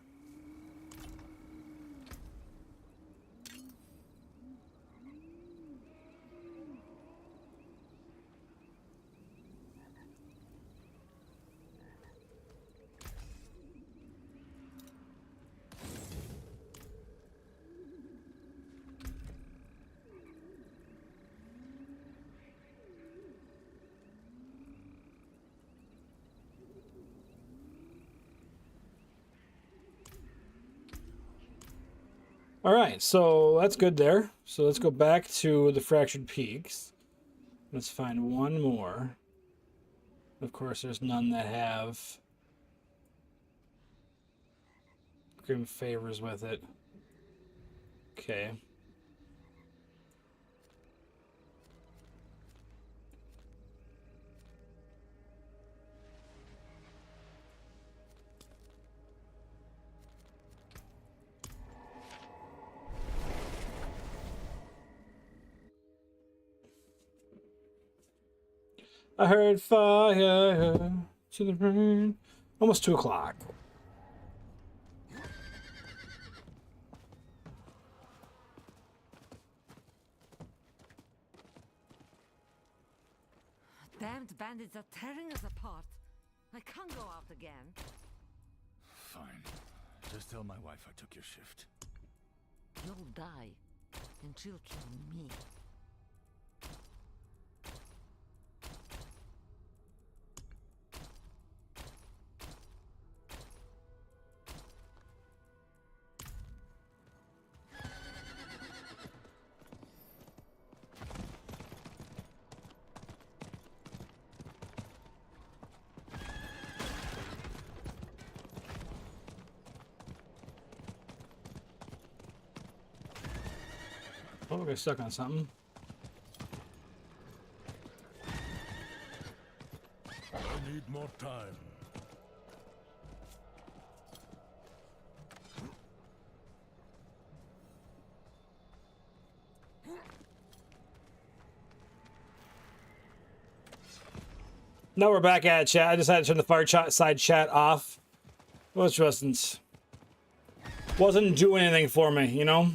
All right, so that's good there. So let's go back to the Fractured Peaks. Let's find one more. Of course, there's none that have Grim Favors with it. Okay. I heard fire to the brain. Almost 2 o'clock. Damned bandits are tearing us apart. I can't go out again. Fine. Just tell my wife I took your shift. You'll die, and she'll kill me. Oh, we got stuck on something. I need more time. No, we're back at it, chat. I decided to turn the far side chat off. Wasn't doing anything for me, you know?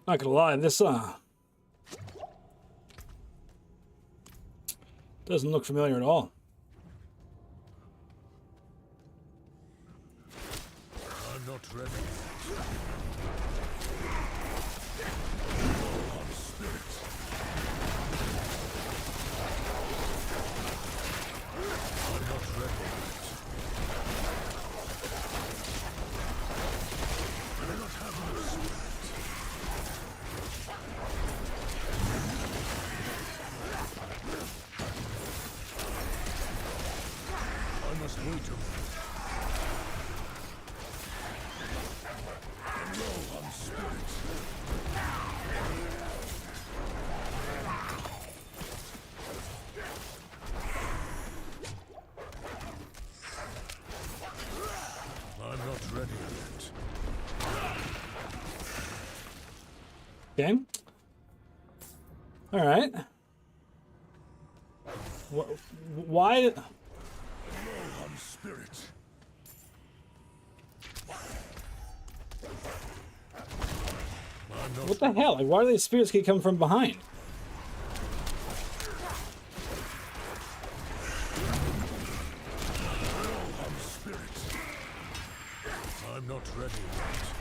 Not gonna lie, this doesn't look familiar at all. I'm not ready. Okay. All right. Why? Spirit. What the hell? Like, why do these spirits keep coming from behind? I'm not ready yet.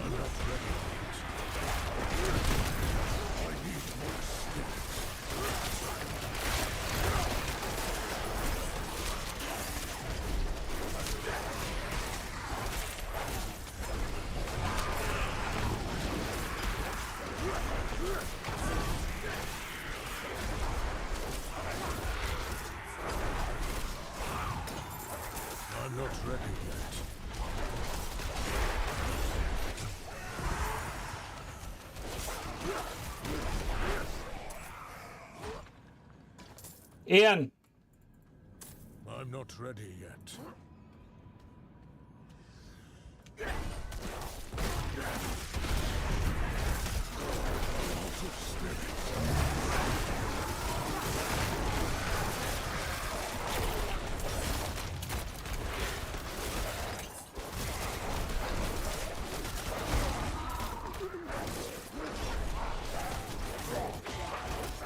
I'm not Ian. I'm not ready yet.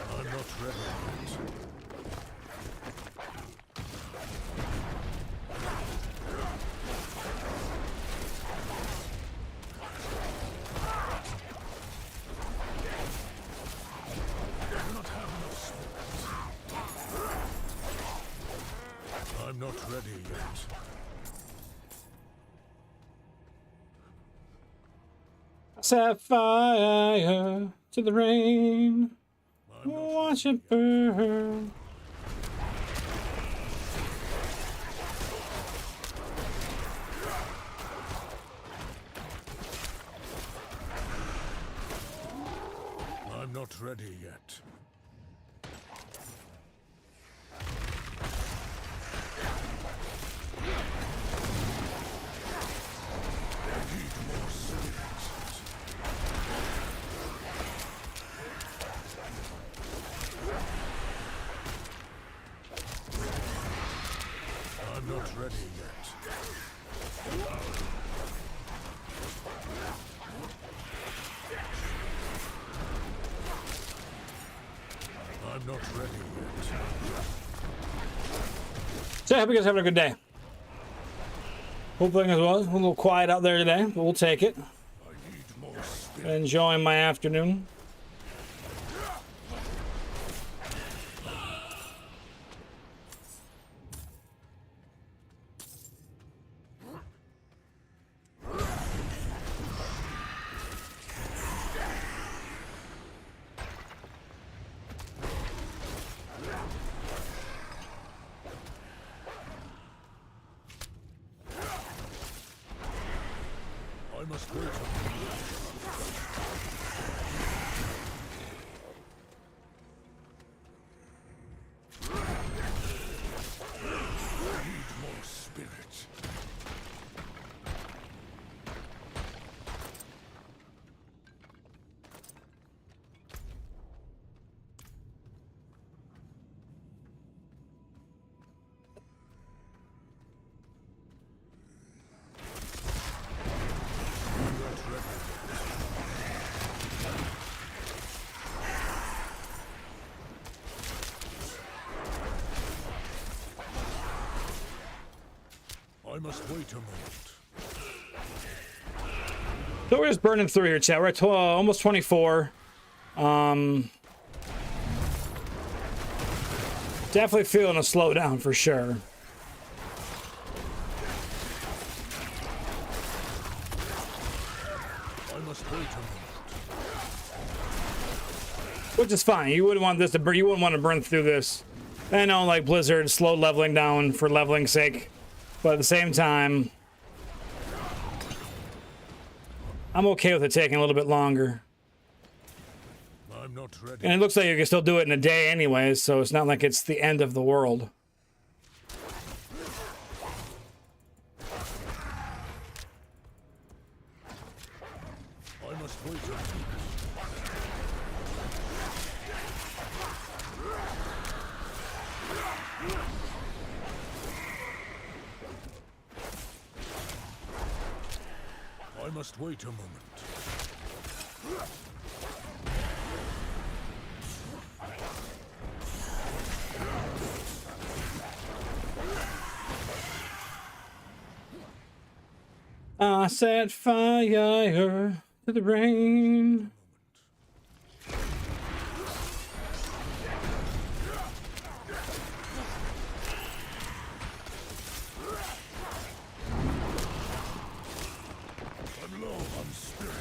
I'm not ready yet. I'm not ready yet. Set fire to the rain. Watch it burn. I'm not ready yet. I'm not ready yet. I'm not ready yet. So I hope you guys are having a good day. Hopefully as well. A little quiet out there today, but we'll take it. Enjoying my afternoon. I must wait. I need more spirit. I must wait a moment. So we're just burning through here, chat. We're at almost 24. Definitely feeling a slowdown for sure. I must wait a moment. Which is fine. You wouldn't want this to burn. You wouldn't want to burn through this. I know, like Blizzard, slow leveling down for leveling's sake, but at the same time, I'm okay with it taking a little bit longer. I'm not ready. And it looks like you can still do it in a day anyways, so it's not like it's the end of the world. I must wait a moment. I must wait a moment. I set fire to the rain. I'm low on spirit.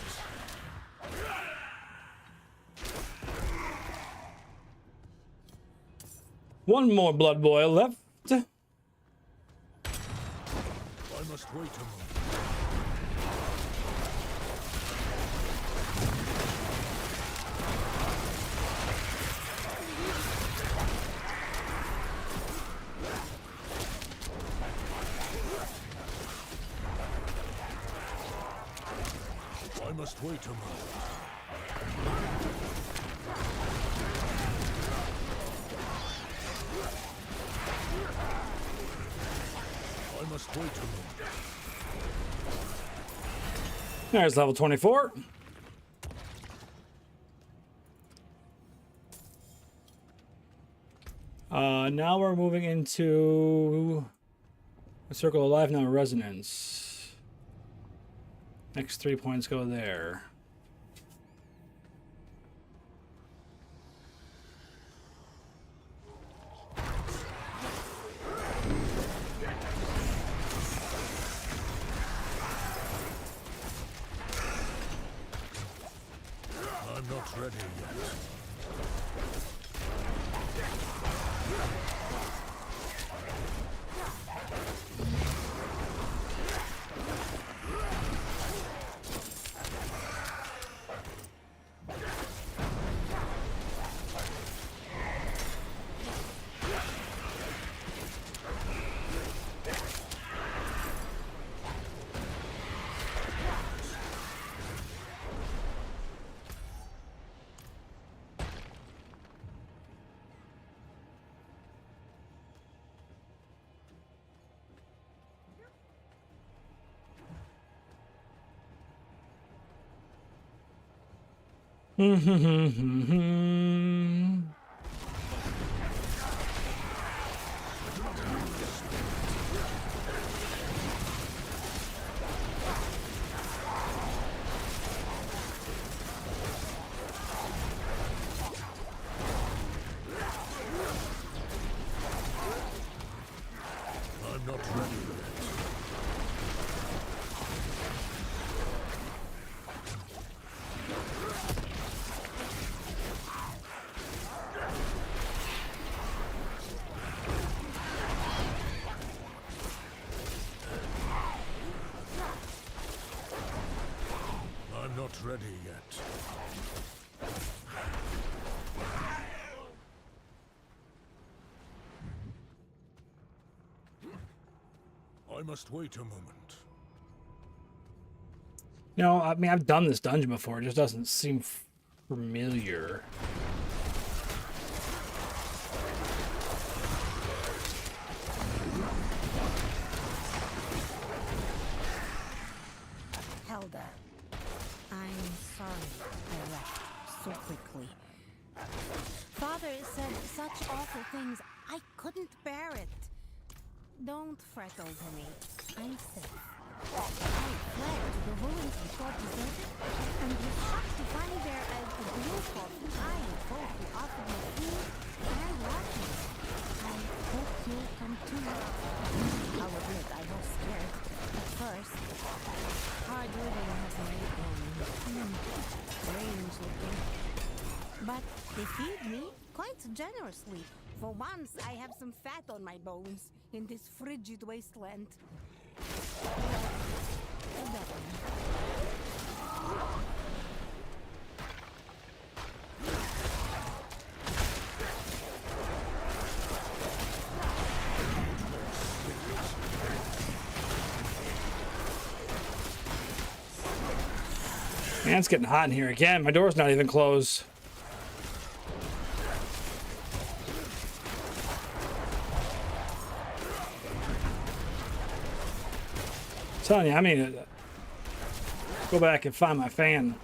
One more blood boil left. I must wait a moment. must wait a moment. I must wait a moment. There's level 24. Now we're moving into a circle of life, now resonance. Next 3 points go there. I'm not ready yet. I'm not ready yet. I'm not ready yet. I must wait a moment. You know, I mean, I've done this dungeon before. It just doesn't seem familiar. Helda, I'm sorry I left so quickly. Father said such awful things. I couldn't bear it. Don't fret over me. I'm safe. I fled to the ruins before deserted, and was shocked to find there a group of kind folk who offered me food and lodging. I hope you'll come too. I'll admit I was scared at first. Hard living has made them strange looking. But they feed me quite generously. For once, I have some fat on my bones in this frigid wasteland. Man, it's getting hot in here again. My door's not even closed. I'm telling you, I mean, go back and find my fan.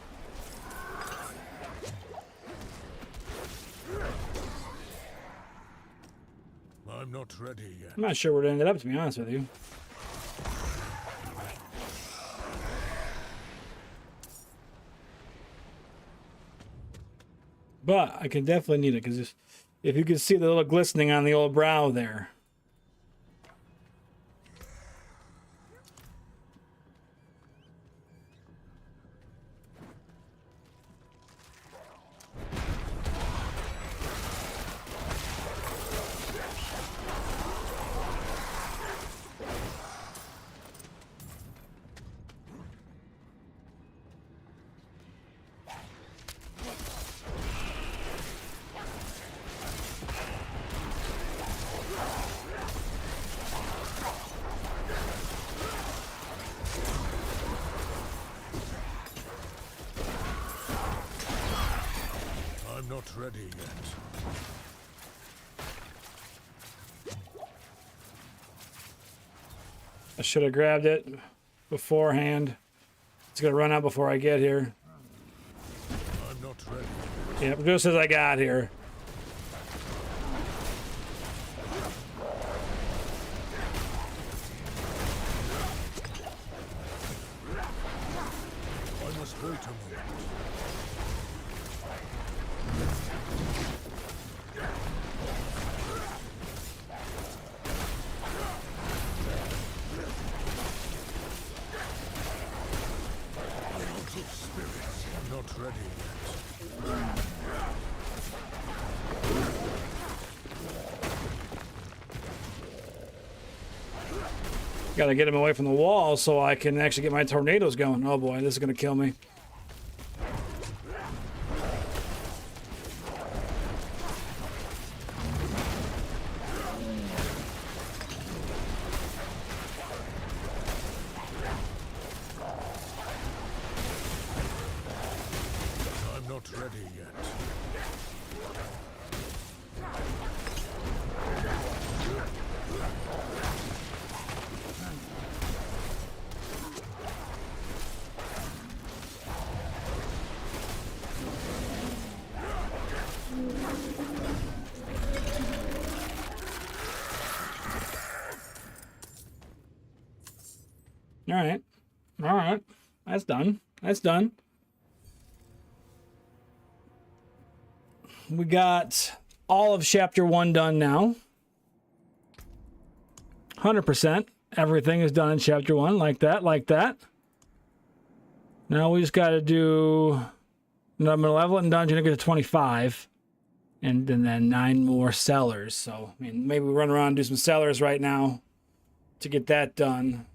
I'm not ready yet. I'm not sure where it ended up, to be honest with you. But I can definitely need it, because if you can see the little glistening on the old brow there. ready yet. I should have grabbed it beforehand. It's gonna run out before I get here. I'm not ready. Yep, just as I got here. I must wait a moment. Out of spirits. I'm not ready yet. Gotta get him away from the wall so I can actually get my tornadoes going. Oh boy, this is gonna kill me. I'm not ready yet. All right. All right. That's done. That's done. We got all of chapter 1 done now. 100%. Everything is done in chapter 1. Like that, like that. Now we just got to do... I'm going to level it in dungeon and get to 25. And then 9 more sellers. So, I mean, maybe we run around and do some sellers right now to get that done.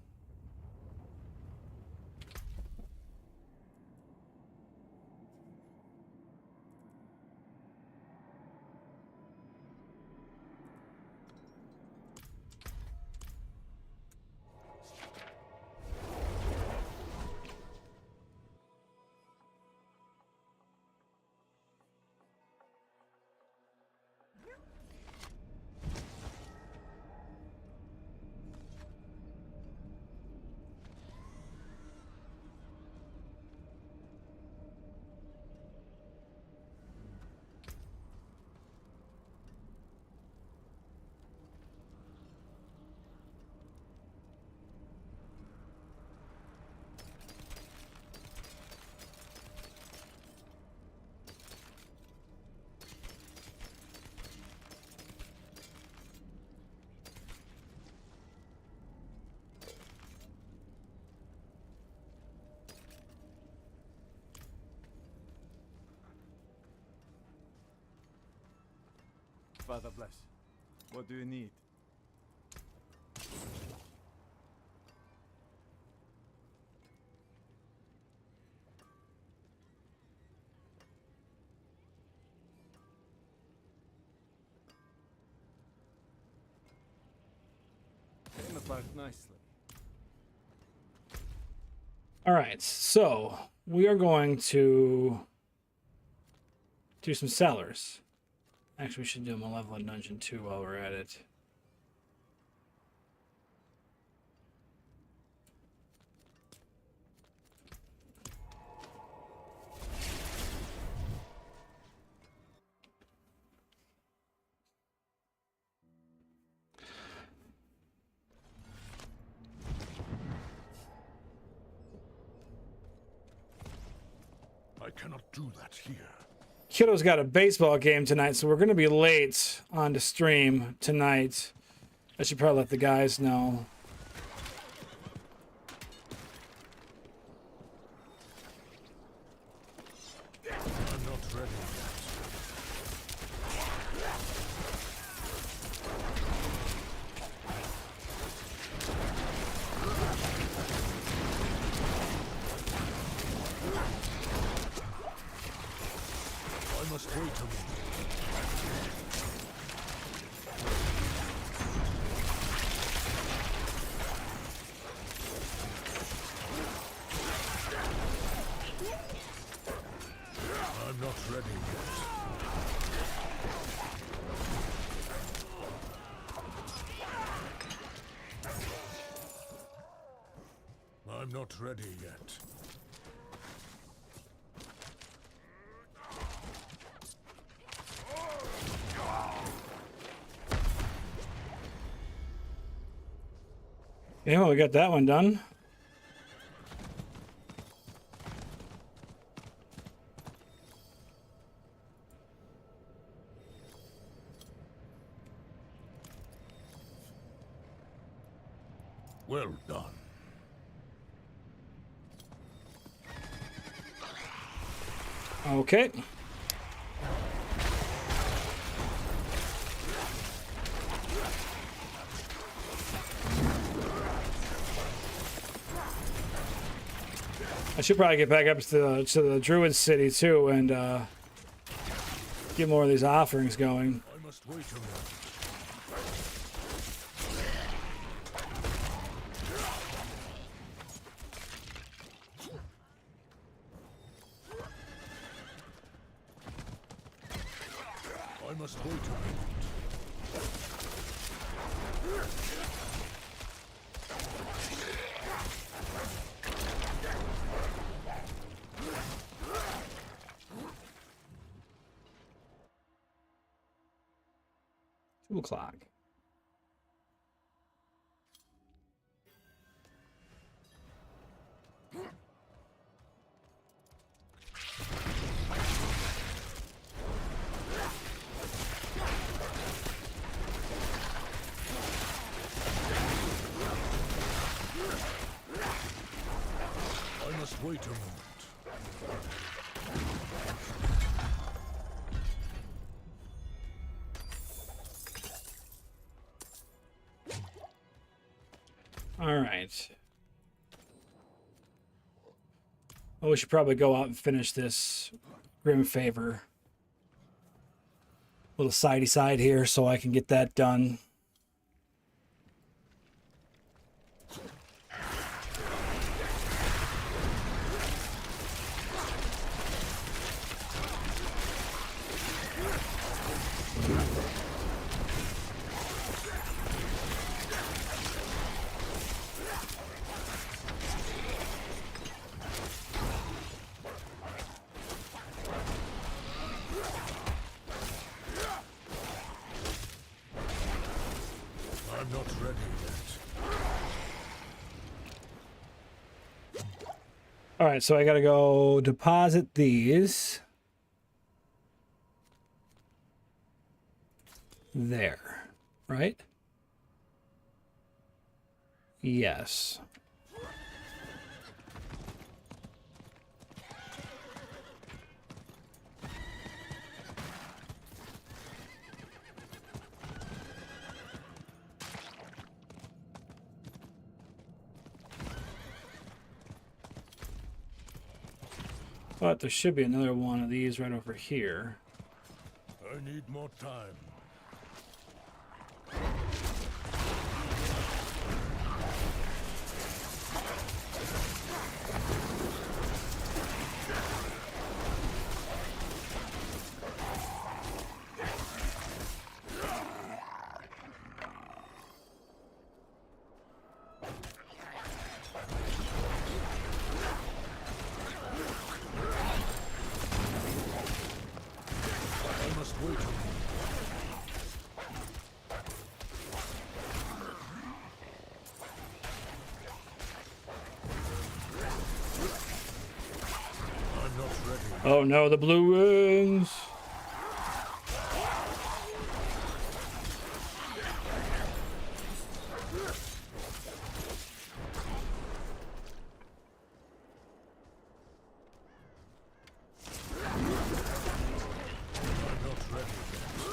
Father bless. What do you need? Came apart nicely. All right, so we are going to do some sellers. Actually, we should do them a level in dungeon 2 while we're at it. I cannot do that here. Kiddo's got a baseball game tonight, so we're going to be late on the stream tonight. I should probably let the guys know. I'm not ready yet. I must wait a moment. I'm not ready yet. Yeah, well, we got that one done. Well done. Okay. I should probably get back up to the Druid city too and get more of these offerings going. I must wait a moment. I must wait a moment. O'clock. I must wait a moment. All right. Well, we should probably go out and finish this Grim Favor. Little sidey side here so I can get that done. I'm not ready yet. All right, so I got to go deposit these. There, right? Yes. But there should be another one of these right over here. I need more time. I must wait a moment. I'm not ready. Oh no, the blue runes. I'm not ready yet.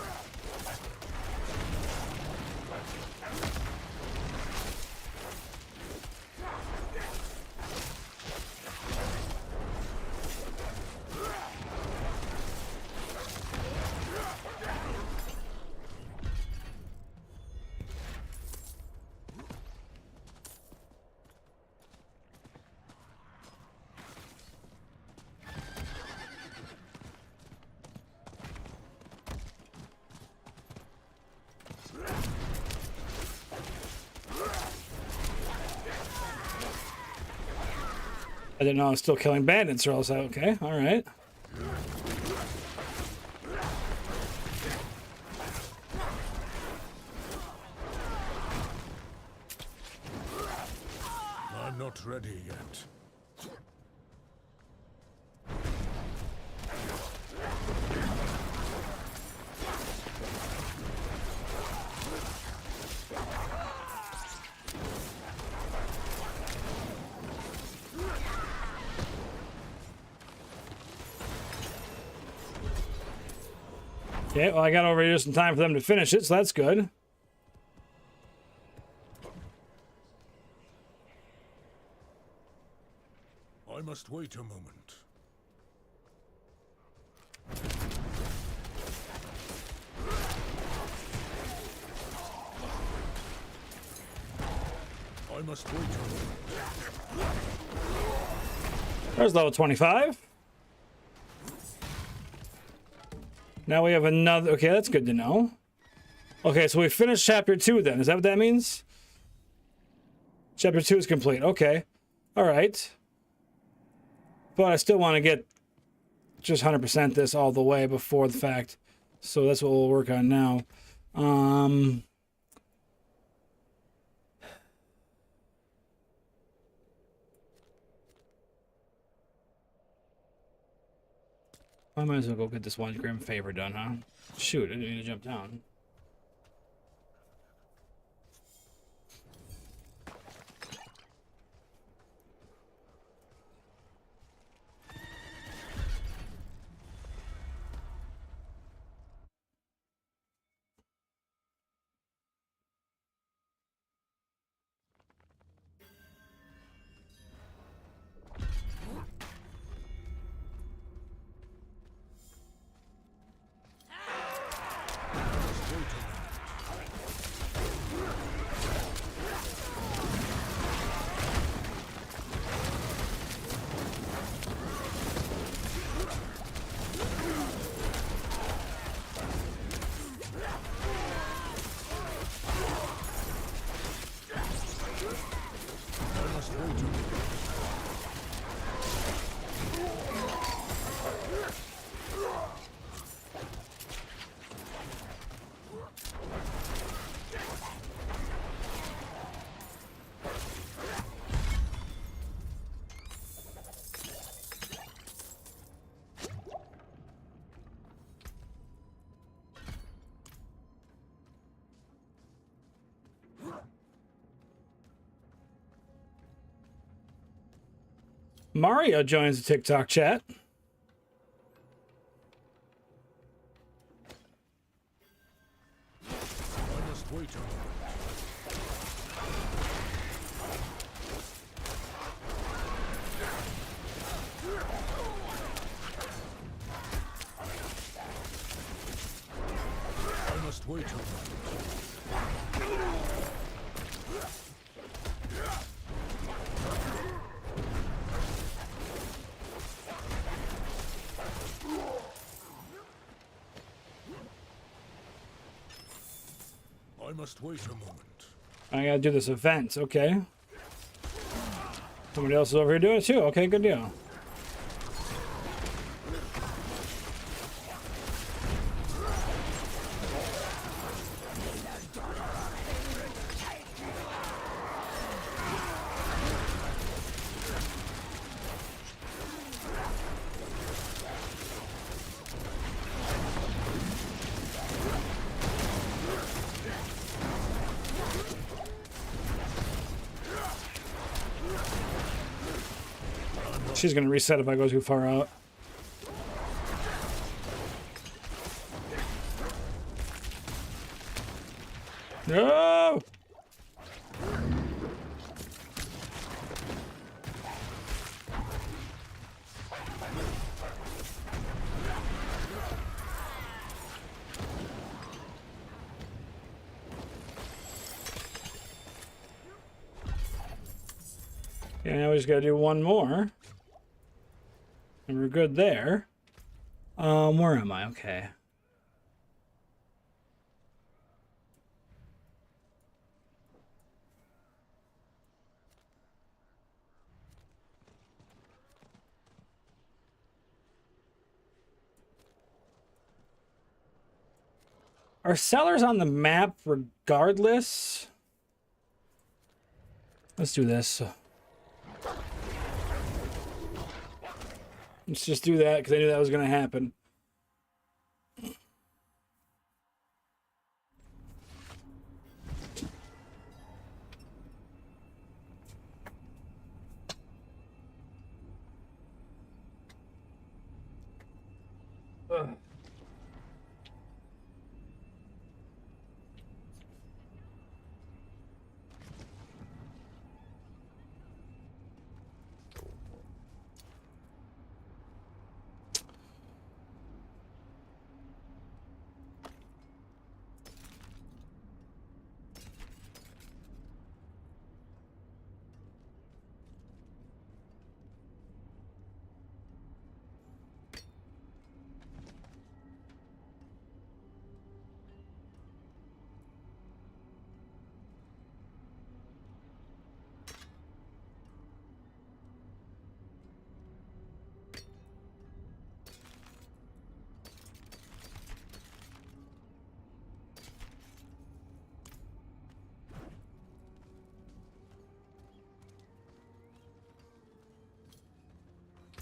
I didn't know I was still killing bandits, or else okay, all right. I'm not ready yet. Okay, well, I got over here just in time for them to finish it, so that's good. I must wait a moment. I must wait a moment. There's level 25. Now we have another... Okay, that's good to know. Okay, so we finished chapter 2 then. Is that what that means? Chapter 2 is complete. Okay. All right. But I still want to get just 100% this all the way before the fact. So that's what we'll work on now. I might as well go get this one grim favor done, huh? Shoot, I didn't need to jump down. Mario joins the TikTok chat. I must wait a moment. I must wait a moment. I must wait a moment. I gotta do this event, okay. Somebody else is over here doing it too. Okay, good deal. She's gonna reset if I go too far out. No! Okay, now we just gotta do one more. And we're good there. Where am I? Okay. Are sellers on the map regardless? Let's do this. Let's just do that because I knew that was going to happen. Ugh.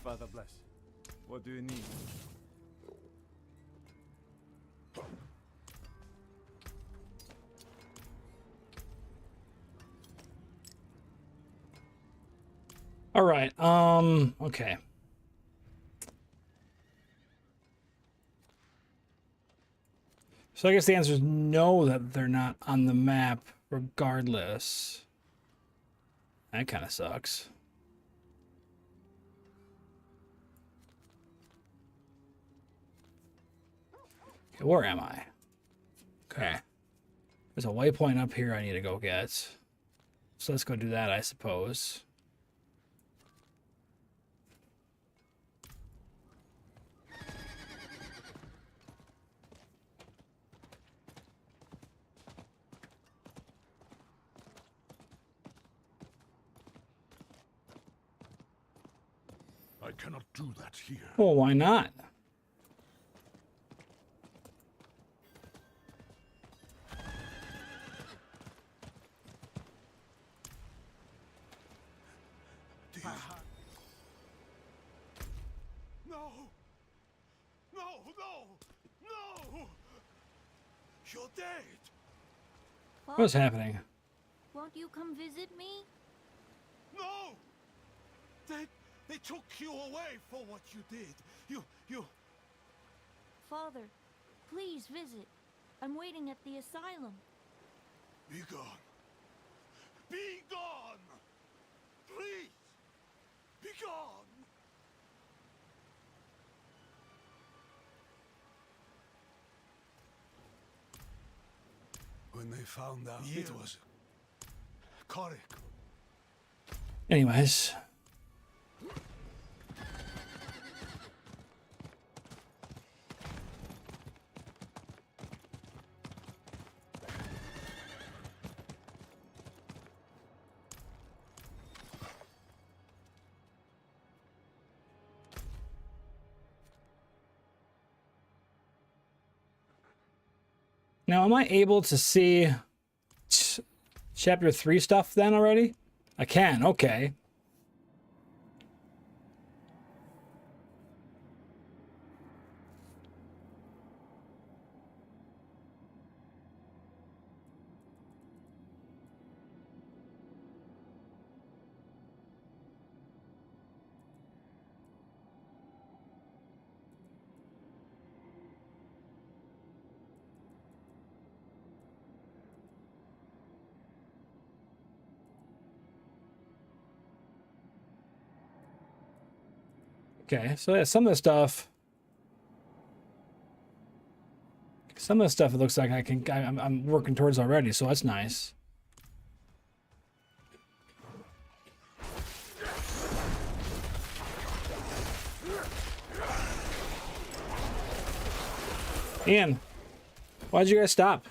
Father bless. What do you need? All right. Okay. So I guess the answer is no, that they're not on the map regardless. That kind of sucks. Okay, where am I? Okay. There's a waypoint up here I need to go get. So let's go do that, I suppose. I cannot do that here. Well, why not? No! No! No! No! You're dead! What's happening? Won't you come visit me? No! They took you away for what you did. You... Father, please visit. I'm waiting at the asylum. Be gone. Be gone! Please! Be gone! When they found out it was correct. Anyways. Now, am I able to see chapter 3 stuff then already? I can, okay. Okay, so yeah, some of the stuff it looks like I'm working towards already, so that's nice. Ian, why'd you guys stop?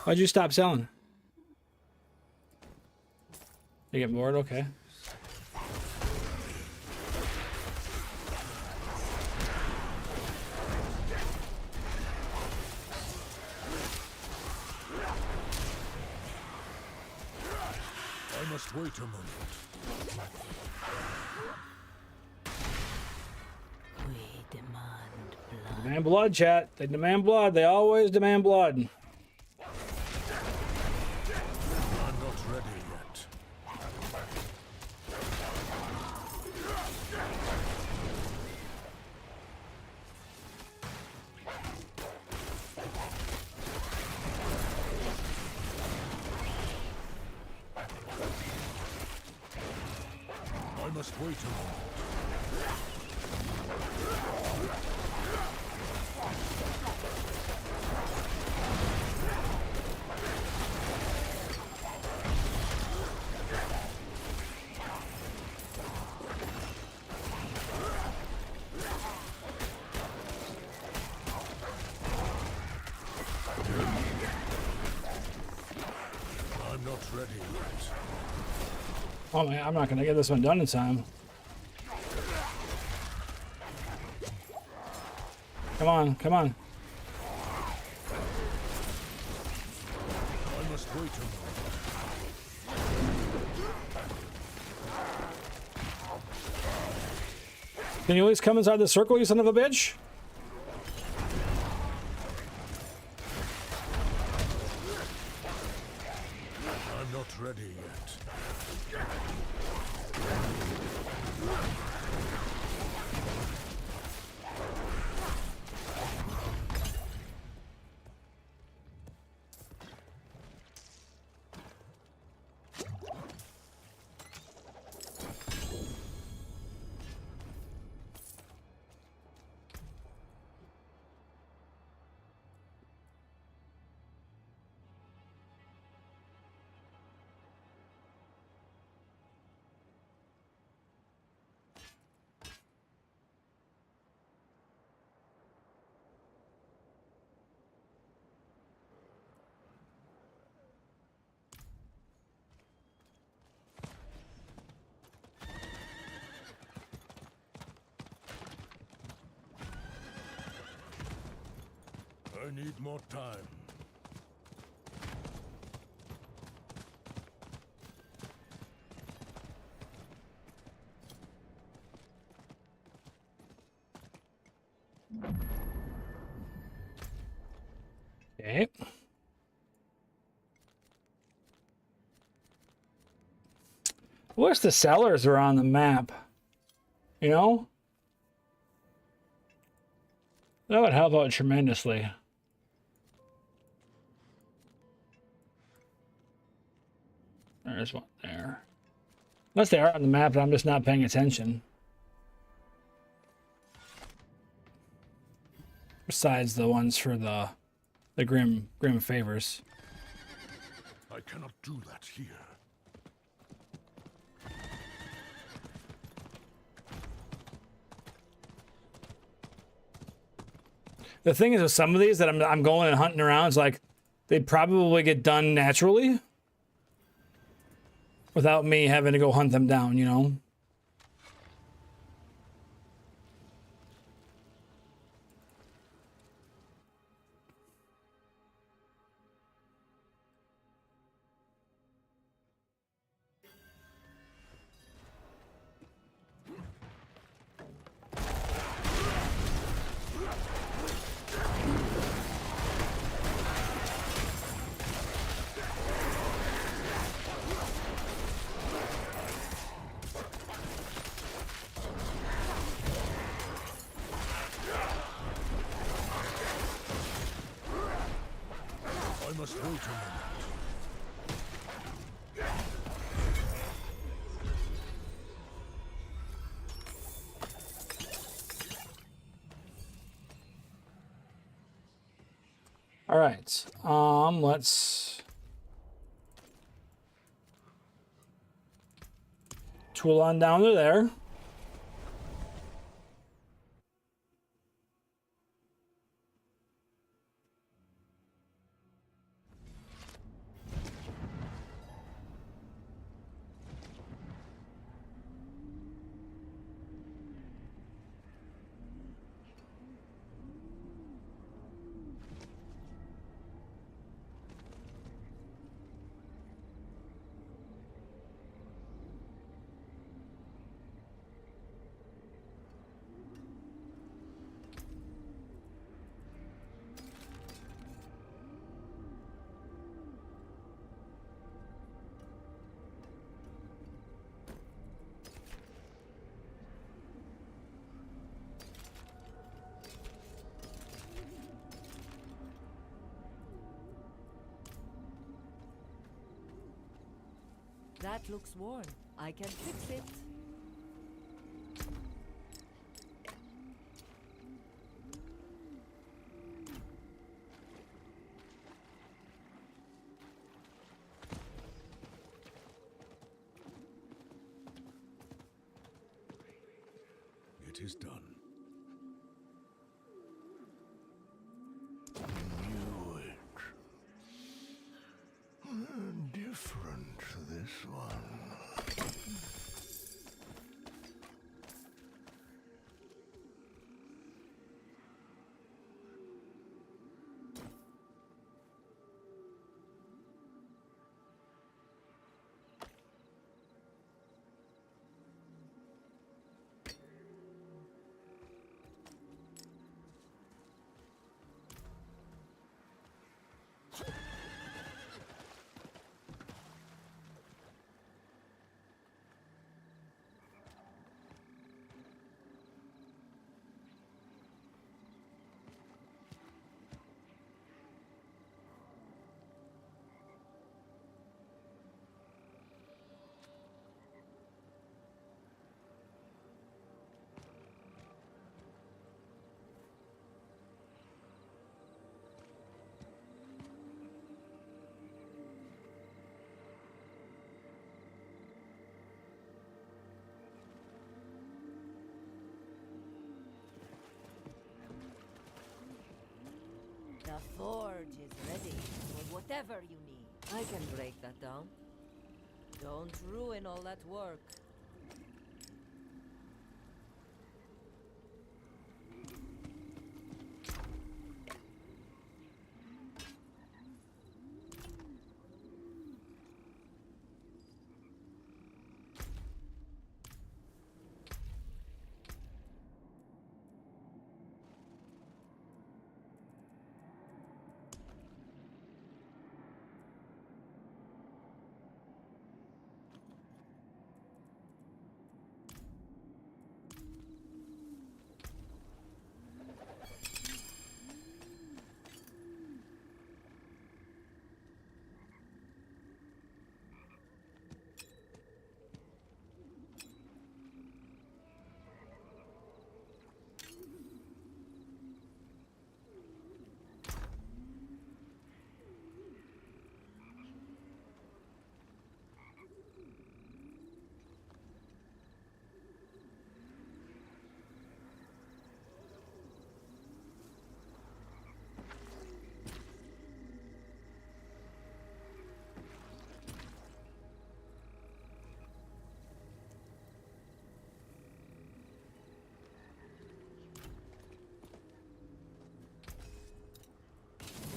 Why'd you stop selling? You get bored? Okay. must wait a moment. We demand blood. Demand blood, chat. They demand blood. They always demand blood. I'm not ready yet. I must wait a moment. I'm not ready yet. Oh man, I'm not gonna get this one done in time. Come on, come on. I must wait a moment. Can you at least come inside the circle, you son of a bitch? I'm not ready yet. I need more time. Okay. I wish the sellers were on the map. You know? That would help out tremendously. There's one there. Unless they are on the map and I'm just not paying attention. Besides the ones for the grim favors. I cannot do that here. The thing is with some of these that I'm going and hunting around, it's like they'd probably get done naturally without me having to go hunt them down, you know? I must wait a moment. All right. Let's tool on down to there. That looks worn. I can fix it. It is done. Knew it. Different, this one. The forge is ready for whatever you need. I can break that down. Don't ruin all that work.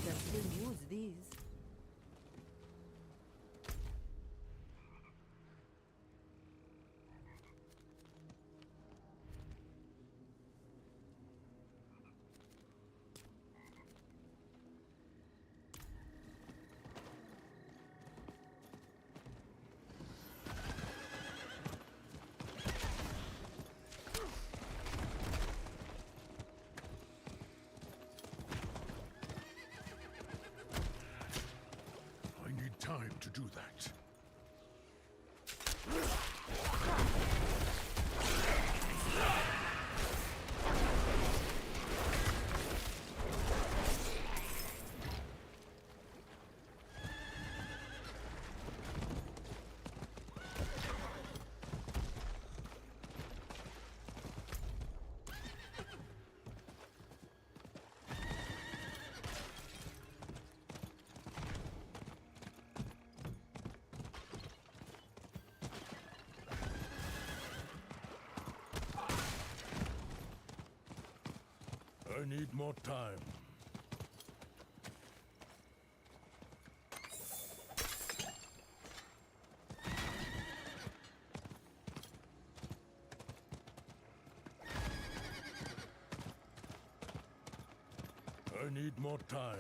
You can still use these. I need time to do that. I need more time. I need more time.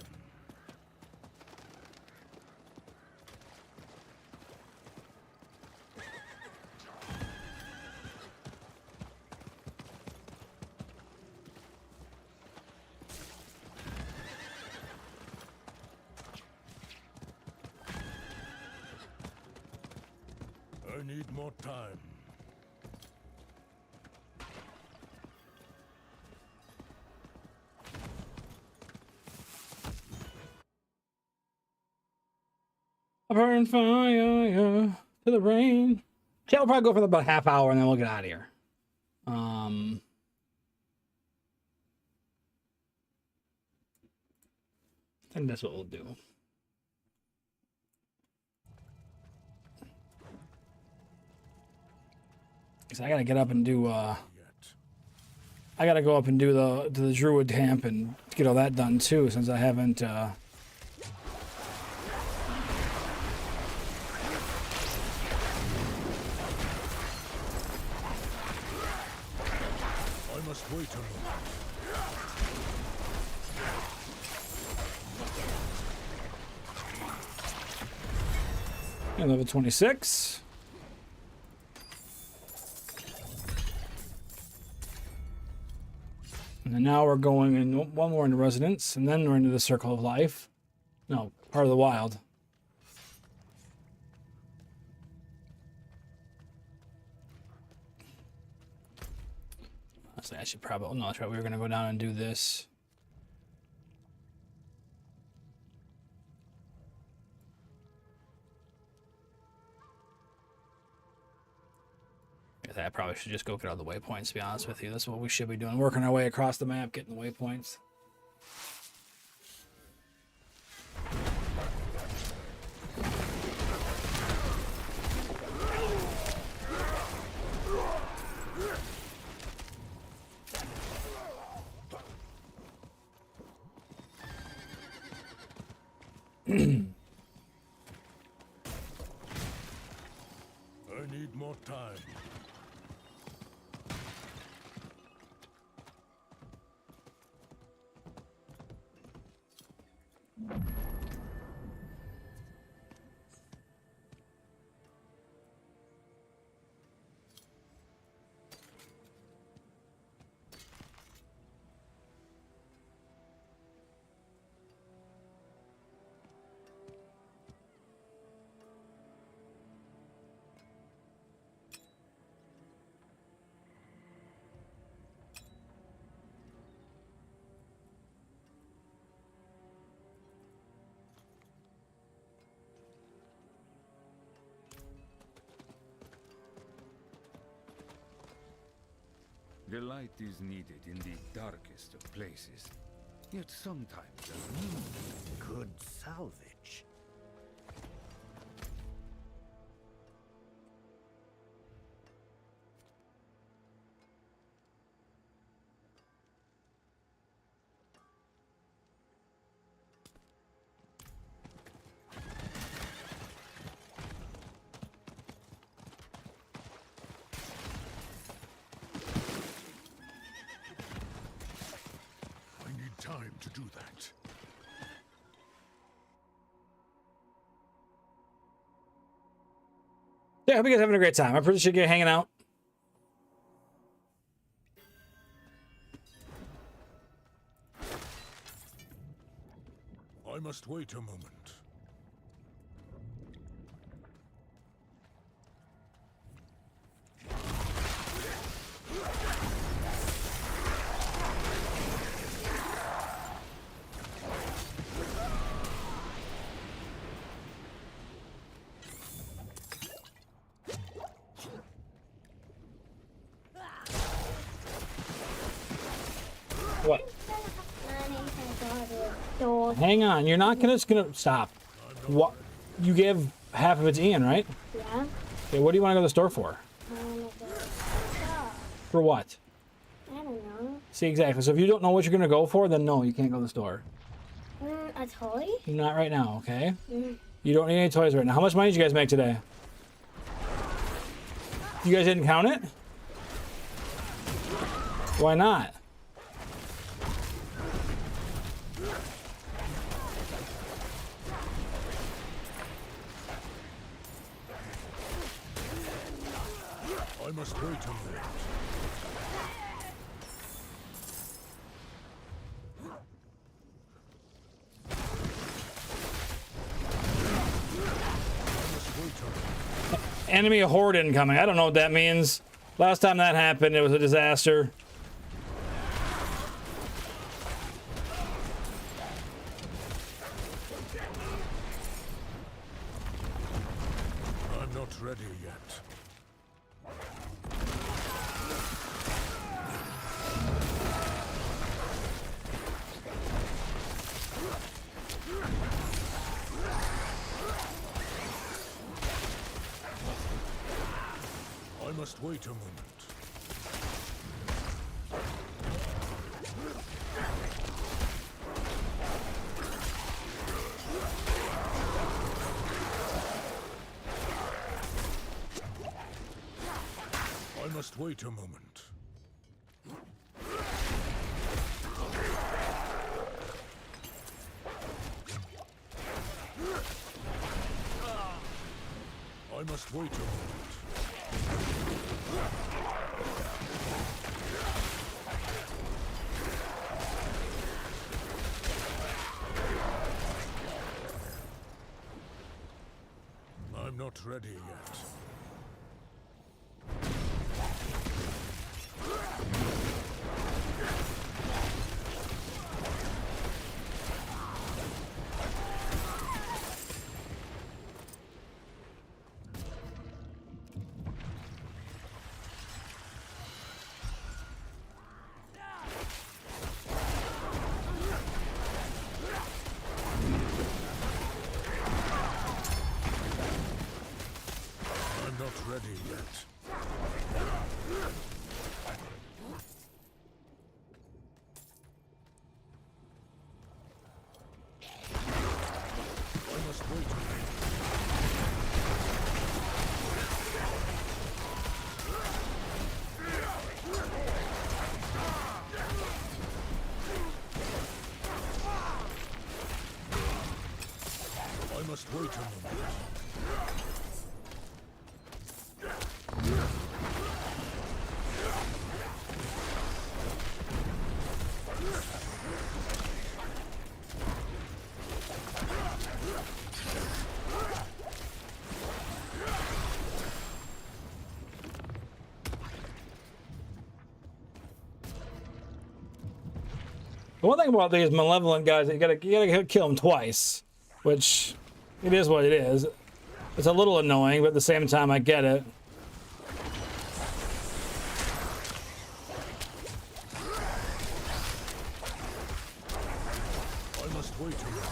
need more time. I burn fire to the rain. Yeah, we'll probably go for about half hour and then we'll get out of here. I think that's what we'll do. Because I gotta get up and do I gotta go up and do the Druid camp and get all that done too, since I haven't I must wait a moment. level 26. And then now we're going in one more into residence, and then we're into the circle of life. No, part of the wild. Honestly, I should probably, no, that's right, we were going to go down and do this. I probably should just go get all the waypoints, to be honest with you. That's what we should be doing. Working our way across the map, getting the waypoints. I need more time. The light is needed in the darkest of places. Yet sometimes a moon could salvage. Time to do that. Yeah, I hope you guys are having a great time. I appreciate you hanging out. I must wait a moment. What? Hang on, you're not just gonna stop. What? You gave half of it to Ian, right? Yeah. Okay, what do you want to go to the store for? For what? I don't know. See, exactly. So if you don't know what you're gonna go for, then no, you can't go to the store. A toy? Not right now, okay? Mm. You don't need any toys right now. How much money did you guys make today? You guys didn't count it? Why not? I must wait a minute. enemy horde incoming. I don't know what that means. Last time that happened, it was a disaster. I'm not ready yet. I must wait a moment. I must wait a moment. I must wait a moment. I'm not ready yet. I'm not ready yet. I must wait a minute. I must wait a moment. The one thing about these malevolent guys, you gotta kill them twice, which it is what it is. It's a little annoying, but at the same time, I get it. I must wait a minute.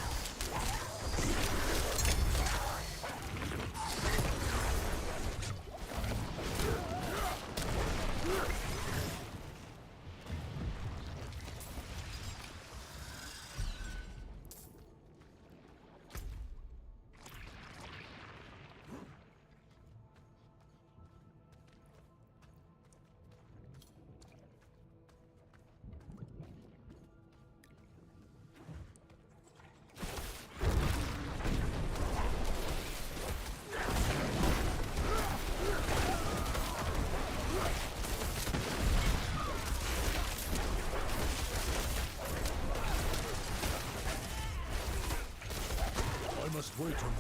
I must wait a moment.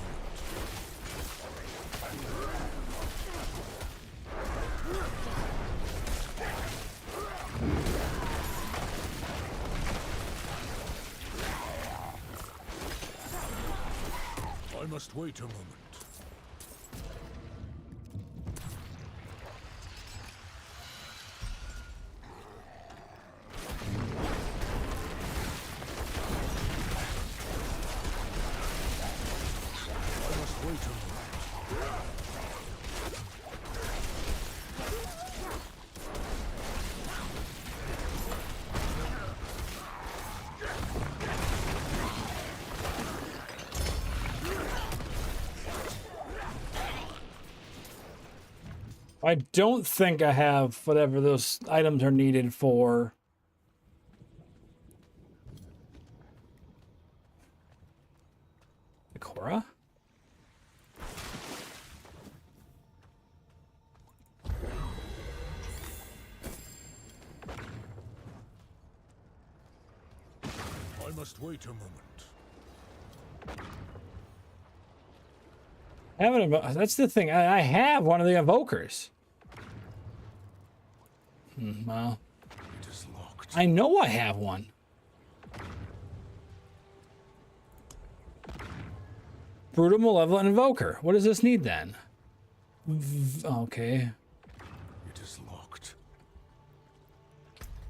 I must wait a moment. I must wait a moment. I don't think I have whatever those items are needed for. Cora? I must wait a moment. That's the thing. I have one of the invokers. Well, I know I have one. Brutal Malevolent Invoker. What does this need then? Okay. It is locked.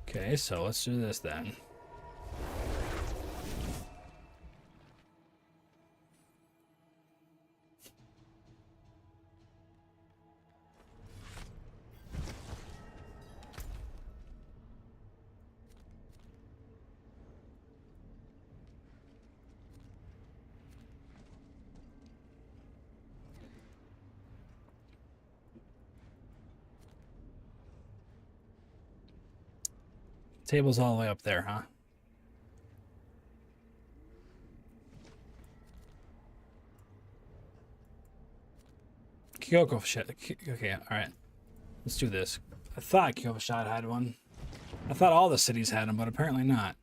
Okay, so let's do this then. Table's all the way up there, huh? Kyoko shot. Okay, all right. Let's do this. I thought Kyoko shot had one. I thought all the cities had them, but apparently not.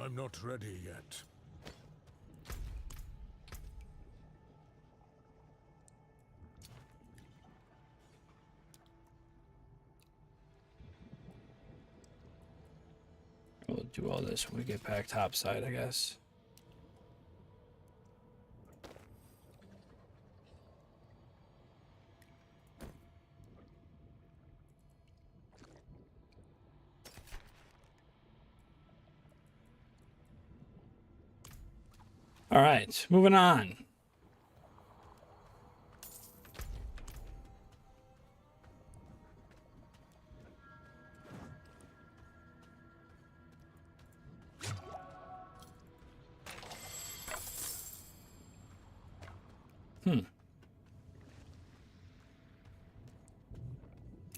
I'm not ready yet. We'll do all this when we get back topside, I guess. All right, moving on.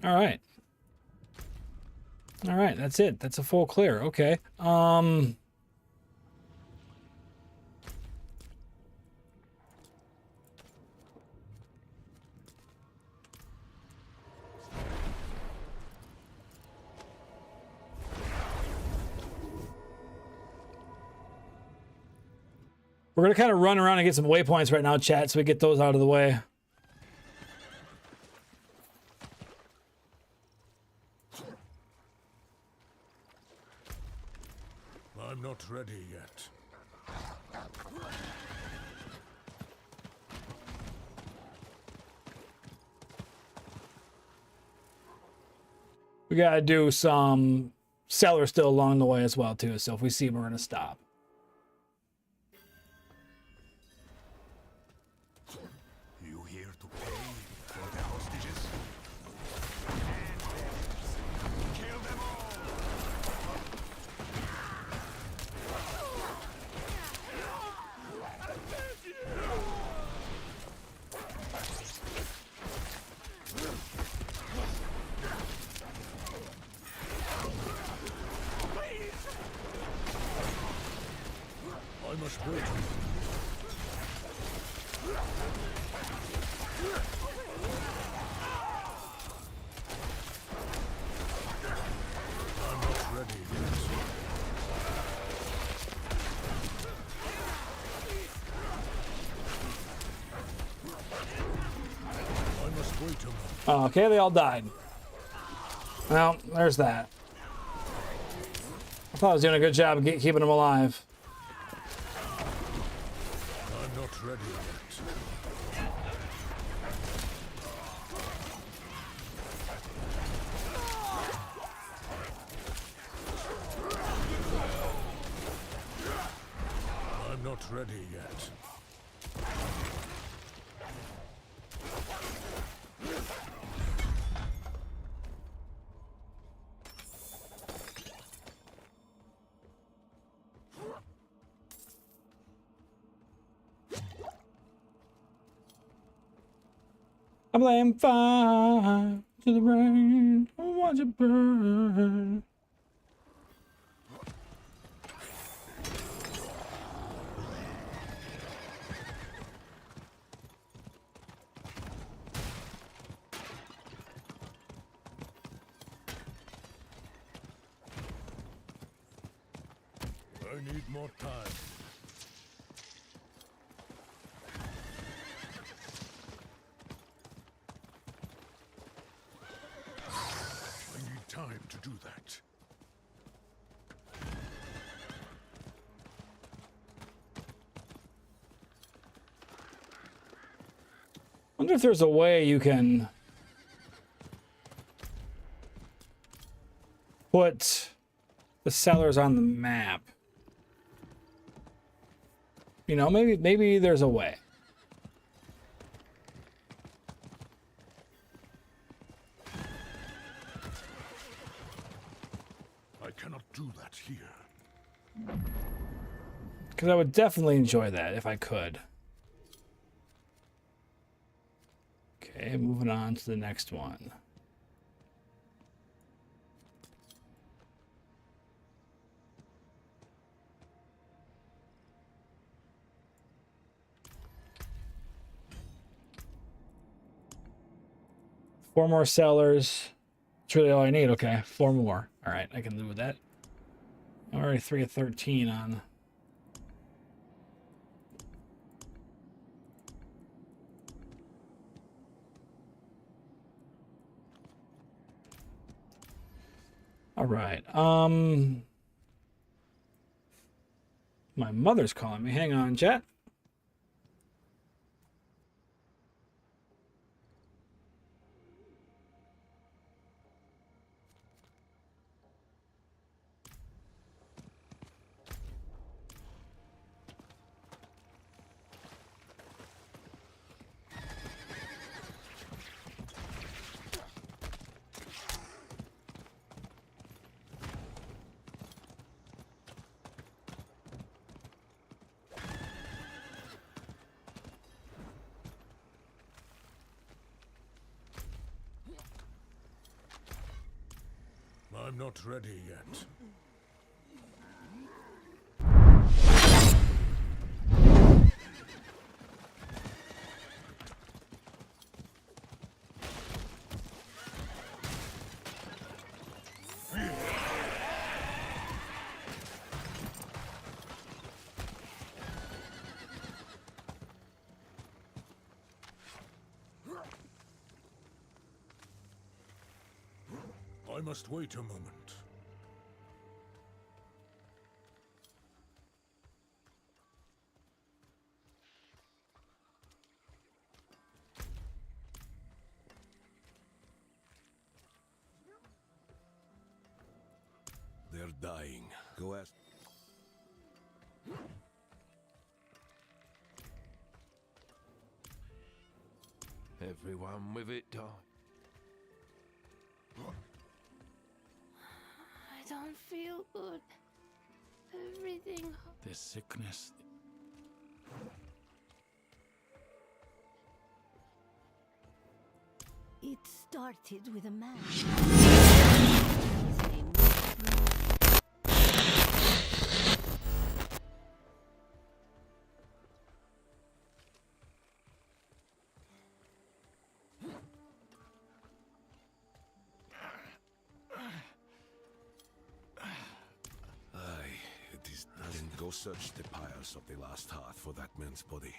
All right. All right, that's it. That's a full clear. Okay. We're going to kind of run around and get some waypoints right now, chat, so we get those out of the way. I'm not ready yet. We got to do some sellers still along the way as well, too. So if we see them, we're going to stop. You here to pay for the hostages? Kill them all! I must wait. wait a moment. Oh, okay, they all died. Well, there's that. I thought I was doing a good job of keeping them alive. I'm not ready yet. I'm not ready yet. I blame fire to the rain. I watch it burn. I need more time. I need time to do that. Wonder if there's a way you can put the sellers on the map. You know, maybe there's a way. I cannot do that here. Because I would definitely enjoy that if I could. Okay, moving on to the next one. Four more sellers. That's really all I need. Okay, 4 more. All right, I can live with that. I'm already 3 of 13 on. All right. My mother's calling me. Hang on, chat. I'm not ready yet. I must wait a moment. They're dying. Go ask. Everyone with it died. I don't feel good. Everything. This sickness. It started with a man. Aye, it is. Then go search the piles of the last hearth for that man's body.